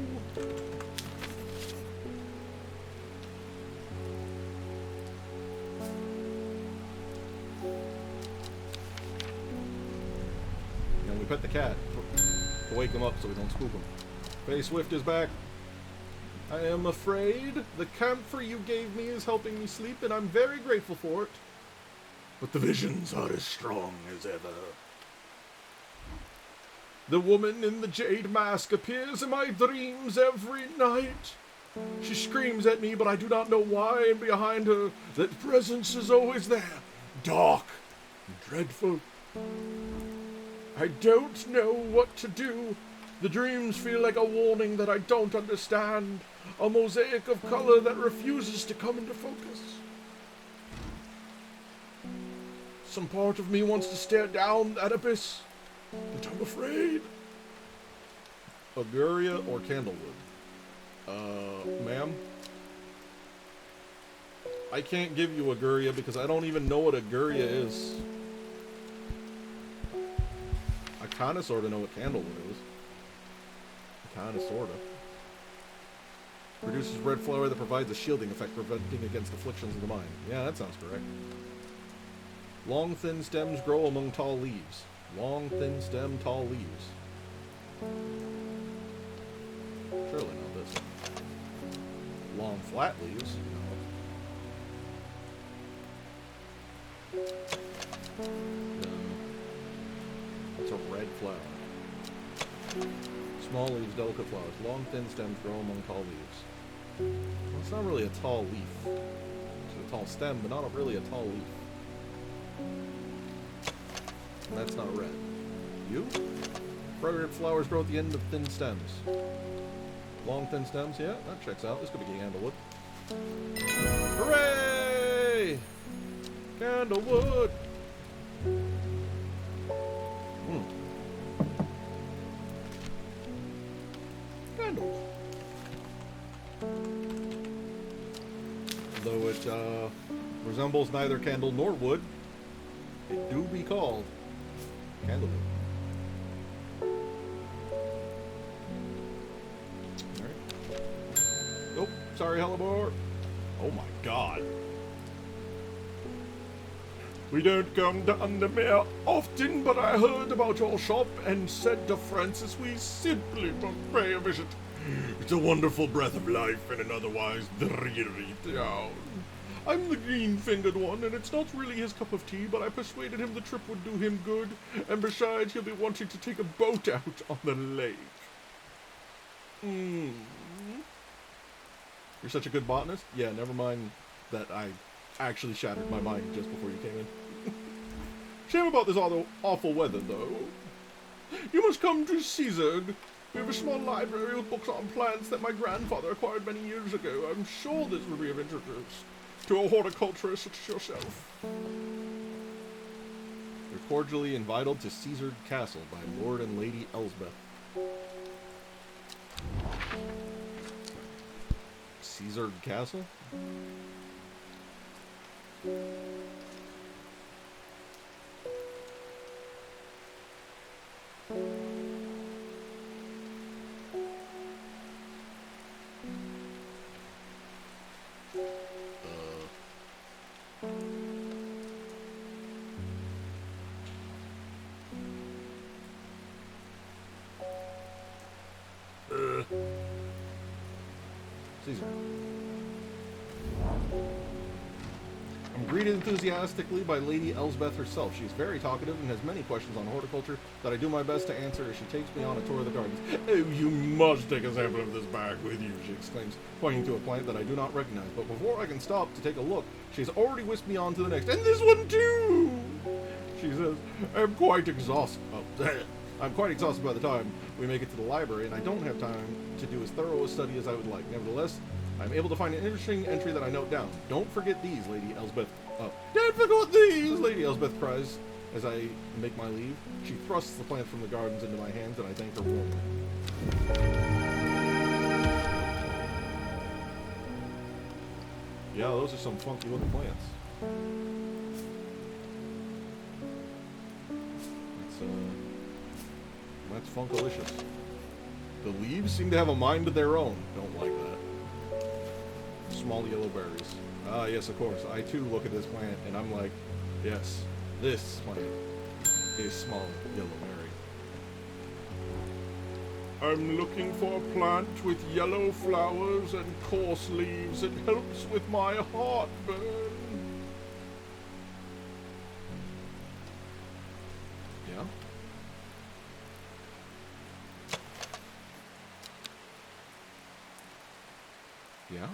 And we pet the cat to wake him up so we don't spook him. Faye Swift is back. I am afraid the camphor you gave me is helping me sleep, and I'm very grateful for it. But the visions are as strong as ever. The woman in the jade mask appears in my dreams every night. She screams at me, but I do not know why, and behind her, that presence is always there, dark and dreadful. I don't know what to do. The dreams feel like a warning that I don't understand. A mosaic of color that refuses to come into focus. Some part of me wants to stare down that abyss, but I'm afraid. Aguria or Candlewood? Ma'am? I can't give you Aguria because I don't even know what Aguria is. I kinda sorta know what Candlewood is. Kinda sorta. Produces red flower that provides a shielding effect, preventing against afflictions of the mind. Yeah, that sounds correct. Long, thin stems grow among tall leaves. Long, thin stem, tall leaves. Surely not this one. Long, flat leaves. No. It's a red flower. Small leaves, delicate flowers. Long, thin stems grow among tall leaves. Well, it's not really a tall leaf. It's a tall stem, but not really a tall leaf. And that's not red. You? Fragrant flowers grow at the end of thin stems. Long, thin stems? Yeah, that checks out. This could be Candlewood. Hooray! Candlewood! Candles. Though it resembles neither candle nor wood, it do be called Candlewood. Alright. Oh, sorry, Hellebore. Oh my god. We don't come to Undermere often, but I heard about your shop and said to Francis we simply must pay a visit. It's a wonderful breath of life in an otherwise dreary town. I'm the green-fingered one, and it's not really his cup of tea, but I persuaded him the trip would do him good, and besides, he'll be wanting to take a boat out on the lake. You're such a good botanist? Yeah, never mind that I actually shattered my mind just before you came in. Shame about this awful weather, though. You must come to Caesarg. We have a small library with books on plants that my grandfather acquired many years ago. I'm sure this will be of interest to a horticulturist such as yourself. You're cordially invited to Caesarg Castle by Lord and Lady Elsbeth. Caesarg Castle? These are... I'm greeted enthusiastically by Lady Elsbeth herself. She is very talkative and has many questions on horticulture that I do my best to answer as she takes me on a tour of the gardens. Oh, you must take a sample of this back with you, She exclaims, pointing to a plant that I do not recognize. But before I can stop to take a look, she's already whisked me on to the next. And this one too! She says, I'm quite exhausted. Oh, I'm quite exhausted by the time we make it to the library, and I don't have time to do as thorough a study as I would like. Nevertheless, I'm able to find an interesting entry that I note down. Don't forget these, Lady Elsbeth. Don't forget these, Lady Elsbeth cries as I make my leave. She thrusts the plant from the gardens into my hands, and I thank her warmly. Yeah, those are some funky looking plants. That's funkalicious. The leaves seem to have a mind of their own. Don't like that. Small yellow berries. Ah, yes, of course. I too look at this plant and I'm like, yes, this plant is small yellow berry. I'm looking for a plant with yellow flowers and coarse leaves. It helps with my heartburn. Yeah? Yeah?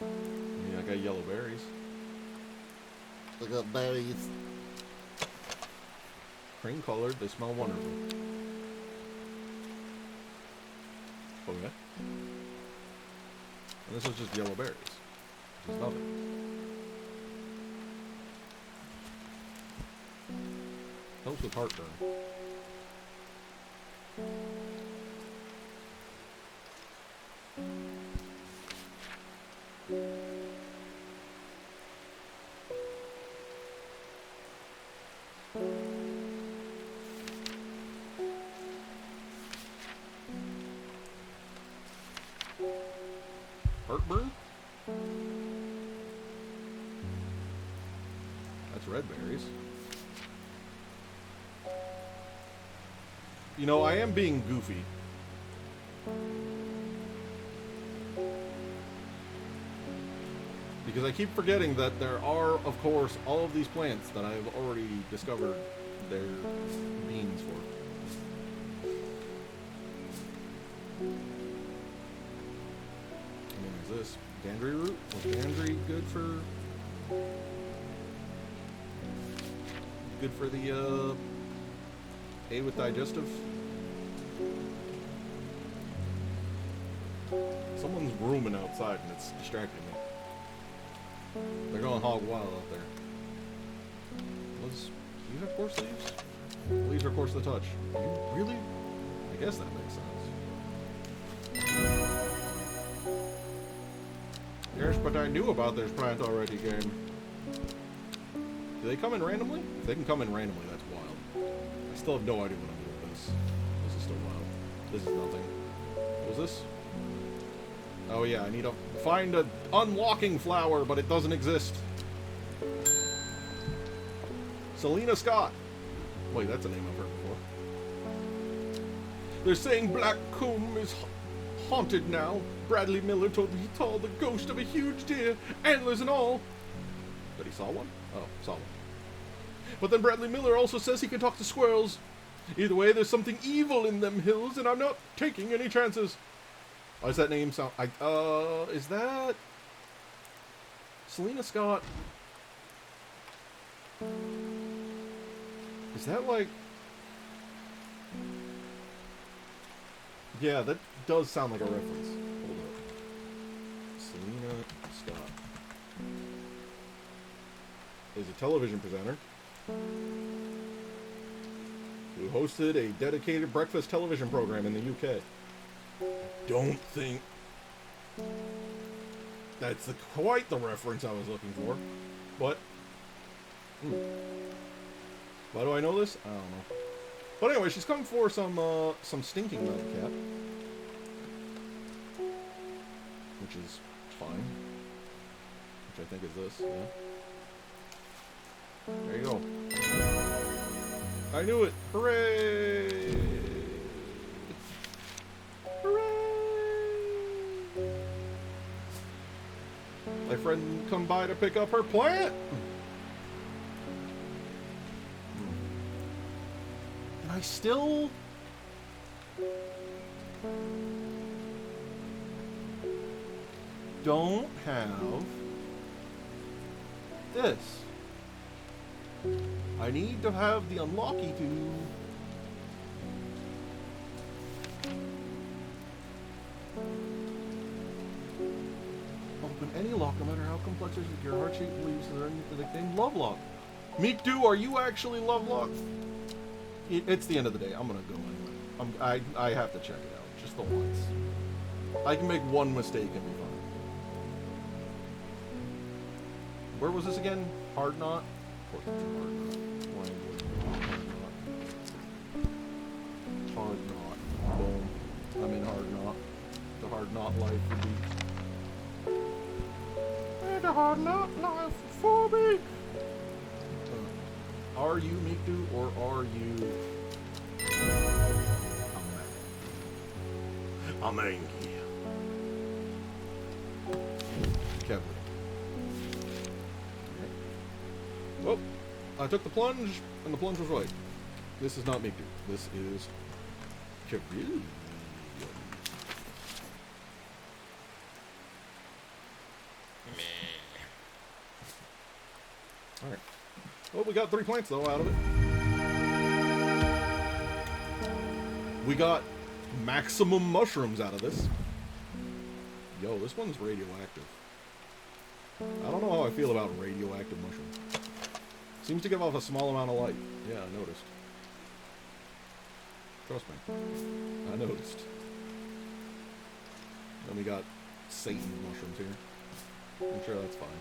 Yeah, I got yellow berries. I got berries. Cream colored, they smell wonderful. Okay. And this is just yellow berries. There's nothing. Helps with heartburn. Heartburn? That's red berries. You know, I am being goofy. Because I keep forgetting that there are, of course, all of these plants that I've already discovered their beans for. I mean, is this dandry root? Was dandry good for the aid with digestive? Someone's rooming outside and it's distracting me. They're going hog wild out there. Do you have coarse leaves? Leaves are coarse to the touch. You really? I guess that makes sense. Yes, but I knew about this plant already, game. Do they come in randomly? If they can come in randomly, that's wild. I still have no idea what I'm doing with this. This is still wild. This is nothing. What was this? Oh yeah, I need to find a unlocking flower, but it doesn't exist. Selena Scott. Wait, that's a name I've heard before. They're saying Black Combe is haunted now. Bradley Miller told me he saw the ghost of a huge deer, antlers and all. But he saw one? Oh, saw one. But then Bradley Miller also says he can talk to squirrels. Either way, there's something evil in them hills, and I'm not taking any chances. Why does that name sound... is that... Selena Scott? Is that like... Yeah, that does sound like a reference. Hold up. Selena Scott is a television presenter who hosted a dedicated breakfast television program in the UK. Don't think that's quite the reference I was looking for, but why do I know this? I don't know. But anyway, she's coming for some stinking madcap, which is fine. Which I think is this. Yeah. There you go. I knew it. Hooray! Hooray! My friend come by to pick up her plant. And I still... don't have this. I need to have the unlocky to open any lock, no matter how complex it is. Your heart shape believes there anything nicknamed Love Lock. Meekdo, are you actually Love Lock? It's the end of the day. I'm gonna go anyway. I have to check it out just the once. I can make one mistake and be fine. Where was this again? Hard Knot? Hard Knot. Boom. I'm in Hard Knot. The Hard Knot life for Beake. And a Hard Knot life for Beake. Are you Meekdo or are you... I'm angry. Kevin. Well, I took the plunge, and the plunge was right. This is not Meekdo. This is Kevin. Alright. Well, we got 3 plants, though, out of it. We got maximum mushrooms out of this. Yo, this one's radioactive. I don't know how I feel about radioactive mushrooms. Seems to give off a small amount of light. Yeah, I noticed. Trust me. I noticed. Then we got Satan mushrooms here. I'm sure that's fine.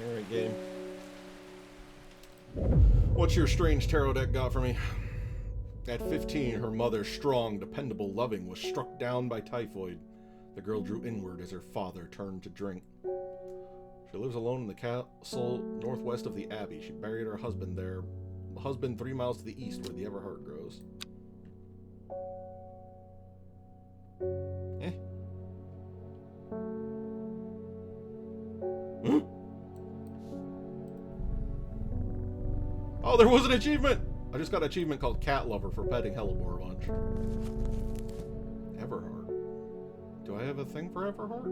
Alright, game. What's your strange tarot deck got for me? At 15, her mother, strong, dependable, loving, was struck down by typhoid. The girl drew inward as her father turned to drink. She lives alone in the castle northwest of the abbey. She buried her husband there. The husband 3 miles to the east where the Everheart grows. Eh? Huh? Oh, there was an achievement! I just got an achievement called Cat Lover for petting Hellebore a bunch. Everheart. Do I have a thing for Everheart?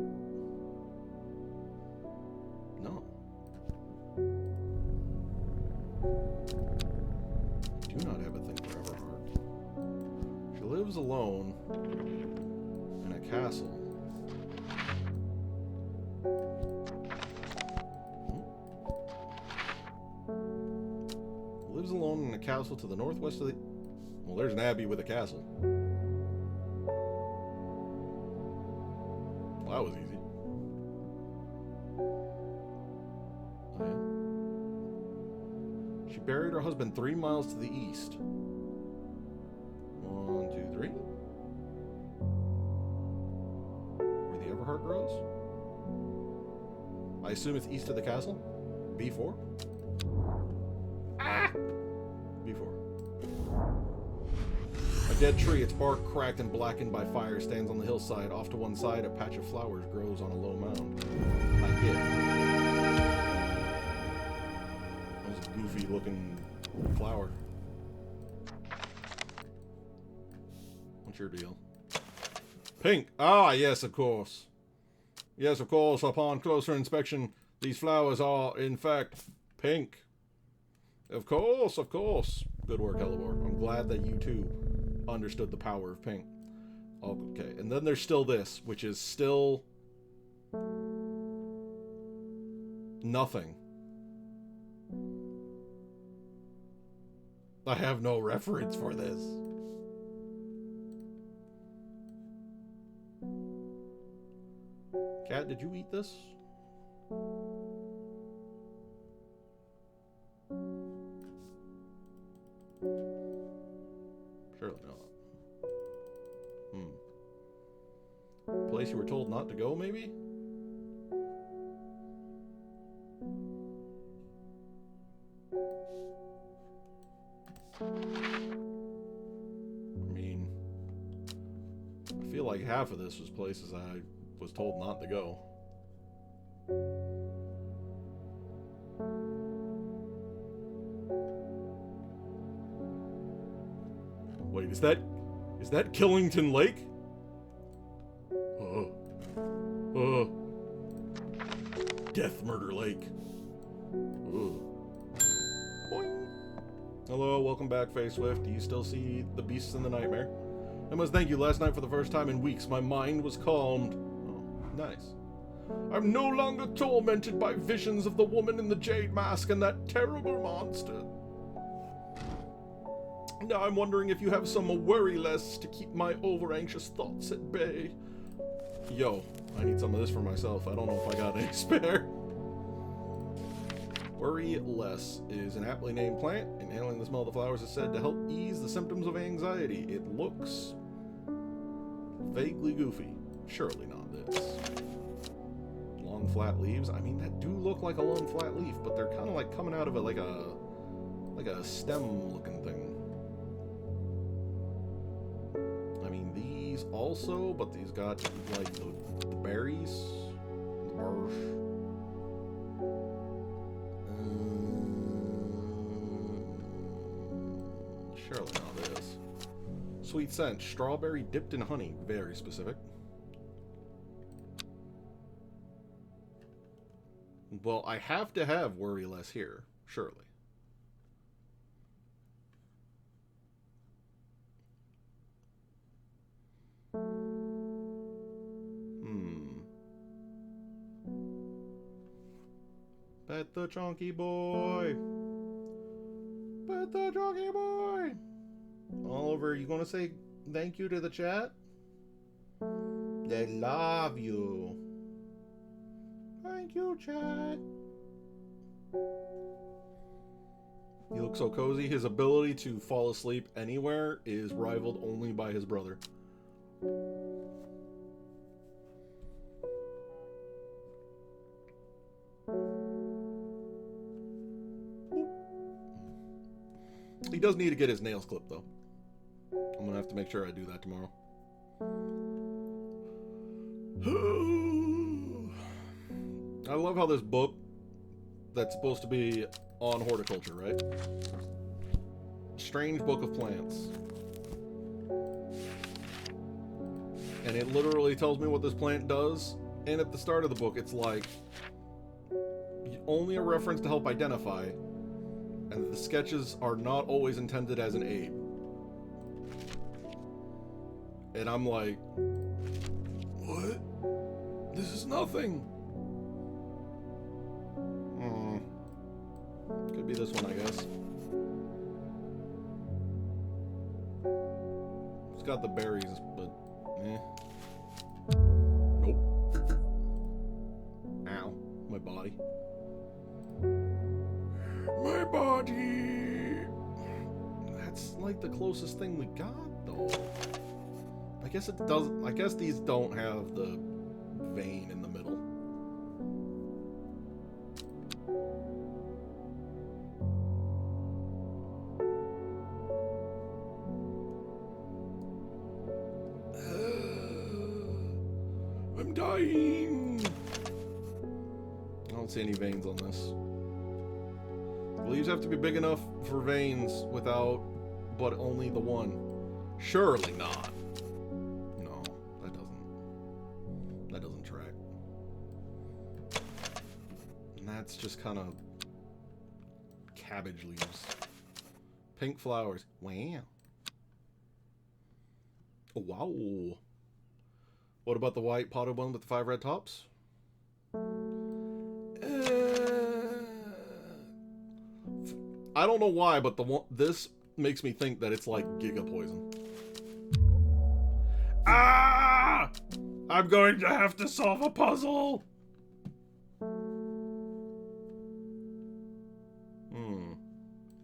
No. I do not have a thing for Everheart. She lives alone in a castle. Lives alone in a castle to the northwest of the... Well, there's an abbey with a castle. Well, that was easy. Oh, yeah. She buried her husband 3 miles to the east. 1, 2, 3. Where the Everheart grows? I assume it's east of the castle? B4? Ah! B4. A dead tree, its bark cracked and blackened by fire, stands on the hillside. Off to one side, a patch of flowers grows on a low mound. I get it. That was a goofy looking flower. What's your deal? Pink! Ah, yes, of course. Yes, of course, upon closer inspection, these flowers are, in fact, pink. Of course, of course. Good work, Hellebore. I'm glad that you, too, understood the power of pink. Okay, and then there's still this, which is still... nothing. I have no reference for this. Cat, did you eat this? Surely not. Place you were told not to go, maybe? I mean, I feel like half of this was places I was told not to go. Wait, is that Killington Lake? Death Murder Lake. Boing. Hello, welcome back, Faceswift. Do you still see the beasts in the nightmare? I must thank you. Last night, for the first time in weeks, my mind was calmed. Oh, nice. I'm no longer tormented by visions of the woman in the jade mask and that terrible monster. Now I'm wondering if you have some worry less to keep my over-anxious thoughts at bay. Yo, I need some of this for myself. I don't know if I got any spare. Worry less is an aptly named plant. Inhaling the smell of the flowers is said to help ease the symptoms of anxiety. It looks vaguely goofy. Surely not this. Long flat leaves. I mean, that do look like a long flat leaf, but they're kind of like coming out of it like a stem looking thing. I mean, these also, but these got like the berries, the barsh. Surely not this. Sweet scent, strawberry dipped in honey. Very specific. Well, I have to have worry less here, surely. Pet the chunky boy. Pet the chunky boy. Oliver, you gonna say thank you to the chat? They love you. Thank you, chat. He looks so cozy. His ability to fall asleep anywhere is rivaled only by his brother. He does need to get his nails clipped, though. I'm gonna have to make sure I do that tomorrow. I love how this book that's supposed to be on horticulture, right? Strange Book of Plants. And it literally tells me what this plant does. And at the start of the book, it's like only a reference to help identify. And the sketches are not always intended as an aid. And I'm like, what? This is nothing. Could be this one, I guess. It's got the berries, but eh. Nope. Ow. My body. My body. That's like the closest thing we got, though. I guess it doesn't. I guess these don't have the vein in the middle. I'm dying. I don't see any veins on this. The leaves have to be big enough for veins without, but only the one. Surely not. No, that doesn't track. And that's just kind of cabbage leaves. Pink flowers. Wow. Oh, wow. What about the white potted one with the 5 red tops? I don't know why, but this makes me think that it's like Giga Poison. Ah! I'm going to have to solve a puzzle.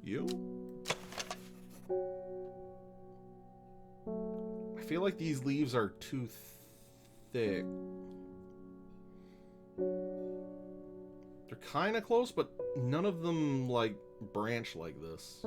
You? I feel like these leaves are too thick. They're kind of close, but none of them, like, branch like this.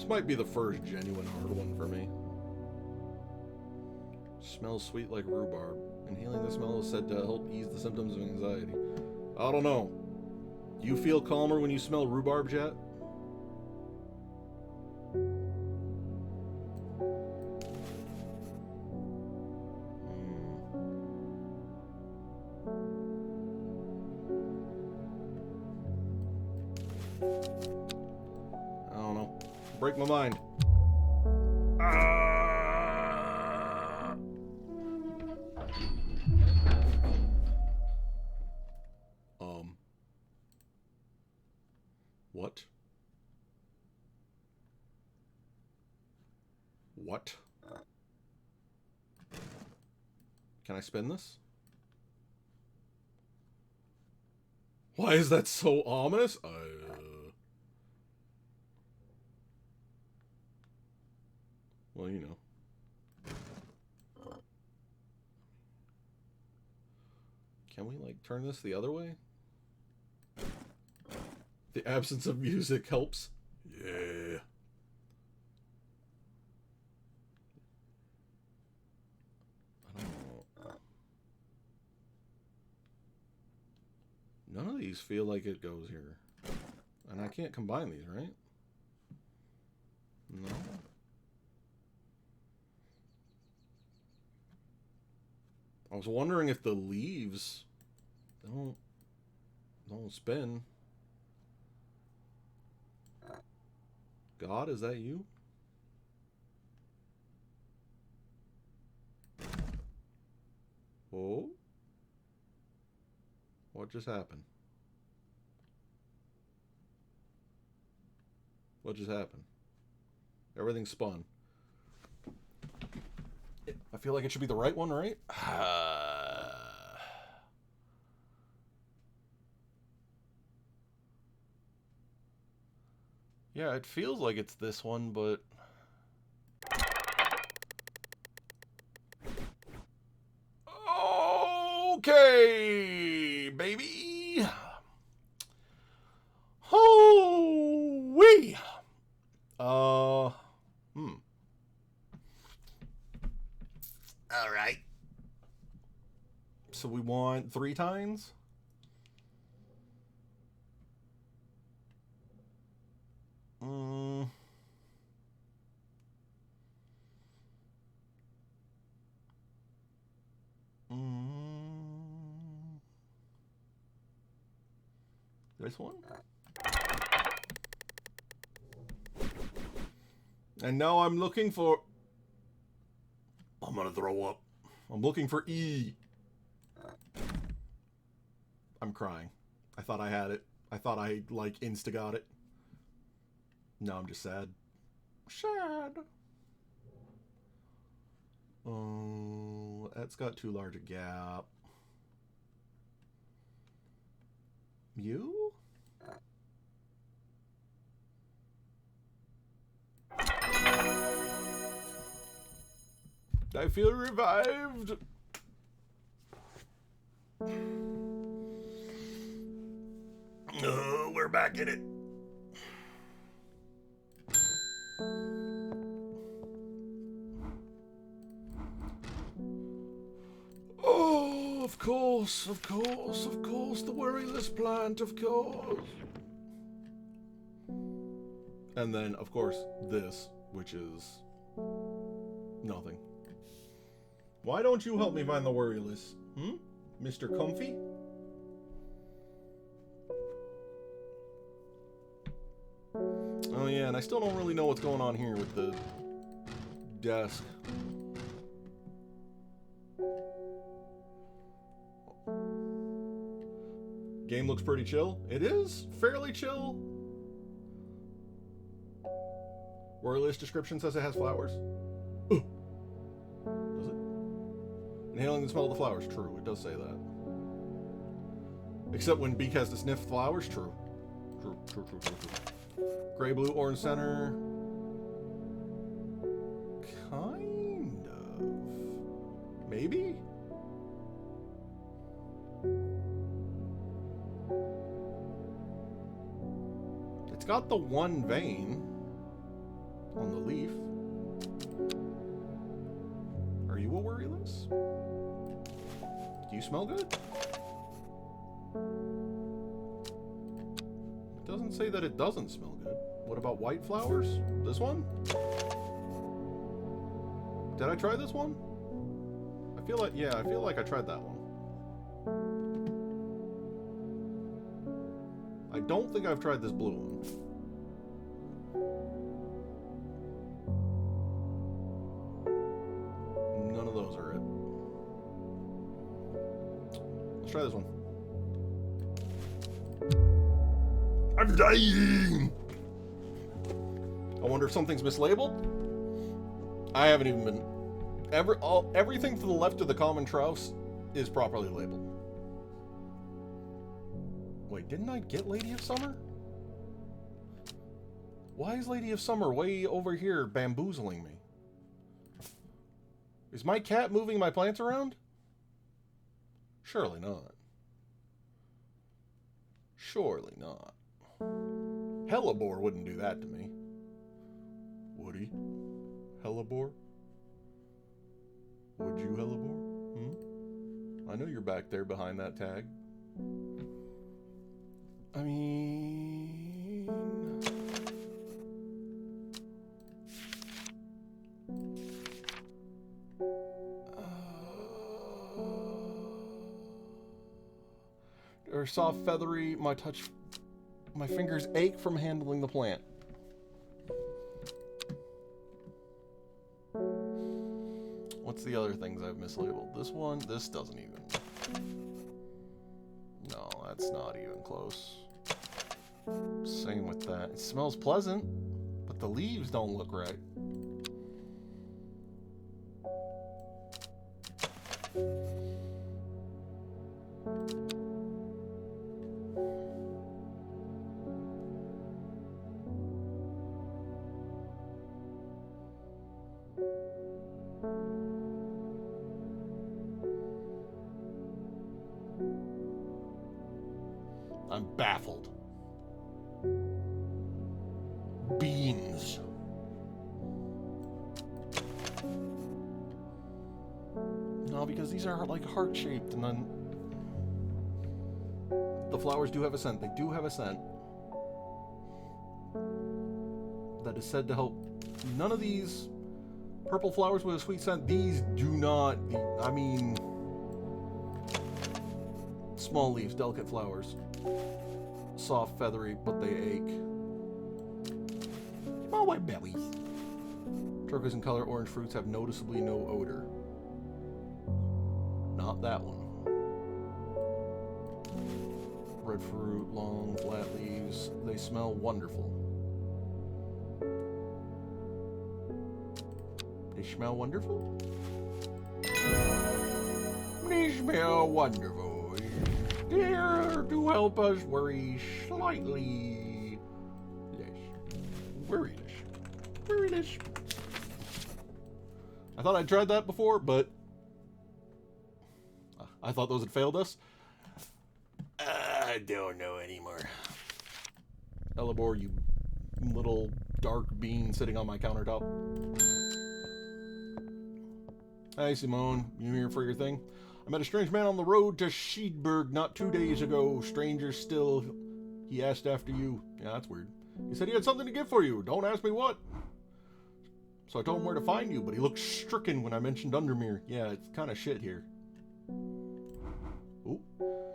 This might be the first genuine hard one for me. Smells sweet like rhubarb. Inhaling the smell is said to help ease the symptoms of anxiety. I don't know. Do you feel calmer when you smell rhubarb, Jet? I don't know. Break my mind. What? What? Can I spin this? Why is that so ominous? Well, you know. Can we, like, turn this the other way? The absence of music helps. Yeah. I don't know. None of these feel like it goes here. And I can't combine these, right? No. I was wondering if the leaves don't spin. God, is that you? Oh? What just happened? What just happened? Everything spun. I feel like it should be the right one, right? Yeah, it feels like it's this one, but... Okay, baby! Ho-wee! Alright. So we want 3 tines? This one? And now I'm looking for... I'm gonna throw up. I'm looking for E. I'm crying. I thought I had it. I thought I, like, insta-got it. No, I'm just sad. Sad. Oh, that's got too large a gap. You? I feel revived. We're back in it. Oh, of course, of course, of course, the worryless plant, of course. And then, of course, this, which is nothing. Why don't you help me find the worryless? Mr. Comfy? Oh yeah, and I still don't really know what's going on here with the desk. Game looks pretty chill. It is fairly chill. Worryless description says it has flowers. Does it? Inhaling the smell of the flowers. True, it does say that. Except when Beake has to sniff flowers. True. True. Gray, blue, orange center. Kind of. Maybe? It's got the one vein. a worry less? Do you smell good? It doesn't say that it doesn't smell good. What about white flowers? This one? Did I try this one? I feel like I tried that one. I don't think I've tried this blue one. None of those are it. Let's try this one. I'm dying! I wonder if something's mislabeled? I haven't even been... Everything to the left of the common trouse is properly labeled. Wait, didn't I get Lady of Summer? Why is Lady of Summer way over here bamboozling me? Is my cat moving my plants around? Surely not. Surely not. Hellebore wouldn't do that to me. Would he? Hellebore? Would you, Hellebore? I know you're back there behind that tag. I mean... Or soft, feathery, my fingers ache from handling the plant. What's the other things I've mislabeled? This one, this doesn't even... No, that's not even close. Same with that. It smells pleasant, but the leaves don't look right. I'm baffled. Beans. No, because these are like heart-shaped, and then the flowers do have a scent. They do have a scent that is said to help. None of these purple flowers with a sweet scent, these do not. I mean, small leaves, delicate flowers. Soft, feathery, but they ache. Small white bellies. Turquoise in color, orange fruits have noticeably no odor. Not that one. Red fruit, long, flat leaves. They smell wonderful. They smell wonderful? They smell wonderful. There to help us worry slightly less. Worry less. Worry less. I thought I'd tried that before, but I thought those had failed us. I don't know anymore. Hellebore, you little dark bean sitting on my countertop. Hey, Simone. You here for your thing? I met a strange man on the road to Schiedberg not 2 days ago. Stranger still. He asked after you. Yeah, that's weird. He said he had something to give for you. Don't ask me what. So I told him where to find you, but he looked stricken when I mentioned Undermere. Yeah, it's kind of shit here. Ooh.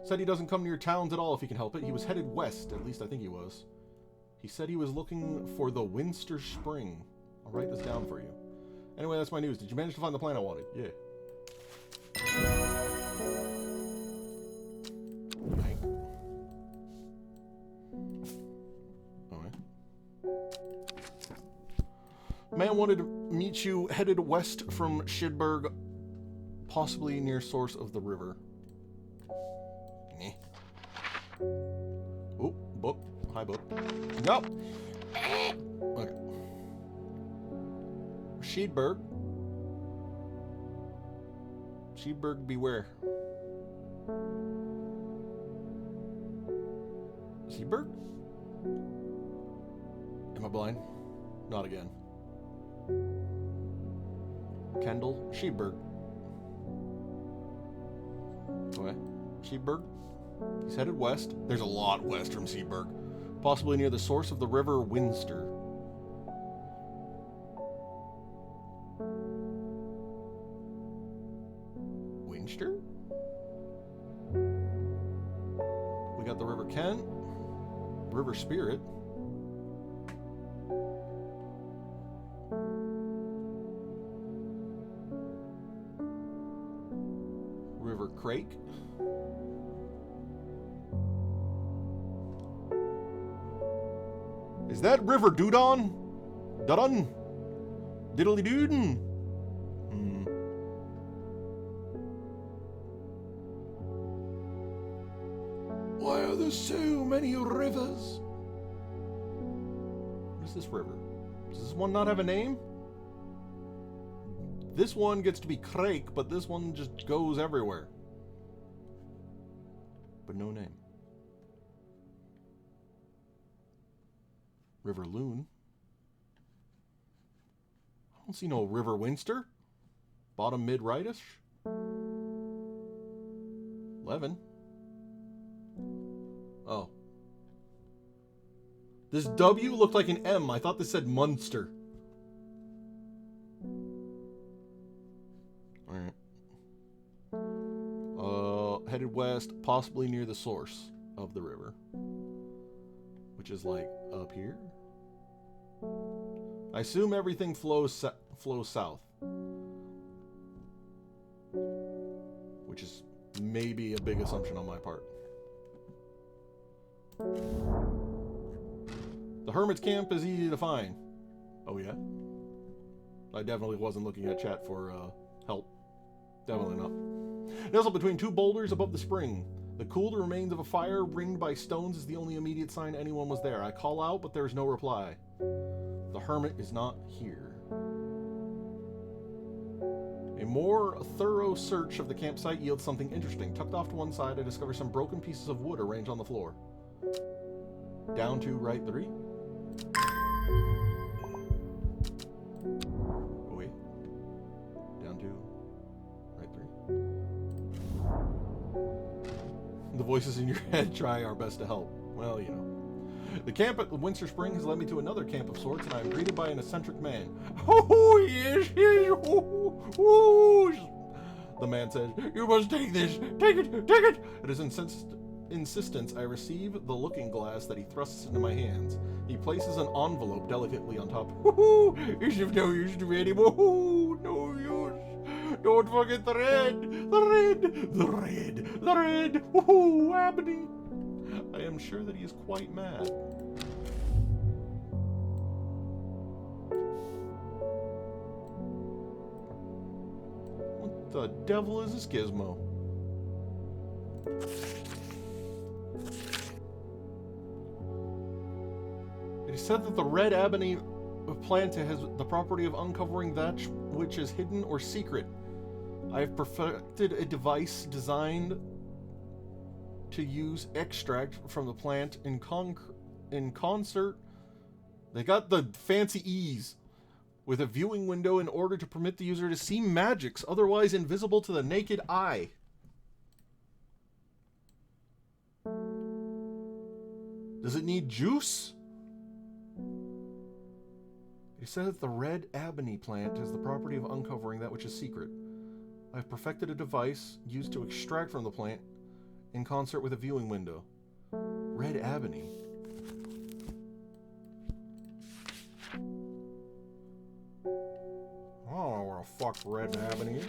Said he doesn't come near towns at all if he can help it. He was headed west. At least I think he was. He said he was looking for the Winster Spring. I'll write this down for you. Anyway, that's my news. Did you manage to find the plant I wanted? Yeah. Okay. Alright. Man wanted to meet you headed west from Schiedberg, possibly near source of the river. Oh, book. Hi, book. Nope. Okay. Schiedberg. Schiedberg, beware. Schiedberg? Am I blind? Not again. Kendall, Schiedberg. Okay. Seaberg. He's headed west. There's a lot west from Seaberg. Possibly near the source of the river Winster. Winster? We got the River Kent. River Spirit. River Crake. Is that River Dudon? Dudon? Diddly Duden? Why are there so many rivers? What is this river? Does this one not have a name? This one gets to be Crake, but this one just goes everywhere. But no name. River Loon. I don't see no River Winster. Bottom mid rightish. Levin. Oh. This W looked like an M. I thought this said Munster. Alright. Headed west, possibly near the source of the river. Which is like up here. I assume everything flows south. Which is maybe a big assumption on my part. The Hermit's Camp is easy to find. Oh yeah? I definitely wasn't looking at chat for help. Definitely not. Nestled between two boulders above the spring. The cooled remains of a fire ringed by stones is the only immediate sign anyone was there. I call out, but there is no reply. The hermit is not here. A more thorough search of the campsite yields something interesting. Tucked off to one side, I discover some broken pieces of wood arranged on the floor. Down to right 3. Oh, wait. Down to right 3. The voices in your head try our best to help. Well, you know. The camp at the Winter Spring has led me to another camp of sorts, and I am greeted by an eccentric man. Oh, yes, yes, oh, oh. The man says, "You must take this. Take it, take it." At his insistence, I receive the looking glass that he thrusts into my hands. He places an envelope delicately on top. Oh, it's of no use to me anymore. Oh, no use. Don't forget the red, the red, the red, the red. Oh, Abney. I am sure that he is quite mad. What the devil is this gizmo? It is said that the red ebony plant has the property of uncovering that which is hidden or secret. I have perfected a device designed to use extract from the plant in concert. They got the fancy E's with a viewing window in order to permit the user to see magics otherwise invisible to the naked eye. Does it need juice? It says that the red ebony plant has the property of uncovering that which is secret. I have perfected a device used to extract from the plant in concert with a viewing window. Red ebony. I don't know where the fuck red ebony is.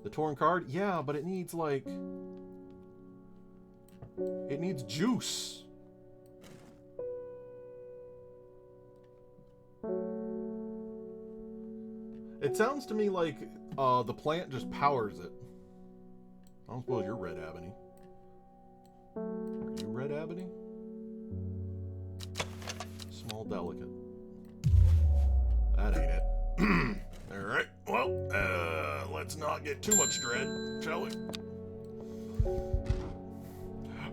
The torn card? Yeah, but it needs like... it needs juice. It sounds to me like the plant just powers it. I don't suppose you're red ebony. Are you red ebony? Small delicate. That ain't it. Alright, well, let's not get too much dread, shall we?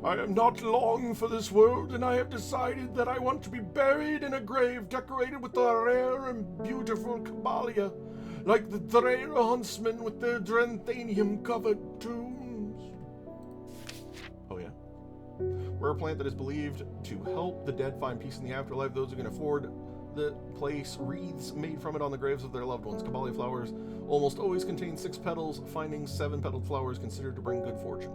I am not long for this world, and I have decided that I want to be buried in a grave decorated with the rare and beautiful Caballia, like the Drera huntsmen with their Drenthanium-covered tombs. Rare plant that is believed to help the dead find peace in the afterlife. Those who can afford the place wreaths made from it on the graves of their loved ones. Caballia flowers almost always contain 6 petals. Finding 7-petaled flowers considered to bring good fortune.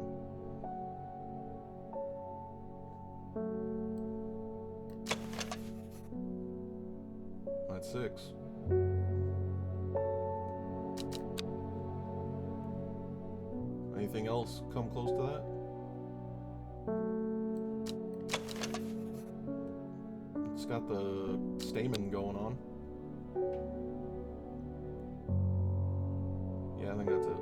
That's 6. Anything else come close to that? It's got the stamen going on. Yeah, I think that's it.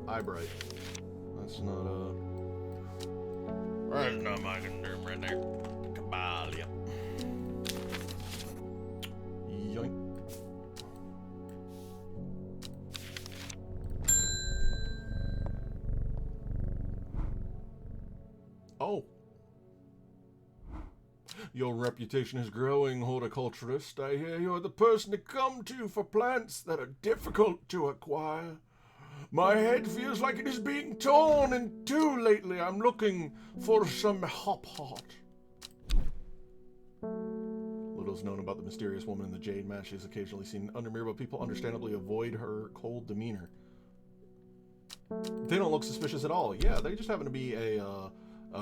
Eyebright. That's not That's not my concern right there. Caballia. yoink. Oh. Your reputation is growing, horticulturist. I hear you're the person to come to for plants that are difficult to acquire. My head feels like it is being torn in two lately. I'm looking for some hop-heart. Little is known about the mysterious woman in the jade mask. She is occasionally seen under mirror, but people understandably avoid her cold demeanor. They don't look suspicious at all. Yeah, they just happen to be a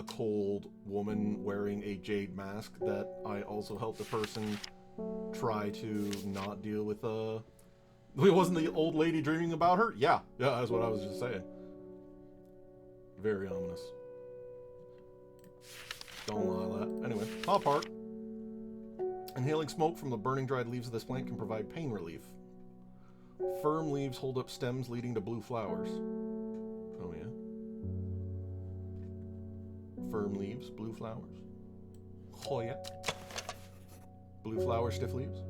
cold woman wearing a jade mask that I also helped the person try to not deal with, It wasn't the old lady dreaming about her? Yeah, that's what I was just saying. Very ominous. Don't lie that. Anyway, hop heart. Inhaling smoke from the burning dried leaves of this plant can provide pain relief. Firm leaves hold up stems leading to blue flowers. Oh yeah. Firm leaves, blue flowers. Oh yeah. Blue flowers, stiff leaves.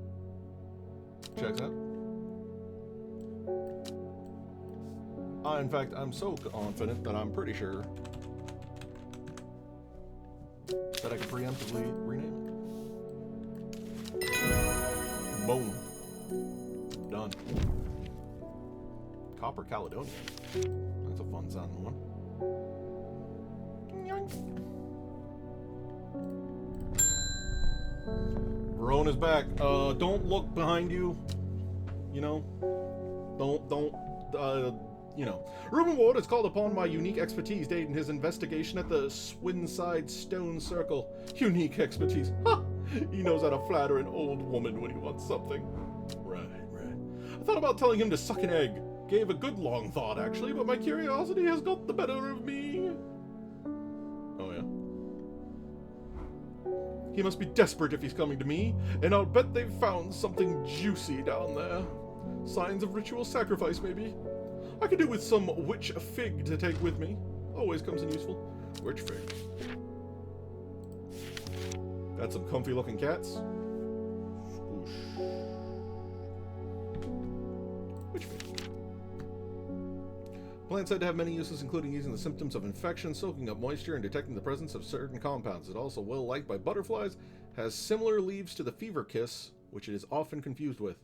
Checks out. In fact, I'm so confident that I'm pretty sure that I can preemptively rename it. Boom. Done. Copper Caledonia. That's a fun sounding one. Verona's back. Don't look behind you. You know? Reuben Ward is called upon my unique expertise in his investigation at the Swinside Stone Circle. Unique expertise. Ha! He knows how to flatter an old woman when he wants something. Right. I thought about telling him to suck an egg. Gave a good long thought, actually, but my curiosity has got the better of me. Oh, yeah? He must be desperate if he's coming to me, and I'll bet they've found something juicy down there. Signs of ritual sacrifice, maybe. I could do with some witch fig to take with me. Always comes in useful. Witch fig. Got some comfy looking cats. Swoosh. Witch fig. Plants said to have many uses, including easing the symptoms of infection, soaking up moisture, and detecting the presence of certain compounds. It also well liked by butterflies, has similar leaves to the fever kiss, which it is often confused with.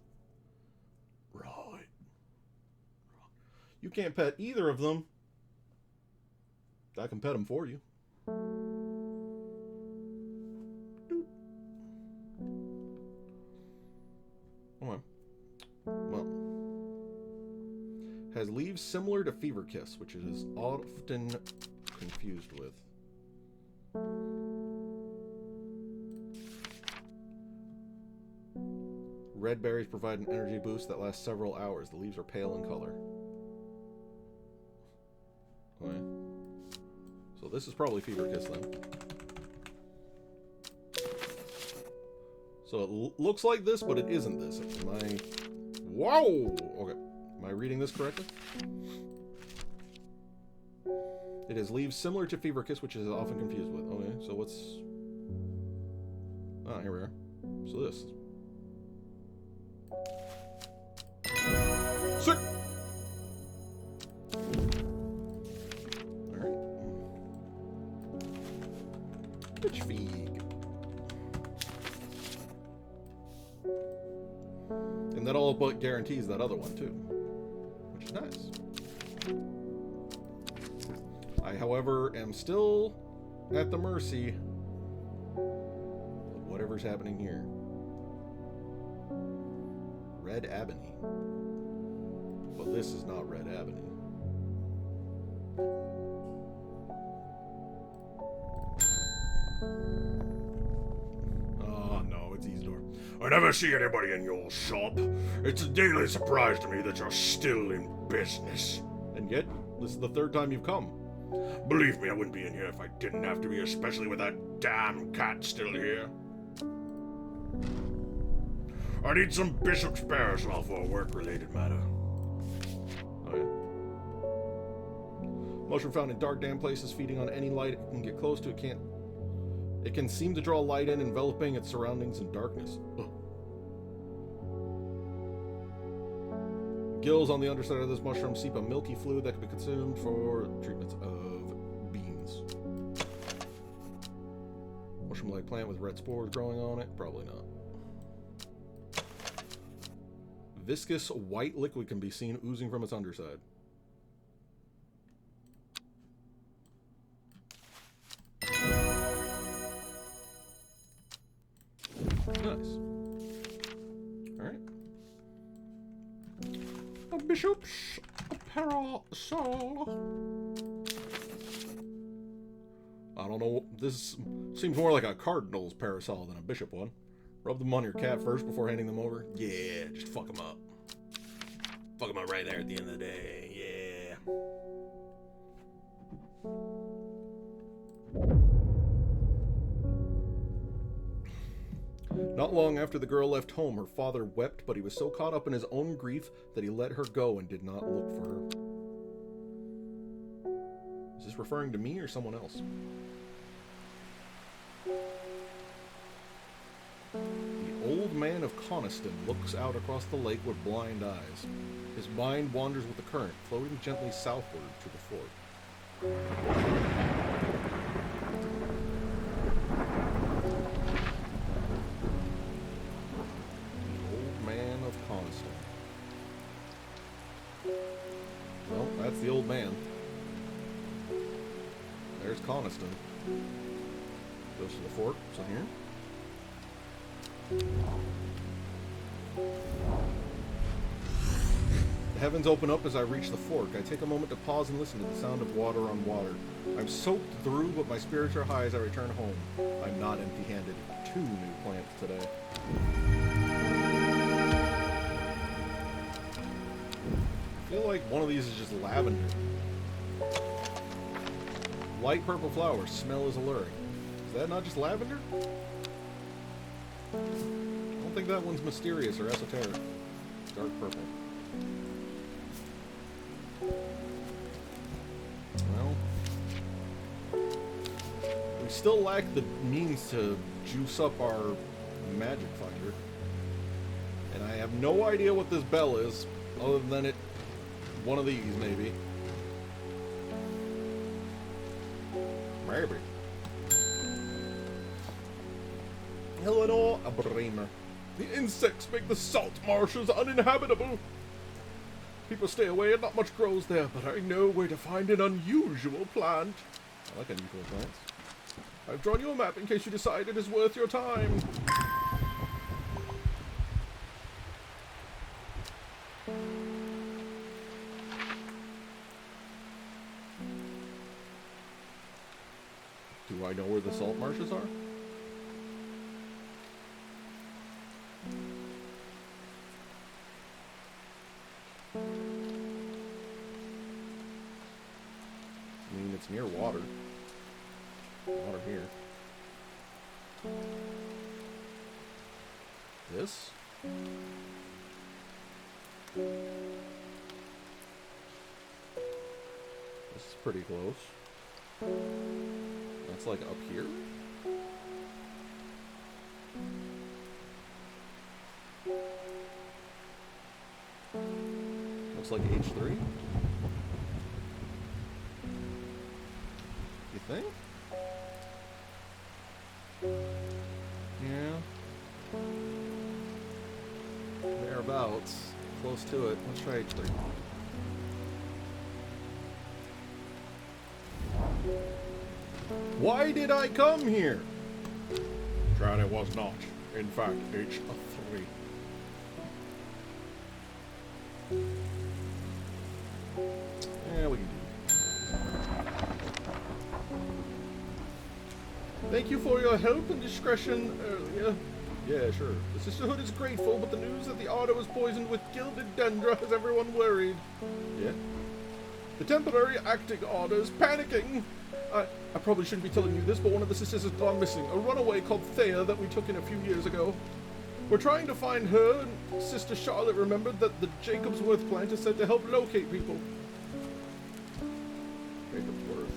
Right. You can't pet either of them. I can pet them for you. Okay. Well. Has leaves similar to fever kiss, which it is often confused with. Red berries provide an energy boost that lasts several hours. The leaves are pale in color. Okay. So this is probably fever kiss then. So it looks like this, but it isn't this. Am I... Whoa! Okay. Am I reading this correctly? It has leaves similar to fever kiss, which is often confused with. Okay, so what's... Ah, here we are. So this. Sick! Alright. Witch fig. And that all but guarantees that other one, too. Which is nice. I, however, am still at the mercy of whatever's happening here. Red Ebony. But this is not Red Ebony. Oh, no, it's Easdor. I never see anybody in your shop. It's a daily surprise to me that you're still in business. And yet, this is the third time you've come. Believe me, I wouldn't be in here if I didn't have to be, especially with that damn cat still here. I need some bishop's parasol for a work-related matter. Oh, yeah. Mushroom found in dark, damp places, feeding on any light it can get close to. It can seem to draw light in, enveloping its surroundings in darkness. Ugh. Gills on the underside of this mushroom seep a milky fluid that can be consumed for treatments of beans. Mushroom-like plant with red spores growing on it? Probably not. Viscous white liquid can be seen oozing from its underside. Nice. Alright. A bishop's parasol. I don't know. This seems more like a cardinal's parasol than a bishop one. Rub them on your cat first before handing them over. Yeah, just fuck them up. Fuck them up right there at the end of the day. Yeah. Not long after the girl left home, her father wept, but he was so caught up in his own grief that he let her go and did not look for her. Is this referring to me or someone else? The old man of Coniston looks out across the lake with blind eyes. His mind wanders with the current, floating gently southward to the fort. Well, that's the old man. There's Coniston. Goes to the fort, so here. The heavens open up as I reach the fork. I take a moment to pause and listen to the sound of water on water. I'm soaked through, but my spirits are high as I return home. I'm not empty-handed. 2 new plants today. I feel like one of these is just lavender. Light purple flowers, smell is alluring. Is that not just lavender? I don't think that one's mysterious or esoteric. Dark purple. Well, we still lack the means to juice up our magic finder. And I have no idea what this bell is, other than it one of these, maybe. Maybe. Eleanor Abramer. The insects make the salt marshes uninhabitable. People stay away and not much grows there, but I know where to find an unusual plant. I like unusual plants. I've drawn you a map in case you decide it is worth your time. Do I know where the salt marshes are? I mean, it's near water. Water here. This? This is pretty close. That's like up here? Looks like H3? You think? Yeah. There thereabouts. Close to it. Let's try 3. Why did I come here? Try it was not. In fact, it's a 3. Yeah, we can do it. Thank you for your help and discretion earlier. Yeah, sure. The Sisterhood is grateful, but the news that the auto is poisoned with gilded dendra has everyone worried. Yeah? The temporary acting order is panicking. I probably shouldn't be telling you this, but one of the sisters has gone missing. A runaway called Thea that we took in a few years ago. We're trying to find her, and Sister Charlotte remembered that the Jacobsworth plant is said to help locate people. Jacobsworth.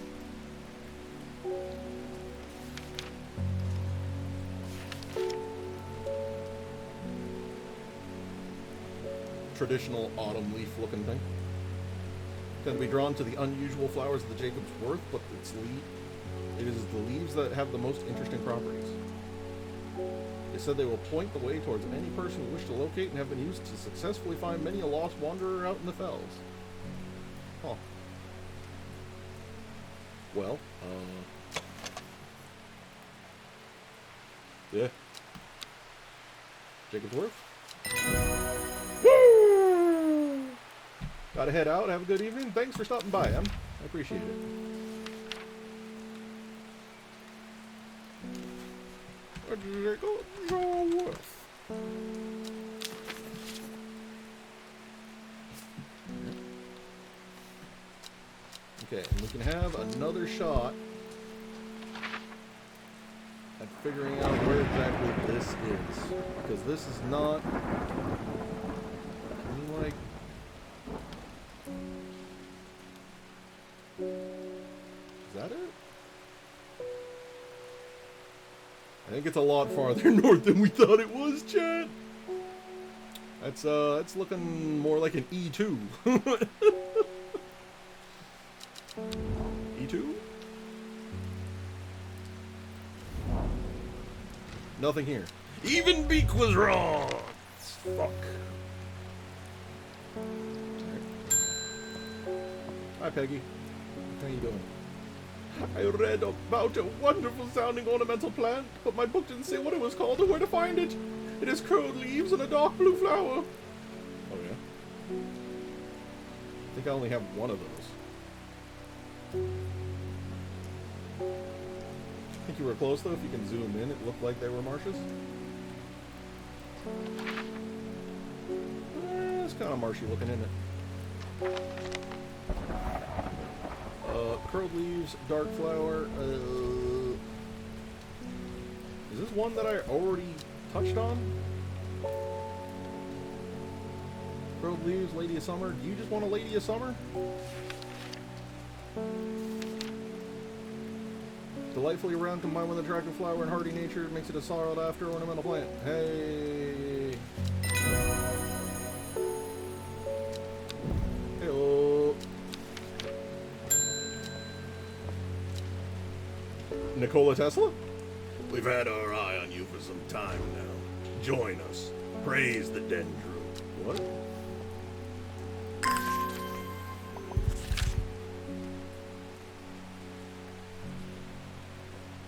Traditional autumn leaf looking thing. Can be drawn to the unusual flowers of the Jacobsworth, but it is the leaves that have the most interesting properties. They said they will point the way towards any person who wishes to locate and have been used to successfully find many a lost wanderer out in the fells. Huh. Well, yeah. Jacobsworth? Woo! Gotta head out. Have a good evening. Thanks for stopping by, Em. I appreciate it. Jacobsworth. Okay, and we can have another shot at figuring out where exactly this is. Because this is not... Can you, like... Is that it? I think it's a lot farther north than we thought it was, chat. That's looking more like an E2. E2? Nothing here. Even Beake was wrong! Fuck. Hi, Peggy. How you doing? I read about a wonderful sounding ornamental plant, but my book didn't say what it was called or where to find it. It has curled leaves and a dark blue flower. Oh yeah? I think I only have one of those. I think you were close though. If you can zoom in, it looked like they were marshes. It's kind of marshy looking, isn't it? Curled leaves, dark flower. Is this one that I already touched on? Curled leaves, Lady of Summer. Do you just want a Lady of Summer? Delightfully round, combined with attractive flower and hardy nature, makes it a sought after ornamental plant. Hey. Hello. Nikola Tesla? We've had our eye on you for some time now. Join us. Praise the Dendro. What?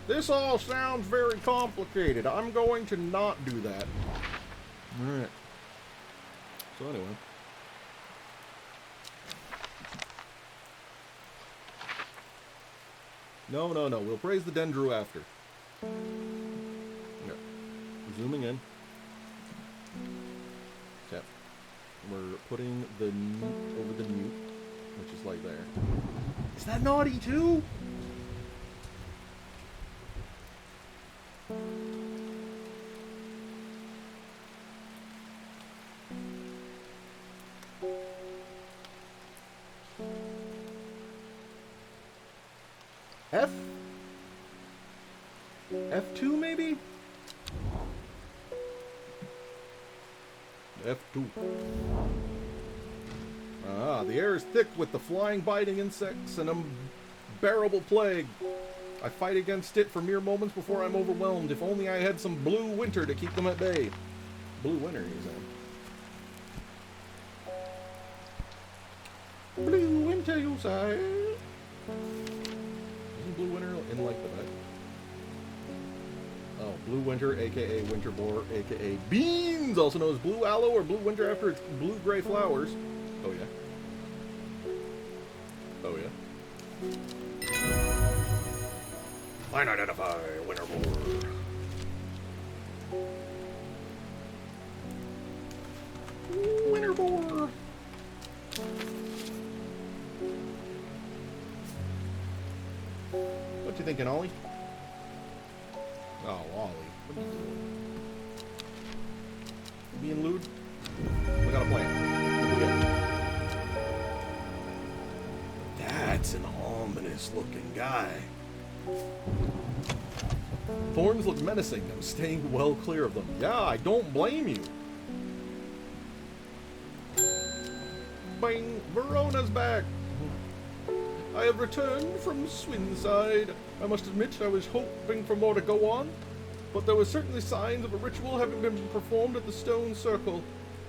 This all sounds very complicated. I'm going to not do that. Alright. So anyway. No. We'll praise the Dendro after. No. Zooming in. Okay. We're putting the newt over the newt, which is like there. Is that naughty too? F2 maybe? F2. Ah, the air is thick with the flying, biting insects and unbearable plague. I fight against it for mere moments before I'm overwhelmed. If only I had some blue winter to keep them at bay. Blue winter, he's in. Blue winter, you say? Isn't blue winter in like the back? Oh, blue winter, aka winter boar, aka beans, also known as blue aloe or blue winter after its blue-gray flowers. Oh yeah. Oh yeah. Line identify, winter boar. Winter boar. What you thinking, Ollie? Oh, Ollie, what are you doing? You being lewd? We got a plan. That's an ominous-looking guy. Thorns look menacing. I'm staying well clear of them. Yeah, I don't blame you. Bang! Verona's back! I have returned from Swinside. I must admit I was hoping for more to go on, but there were certainly signs of a ritual having been performed at the stone circle,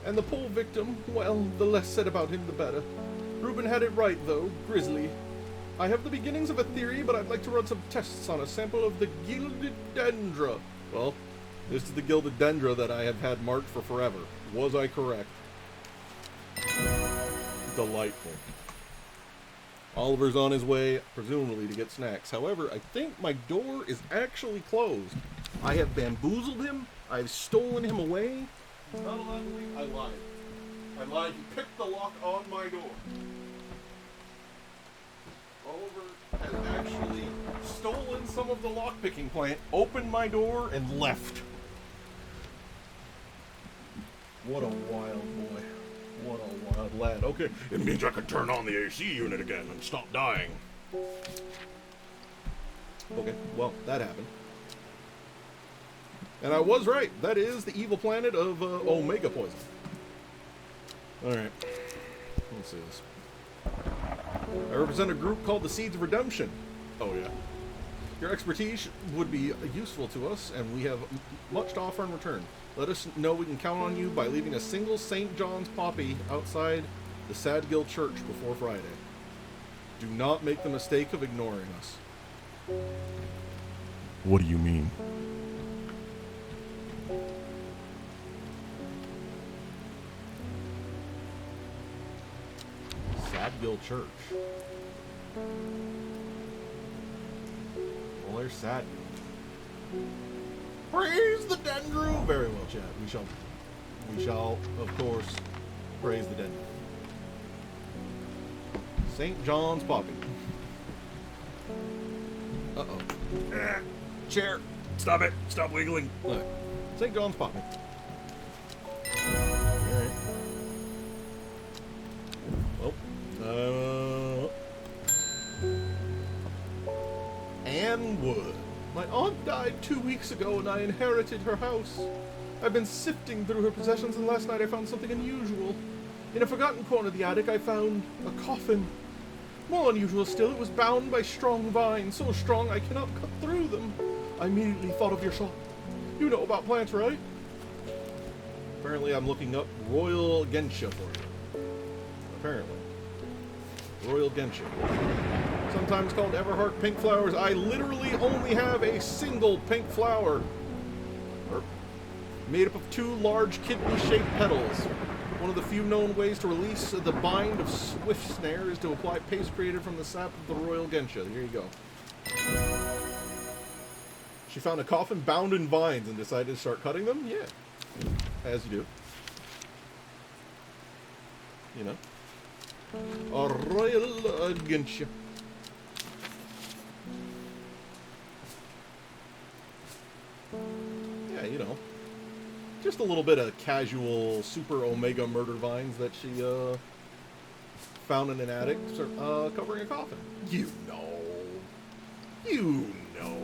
and the poor victim, well, the less said about him the better. Reuben had it right, though, grisly. I have the beginnings of a theory, but I'd like to run some tests on a sample of the gilded dendra. Well, this is the gilded dendra that I have had marked for forever. Was I correct? Delightful. Oliver's on his way, presumably to get snacks. However, I think my door is actually closed. I have bamboozled him. I've stolen him away. Not allowed to leave. I lied. I lied. He picked the lock on my door. Oliver has actually stolen some of the lockpicking plant, opened my door, and left. What a wild boy. What a wild lad. Okay. It means I can turn on the AC unit again and stop dying. Okay, well, that happened. And I was right. That is the evil planet of Omega Poison. Alright. Let's see this. I represent a group called the Seeds of Redemption. Oh, yeah. Your expertise would be useful to us, and we have much to offer in return. Let us know we can count on you by leaving a single St. John's poppy outside the Sadgill Church before Friday. Do not make the mistake of ignoring us. What do you mean? Sadgill Church. Well, there's Sadgill. Praise the Dendro! Very well, Chad. We shall, of course, praise the Dendro. St. John's Poppy. Uh-oh. Chair. Stop it. Stop wiggling. Look. St. John's Poppy. Alright. Well, Anne Wood. My aunt died 2 weeks ago and I inherited her house. I've been sifting through her possessions and last night I found something unusual. In a forgotten corner of the attic I found a coffin. More unusual still, it was bound by strong vines, so strong I cannot cut through them. I immediately thought of your shop. You know about plants, right? Apparently I'm looking up Royal Gensha for you. Apparently. Royal Gensha. Sometimes called Everhart pink flowers. I literally only have a single pink flower. Made up of 2 large kidney-shaped petals. One of the few known ways to release the bind of swift snare is to apply paste created from the sap of the Royal Gensha. Here you go. She found a coffin bound in vines and decided to start cutting them? Yeah. As you do. You know. A Royal Gensha. Yeah, you know. Just a little bit of casual super omega murder vines that she found in an attic covering a coffin. You know. You know.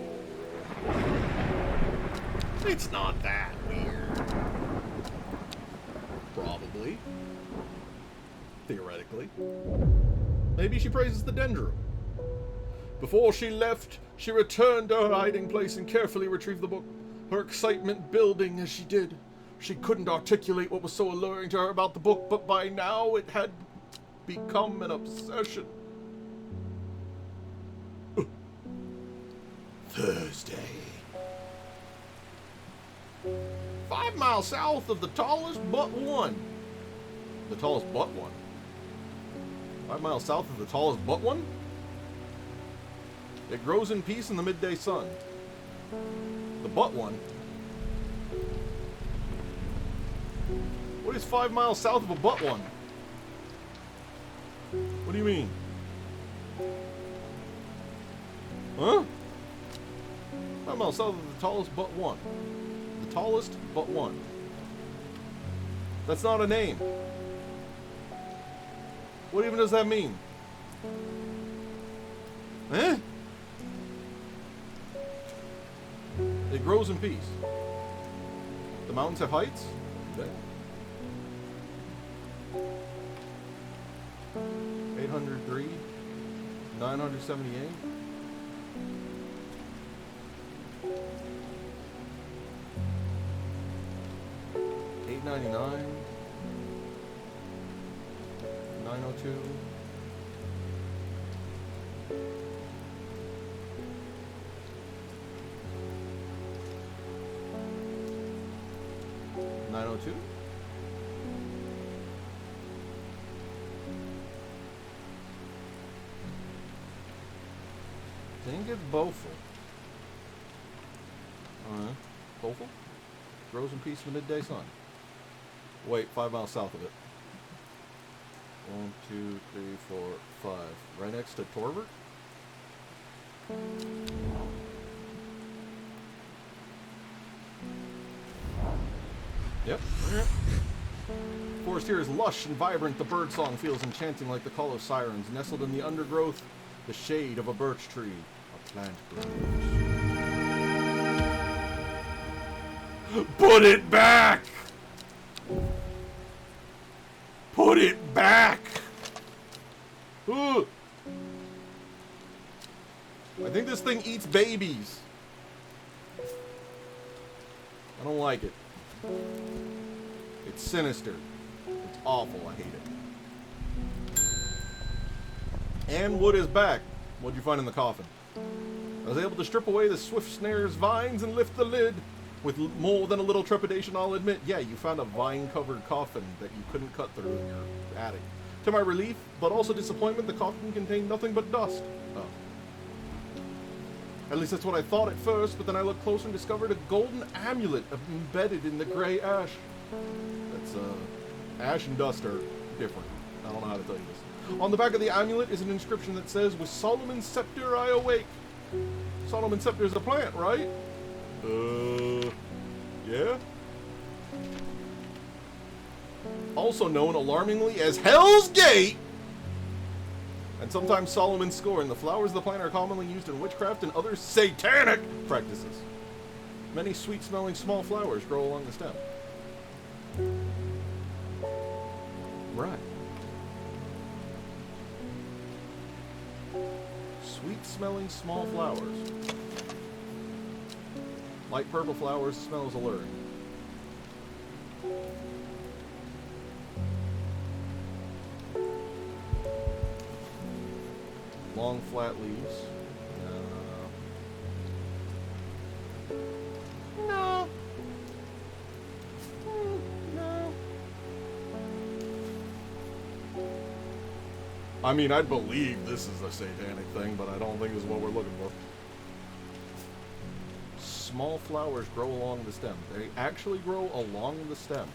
It's not that weird. Probably. Theoretically. Maybe she praises the dendron. Before she left, she returned to her hiding place and carefully retrieved the book, her excitement building as she did. She couldn't articulate what was so alluring to her about the book, but by now it had become an obsession. Thursday. 5 miles south of the tallest but one. The tallest but one? 5 miles south of the tallest but one? It grows in peace in the midday sun. The but one? What is 5 miles south of a but one? What do you mean? Huh? 5 miles south of the tallest but one. The tallest but one. That's not a name. What even does that mean? Eh? It grows in peace. The mountains have heights? Okay. 803, 978. $8.99, 902. $902. Think it's Beaufort. Beaufort? Grows in peace in the midday sun. Wait, 5 miles south of it. 1, 2, 3, 4, 5. Right next to Torvert? Yep. Forest here is lush and vibrant. The birdsong feels enchanting like the call of sirens. Nestled in the undergrowth, the shade of a birch tree. A plant grows. Put it back! Put it back! Ugh. I think this thing eats babies. I don't like it. It's sinister. It's awful. I hate it. And wood is back. What'd you find in the coffin? I was able to strip away the swift snare's vines and lift the lid. With more than a little trepidation, I'll admit. Yeah, you found a vine-covered coffin that you couldn't cut through in your attic. To my relief, but also disappointment, the coffin contained nothing but dust. Oh. At least that's what I thought at first, but then I looked closer and discovered a golden amulet embedded in the gray ash. That's, ash and dust are different. I don't know how to tell you this. On the back of the amulet is an inscription that says, "With Solomon's scepter I awake." Solomon's scepter is a plant, right? Yeah? Also known alarmingly as Hell's Gate! And sometimes Solomon's Scorn. The flowers of the plant are commonly used in witchcraft and other satanic practices. Many sweet-smelling small flowers grow along the stem. Right. Sweet-smelling small flowers. Light purple flowers, smells alluring. Long flat leaves. No. No. I mean, I'd believe this is a satanic thing, but I don't think this is what we're looking for. Small flowers grow along the stem. They actually grow along the stem.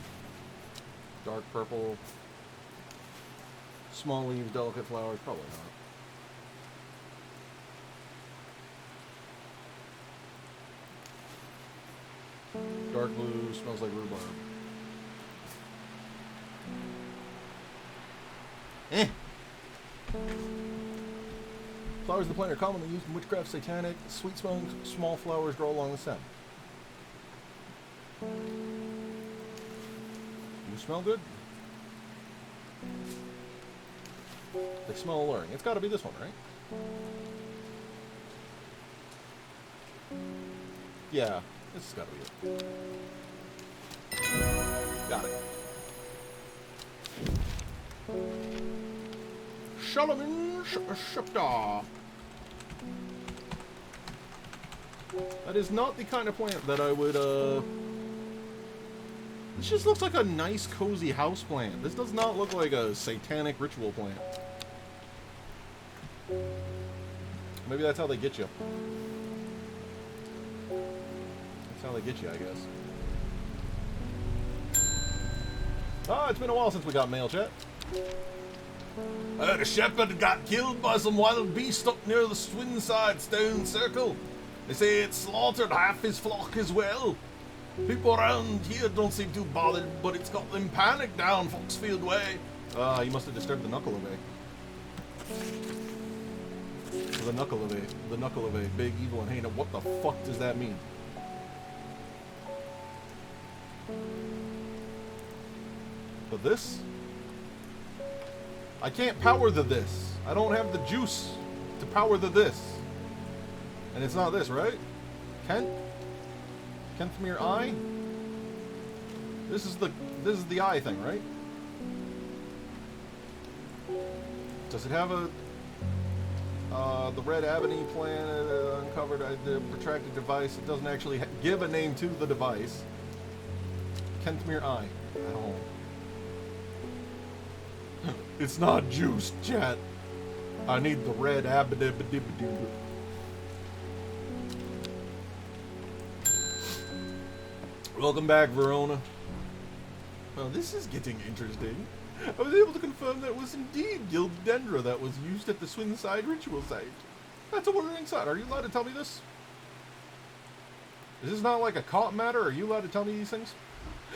Dark purple, small leaves, delicate flowers, probably not. Dark blue, smells like rhubarb. Flowers of the plant are commonly used in witchcraft, satanic. Sweet-smelling small flowers grow along the stem. You smell good? They smell alluring. It's got to be this one, right? Yeah, this has got to be it. Got it. Solomon Shaptar. That is not the kind of plant that I would, This just looks like a nice, cozy house plant. This does not look like a satanic ritual plant. Maybe that's how they get you. That's how they get you, I guess. Ah, it's been a while since we got mail, chat. I heard a shepherd got killed by some wild beast up near the Swinside Stone Circle. They say it slaughtered half his flock as well. People around here don't seem too bothered, but it's got them panicked down Foxfield way. Ah, you must have disturbed the knuckle of a. The knuckle of a big evil and heinous. What the fuck does that mean? But this? I can't power the this. I don't have the juice to power the this. And it's not this, right? Kenthmere eye? This is the eye thing, right? Does it have a the red ebony plant uncovered the protracted device? It doesn't actually give a name to the device. Kenthmere eye. At home. It's not juice, chat. I need the red abadibadibadoo. Welcome back, Verona. Well, this is getting interesting. I was able to confirm that it was indeed gilded dendra that was used at the Swinside ritual site. That's a worrying sign. Are you allowed to tell me this? Is this not like a caught matter? Are you allowed to tell me these things?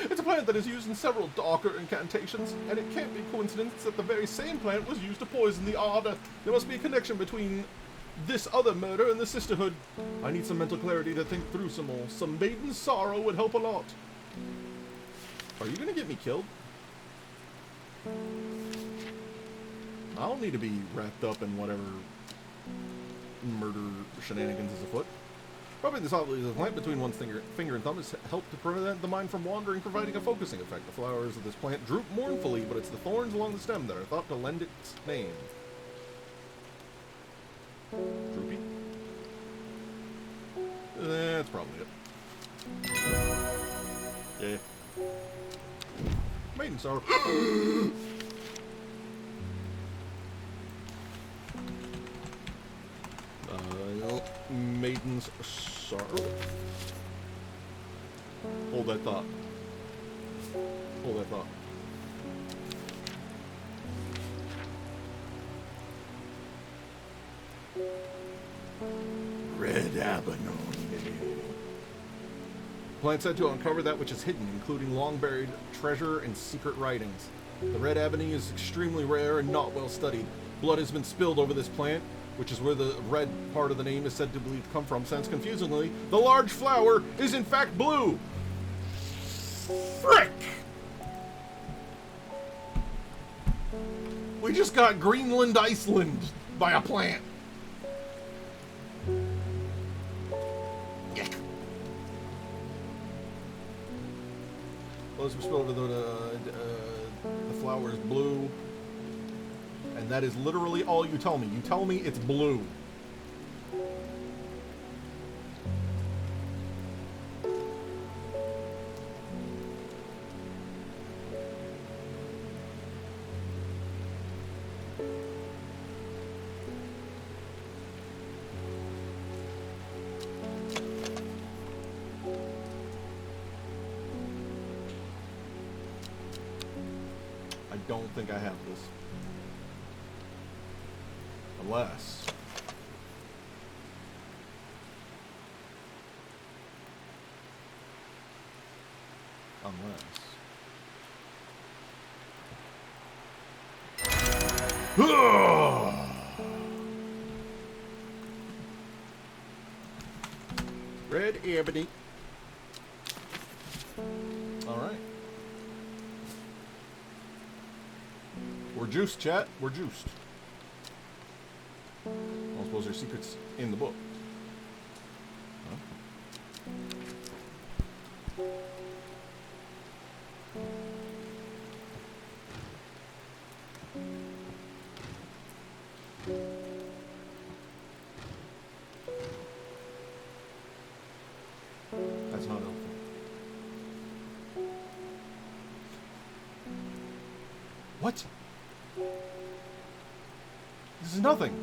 It's a plant that is used in several Doktor incantations, and it can't be coincidence that the very same plant was used to poison the Order. There must be a connection between this other murder and the Sisterhood. I need some mental clarity to think through some more. Some maiden sorrow would help a lot. Are you gonna get me killed? I don't need to be wrapped up in whatever murder shenanigans is afoot. Probably this obviously the plant between one's finger and thumb has helped to prevent the mind from wandering, providing a focusing effect. The flowers of this plant droop mournfully, but it's the thorns along the stem that are thought to lend its name. Droopy? That's probably it. Yeah. Maiden sorrow. Maiden's sorrow. Hold that thought. Hold that thought. Red abalone. Plant said to uncover that which is hidden, including long-buried treasure and secret writings. The red ebony is extremely rare and not well studied. Blood has been spilled over this plant, which is where the red part of the name is said to believe to come from, since confusingly, the large flower is in fact blue. Frick! We just got Greenland, Iceland by a plant. Yuck. Well, as we spilled over the flower is blue. And that is literally all you tell me. You tell me it's blue. I don't think I have this. Unless. Red ebony. Alright. We're juiced, chat. We're juiced. I suppose there's secrets in the book. Huh? What? This is nothing.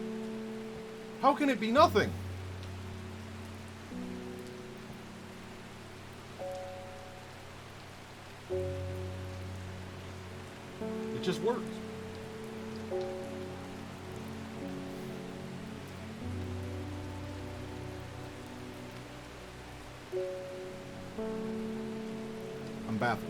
How can it be nothing? It just works. I'm baffled.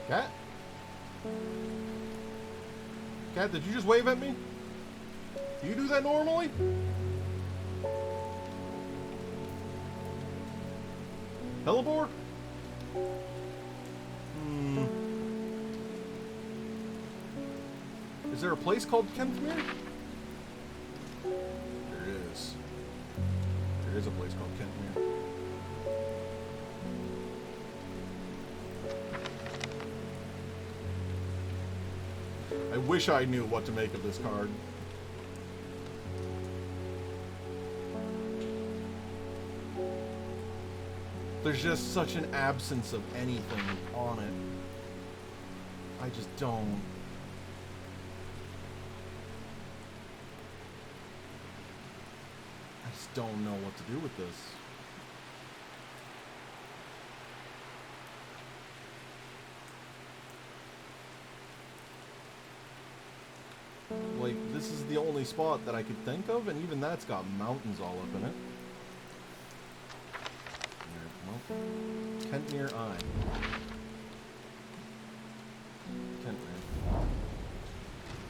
Cat? Cat, did you just wave at me? Do you do that normally? Hellebore? Is there a place called Kentmere? There is. There is a place called Kentmere. I wish I knew what to make of this card. There's just such an absence of anything on it. I just don't. I just don't know what to do with this. Like, this is the only spot that I could think of, and even that's got mountains all up in it. Well, Kentmere Eye. Kentmere.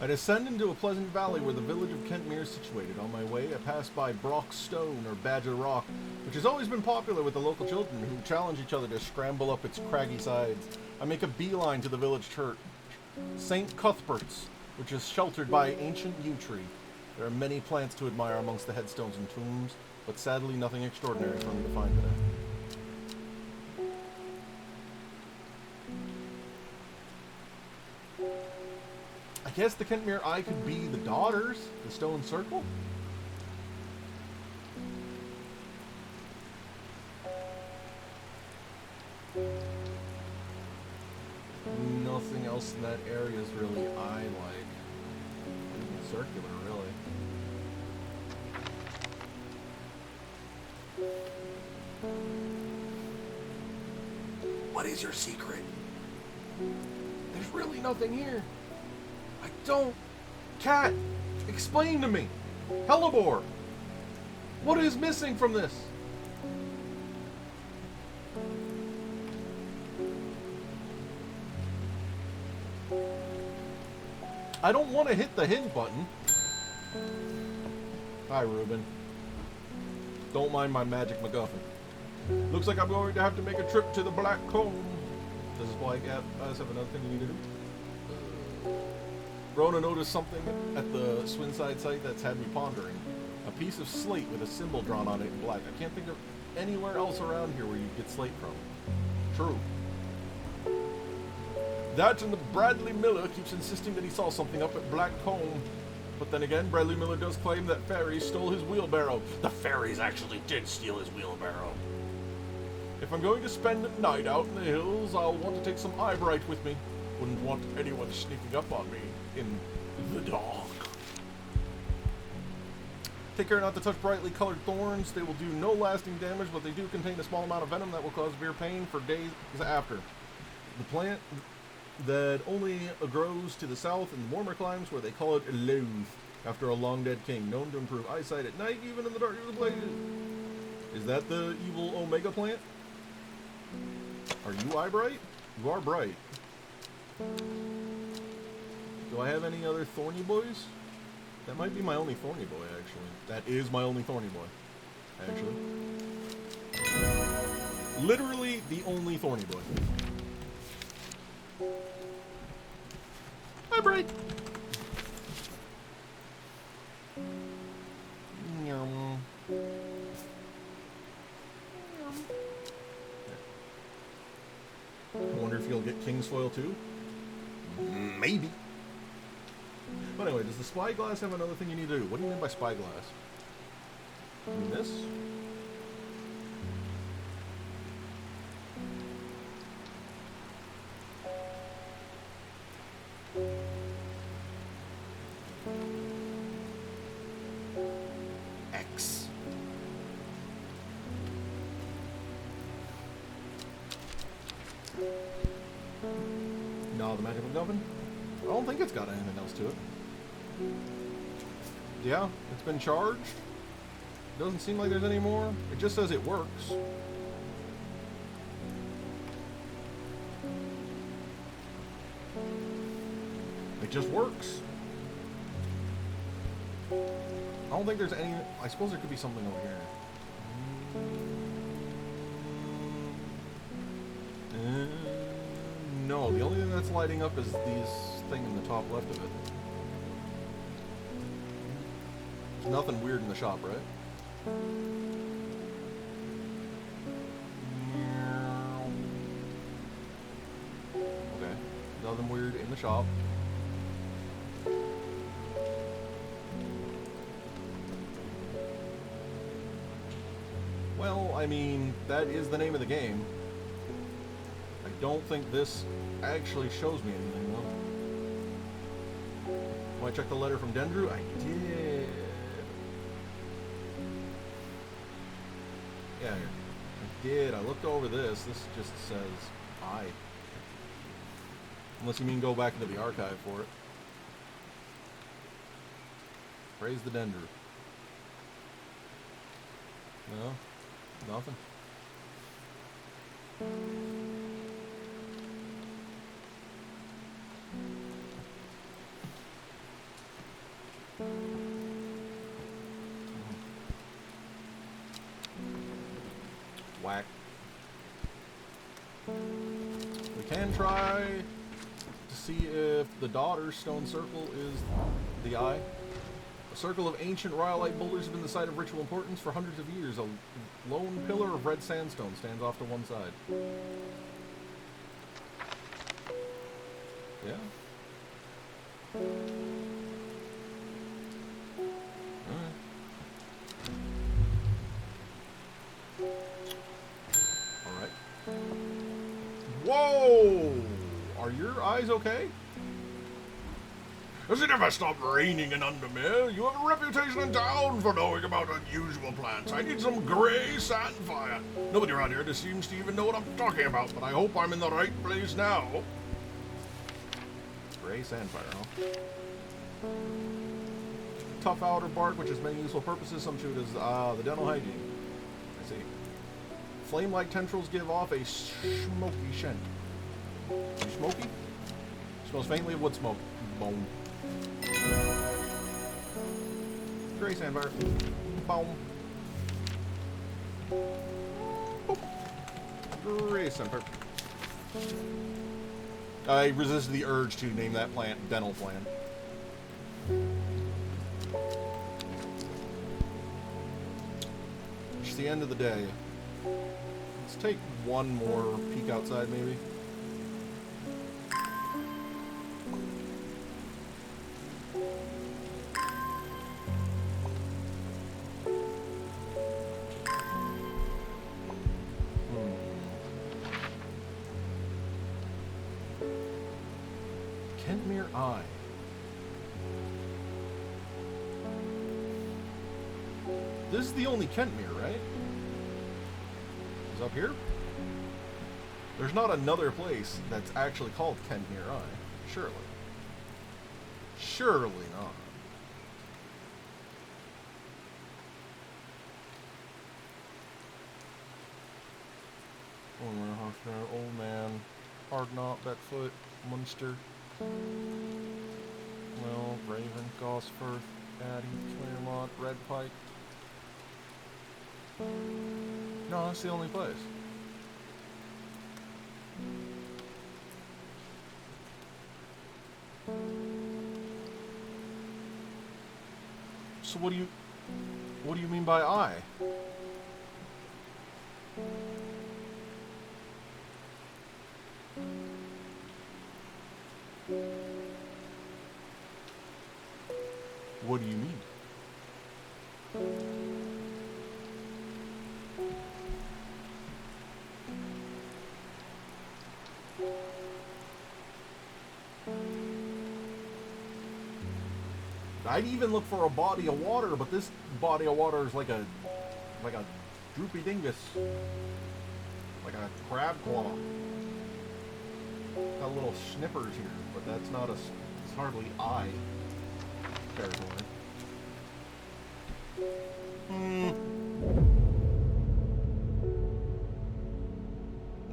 I descend into a pleasant valley where the village of Kentmere is situated. On my way, I pass by Brock Stone, or Badger Rock, which has always been popular with the local children who challenge each other to scramble up its craggy sides. I make a beeline to the village church, St. Cuthbert's, which is sheltered by an ancient yew tree. There are many plants to admire amongst the headstones and tombs, but sadly nothing extraordinary for me to find today. I guess the Kentmere Eye could be the daughters, the stone circle? Nothing else in that area is really eye-like. Even circular, really. What is your secret? There's really nothing here. I don't... Cat, explain to me. Hellebore, what is missing from this? I don't want to hit the hint button. Hi, Ruben. Don't mind my magic MacGuffin. Looks like I'm going to have to make a trip to the Black Comb. Does this why guys have another thing you need to do? Rona noticed something at the Swinside site that's had me pondering. A piece of slate with a symbol drawn on it in black. I can't think of anywhere else around here where you get slate from. True. That and the Bradley Miller keeps insisting that he saw something up at Black Comb. But then again, Bradley Miller does claim that fairies stole his wheelbarrow. The fairies actually did steal his wheelbarrow. If I'm going to spend a night out in the hills, I'll want to take some eyebright with me. Wouldn't want anyone sneaking up on me in the dark. Take care not to touch brightly colored thorns. They will do no lasting damage, but they do contain a small amount of venom that will cause severe pain for days after. The plant that only grows to the south in the warmer climes where they call it loath, after a long dead king, known to improve eyesight at night, even in the dark of the blazes. Is that the evil Omega plant? Are you eye-bright? You are bright. Do I have any other thorny boys? That might be my only thorny boy, actually. That is my only thorny boy, actually. Literally the only thorny boy. Hi, Bright. get King's Foil too? Maybe. But anyway, does the spyglass have another thing you need to do? What do you mean by spyglass? You mean this? X. No, the magical MacGuffin? I don't think it's got anything else to it. Yeah, it's been charged. Doesn't seem like there's any more. It just says it works. It just works. I don't think there's any... I suppose there could be something over here. No, the only thing that's lighting up is these thing in the top left of it. There's nothing weird in the shop, right? Okay, nothing weird in the shop. Well, I mean, that is the name of the game. I don't think this actually shows me anything, though. Do I check the letter from Dendru? I did. Yeah, I did. I looked over this. This just says I. Unless you mean go back into the archive for it. Praise the Dendru. No, nothing. Whack. We can try to see if the daughter's stone circle is the eye. A circle of ancient rhyolite boulders have been the site of ritual importance for hundreds of years. A lone pillar of red sandstone stands off to one side. Yeah. Alright. Whoa! Are your eyes okay? Does it ever stop raining in Undermere? You have a reputation in town for knowing about unusual plants. I need some grey sandfire. Nobody around here seems to even know what I'm talking about, but I hope I'm in the right place now. Grey sandfire, huh? Tough outer bark, which has many useful purposes. Some shoot as the dental hygiene. I see. Flame-like tendrils give off a smoky scent. Smoky? Smells faintly of wood smoke. Boom. Grey sandfire. Boom. Boop. Grey sandfire. I resisted the urge to name that plant dental plant. It's the end of the day. Let's take one more peek outside, maybe. Kentmere Eye. This is the only Kentmere, right? Is up here? There's not another place that's actually called Kentmere Eye. Surely. Surely not. Old man. Hard knot, Betfoot, Munster. Well, Raven, Gosforth, Addy, Claremont, Red Pike. No, that's the only place. So what do you mean by I? What do you mean? I'd even look for a body of water, but this body of water is like a droopy dingus, like a crab claw. Got little snippers here, but that's not it's hardly eye territory.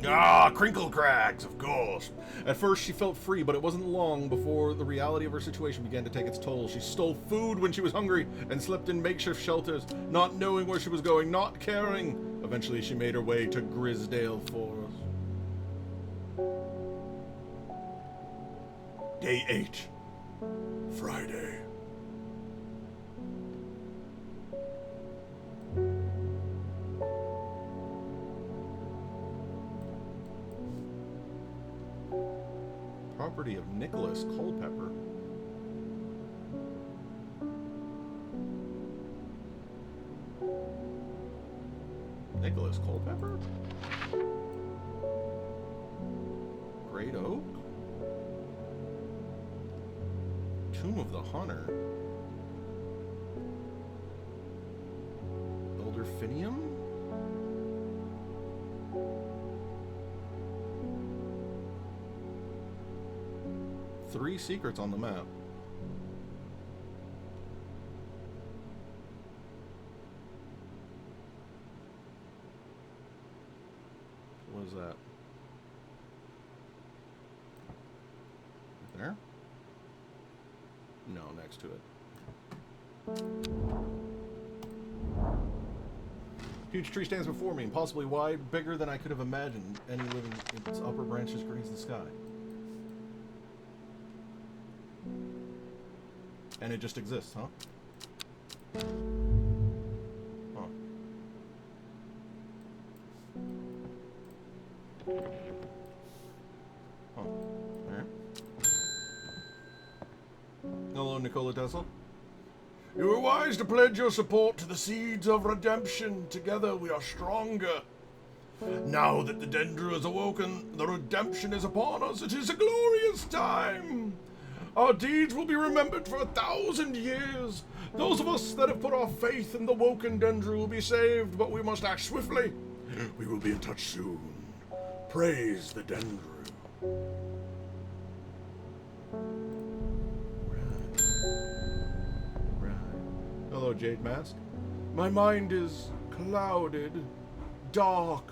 Ah, crinkle cracks, of course. At first she felt free, but it wasn't long before the reality of her situation began to take its toll. She stole food when she was hungry and slept in makeshift shelters, not knowing where she was going, not caring. Eventually she made her way to Grisdale Forest. Day 8. Friday. Property of Nicholas Culpepper. Nicholas Culpepper? Great Oak? Tomb of the Hunter. Elderfinium? Three secrets on the map. What is that? Right there? No, next to it. Huge tree stands before me, impossibly wide, bigger than I could have imagined. Any living, its upper branches graze the sky. And it just exists, huh? Huh. Huh. Alright. Hello, Nikola Tesla. You were wise to pledge your support to the seeds of redemption. Together we are stronger. Now that the Dendra is awoken, the redemption is upon us. It is a glorious time. Our deeds will be remembered for 1,000 years. Those of us that have put our faith in the woken Dendra will be saved, but we must act swiftly. We will be in touch soon. Praise the Dendra. Right. Hello, Jade Mask. My mind is clouded, dark.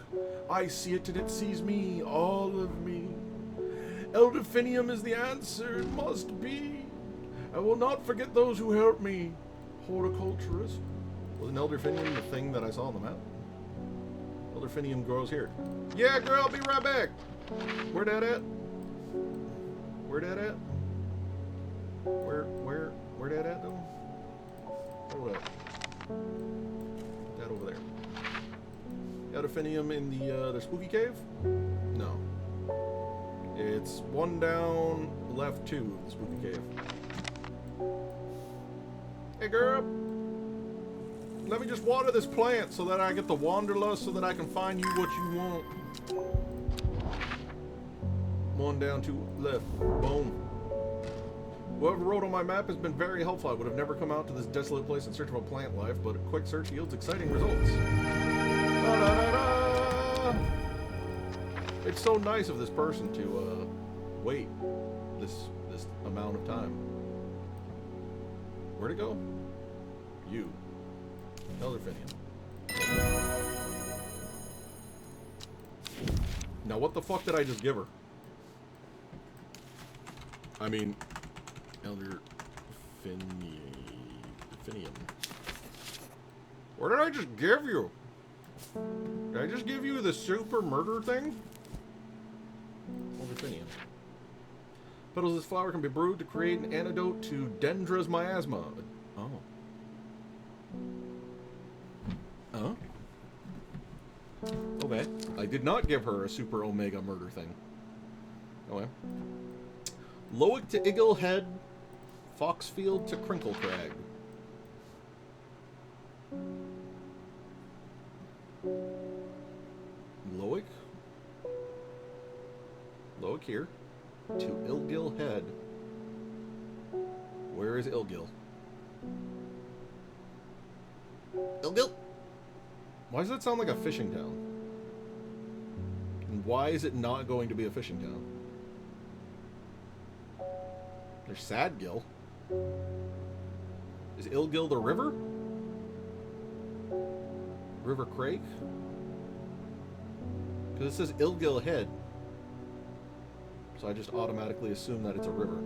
I see it and it sees me, all of me. Elderfinium is the answer, it must be. I will not forget those who helped me. Horticulturist. Wasn't elderfinium the thing that I saw on the map? Elderfinium grows here. Yeah, girl, I'll be right back. Where that at? Where that at? Where that at, though? Hold up. That over there. Elderfinium in the spooky cave? No. It's one down, left 2 of the spooky cave. Hey girl, let me just water this plant so that I get the wanderlust so that I can find you what you want. One down, 2 left. Boom. Whoever wrote on my map has been very helpful. I would have never come out to this desolate place in search of a plant life, but a quick search yields exciting results. Da-da-da-da! It's so nice of this person to wait this amount of time. Where'd it go? You. Elderfinium. Now what the fuck did I just give her? I mean, Elderfinium. What did I just give you? Did I just give you the super murder thing? Elderfinium. Petals of this flower can be brewed to create an antidote to Dendra's miasma. Oh. Huh? Okay. I did not give her a super omega murder thing. Okay. Lowick to Eagle Head, Foxfield to Crinkle Crag. Lowick here to Ilgill Head. Where is Ilgill? Ilgill? Why does that sound like a fishing town? And why is it not going to be a fishing town? There's Sadgill. Is Ilgill the river? River Crake? Because it says Ilgill Head. So I just automatically assume that it's a river.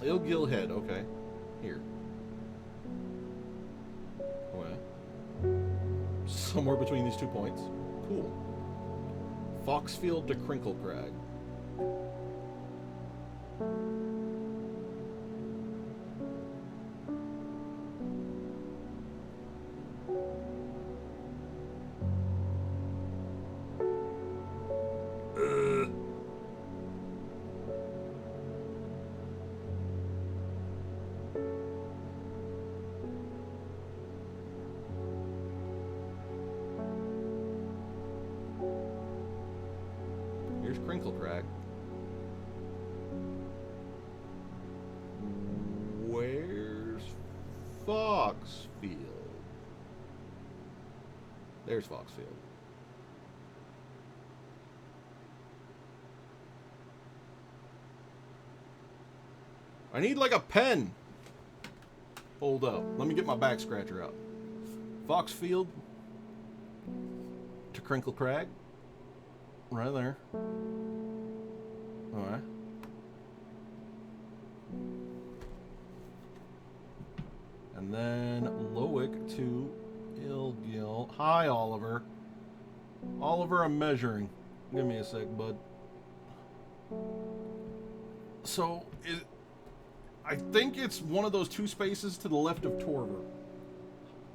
Ilgill Head, okay. Here. Somewhere between these 2 points. Cool. Foxfield to Crinkle Crag. Here's Crinkle Crag. Where's Foxfield? There's Foxfield. I need like a pen. Hold up. Let me get my back scratcher out. Foxfield to Crinkle Crag. Right there. Alright. And then Lowick to Ilgill. Hi, Oliver. Oliver, I'm measuring. Give me a sec, bud. So, I think it's one of those 2 spaces to the left of Torver.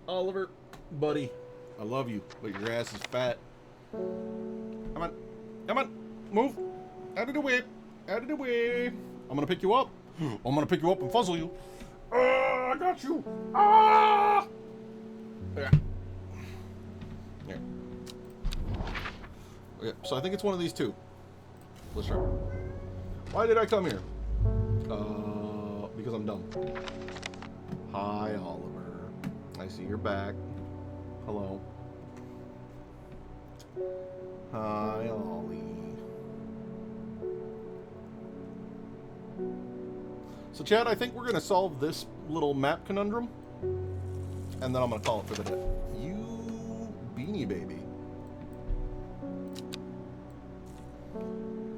Oliver, buddy, I love you, but your ass is fat. Come on. Come on. Move. Out of the way. Out of the way. I'm gonna pick you up. I'm gonna pick you up and fuzzle you. I got you. Ah! Yeah. Yeah. Yeah. So I think it's one of these 2. Let's try. Why did I come here? Because I'm dumb. Hi, Oliver. I see you're back. Hello. Hi, Ollie. So, Chad, I think we're going to solve this little map conundrum, and then I'm going to call it for the day. You beanie baby.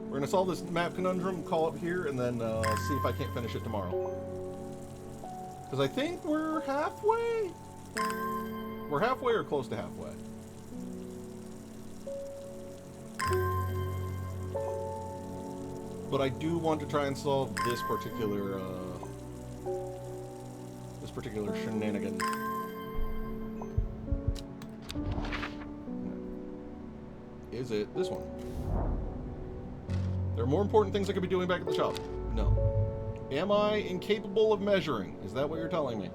We're going to solve this map conundrum, call it here, and then see if I can't finish it tomorrow. Because I think we're halfway? We're halfway or close to halfway. But I do want to try and solve this particular shenanigan. Is it this one? There are more important things I could be doing back at the shop. No. Am I incapable of measuring? Is that what you're telling me?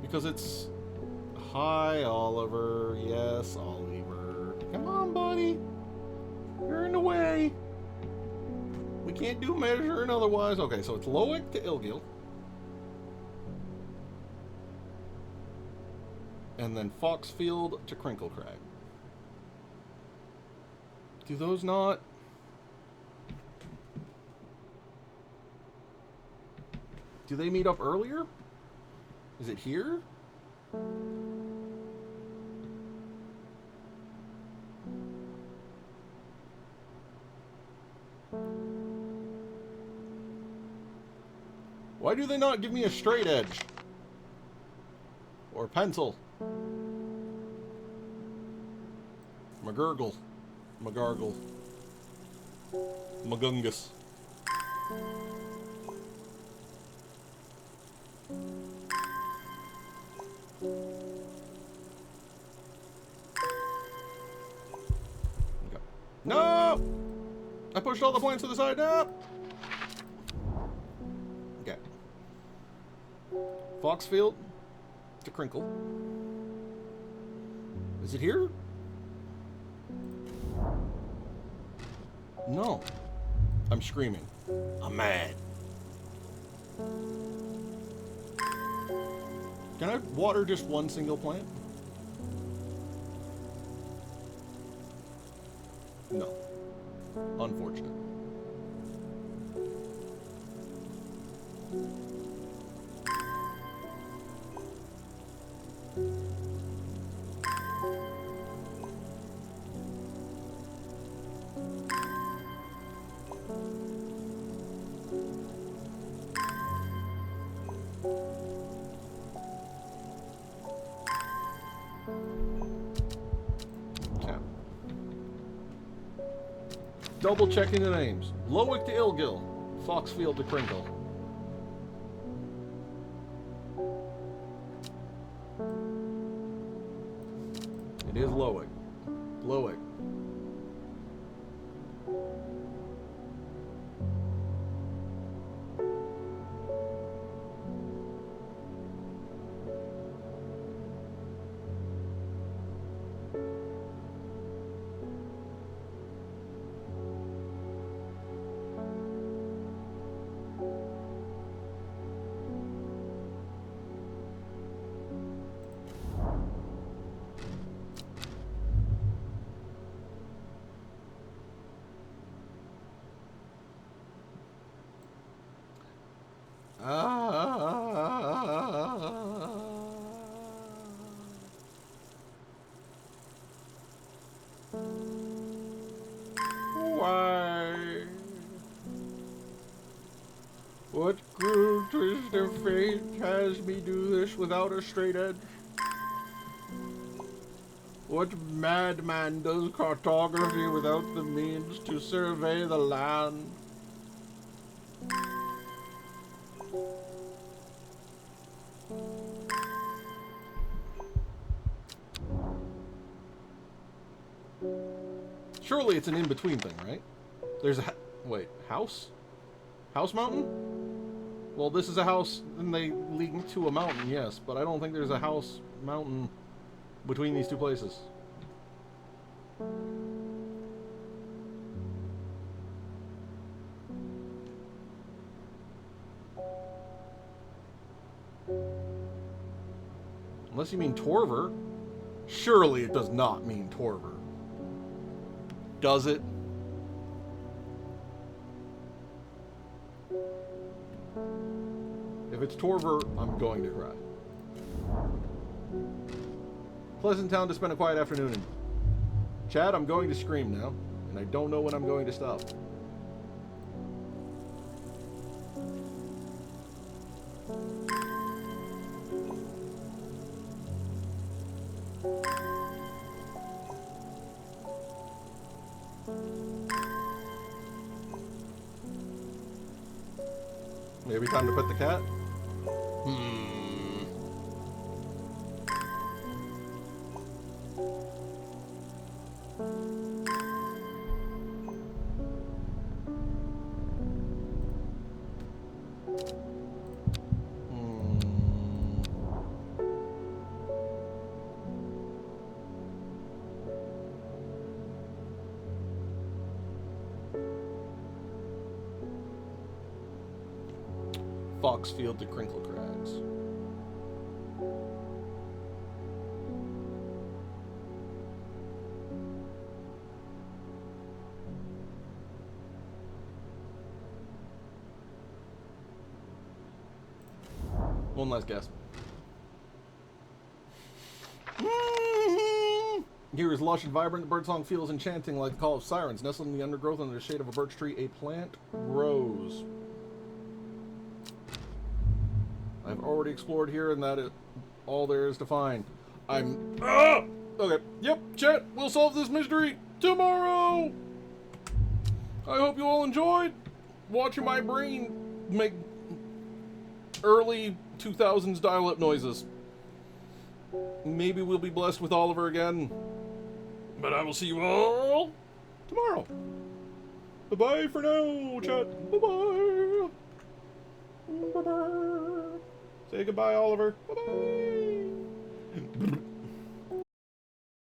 Because it's... Hi, Oliver. Yes, Oliver. Come on, buddy. You're in the way. We can't do measuring otherwise. Okay, so it's Lowick to Ilgill. And then Foxfield to Crinkle Crag. Do those not... Do they meet up earlier? Is it here? Why do they not give me a straight edge? Or pencil. McGurgle. McGargle. Magungus. Okay. No! I pushed all the plants to the side. No! Okay. Foxfield to Crinkle. Is it here? No. I'm screaming. I'm mad. Can I water just one single plant? No. Unfortunate. Double checking the names. Lowick to Ilgill. Foxfield to Crinkle. It is Lowick. Lowick. Why? What cruel twist of fate has me do this without a straight edge? What madman does cartography without the means to survey the land? Surely it's an in-between thing, right? There's a... wait, house? House mountain? Well, this is a house, and they lead to a mountain, yes, but I don't think there's a house mountain between these two places. Unless you mean Torver. Surely it does not mean Torver. Does it? If it's Torver, I'm going to cry. Pleasant town to spend a quiet afternoon in. Chad, I'm going to scream now, and I don't know when I'm going to stop. Maybe time to pet the cat? Foxfield to Crinkle Crags. One last guess. Here is lush and vibrant. The birdsong feels enchanting like the call of sirens. Nestled in the undergrowth under the shade of a birch tree, a plant grows. I've already explored here, and that all there is to find. Ah! Okay, yep, chat, we'll solve this mystery tomorrow! I hope you all enjoyed watching my brain make early 2000s dial-up noises. Maybe we'll be blessed with Oliver again. But I will see you all tomorrow. Bye-bye for now, chat. Bye-bye. Bye-bye. Say goodbye, Oliver. Bye-bye.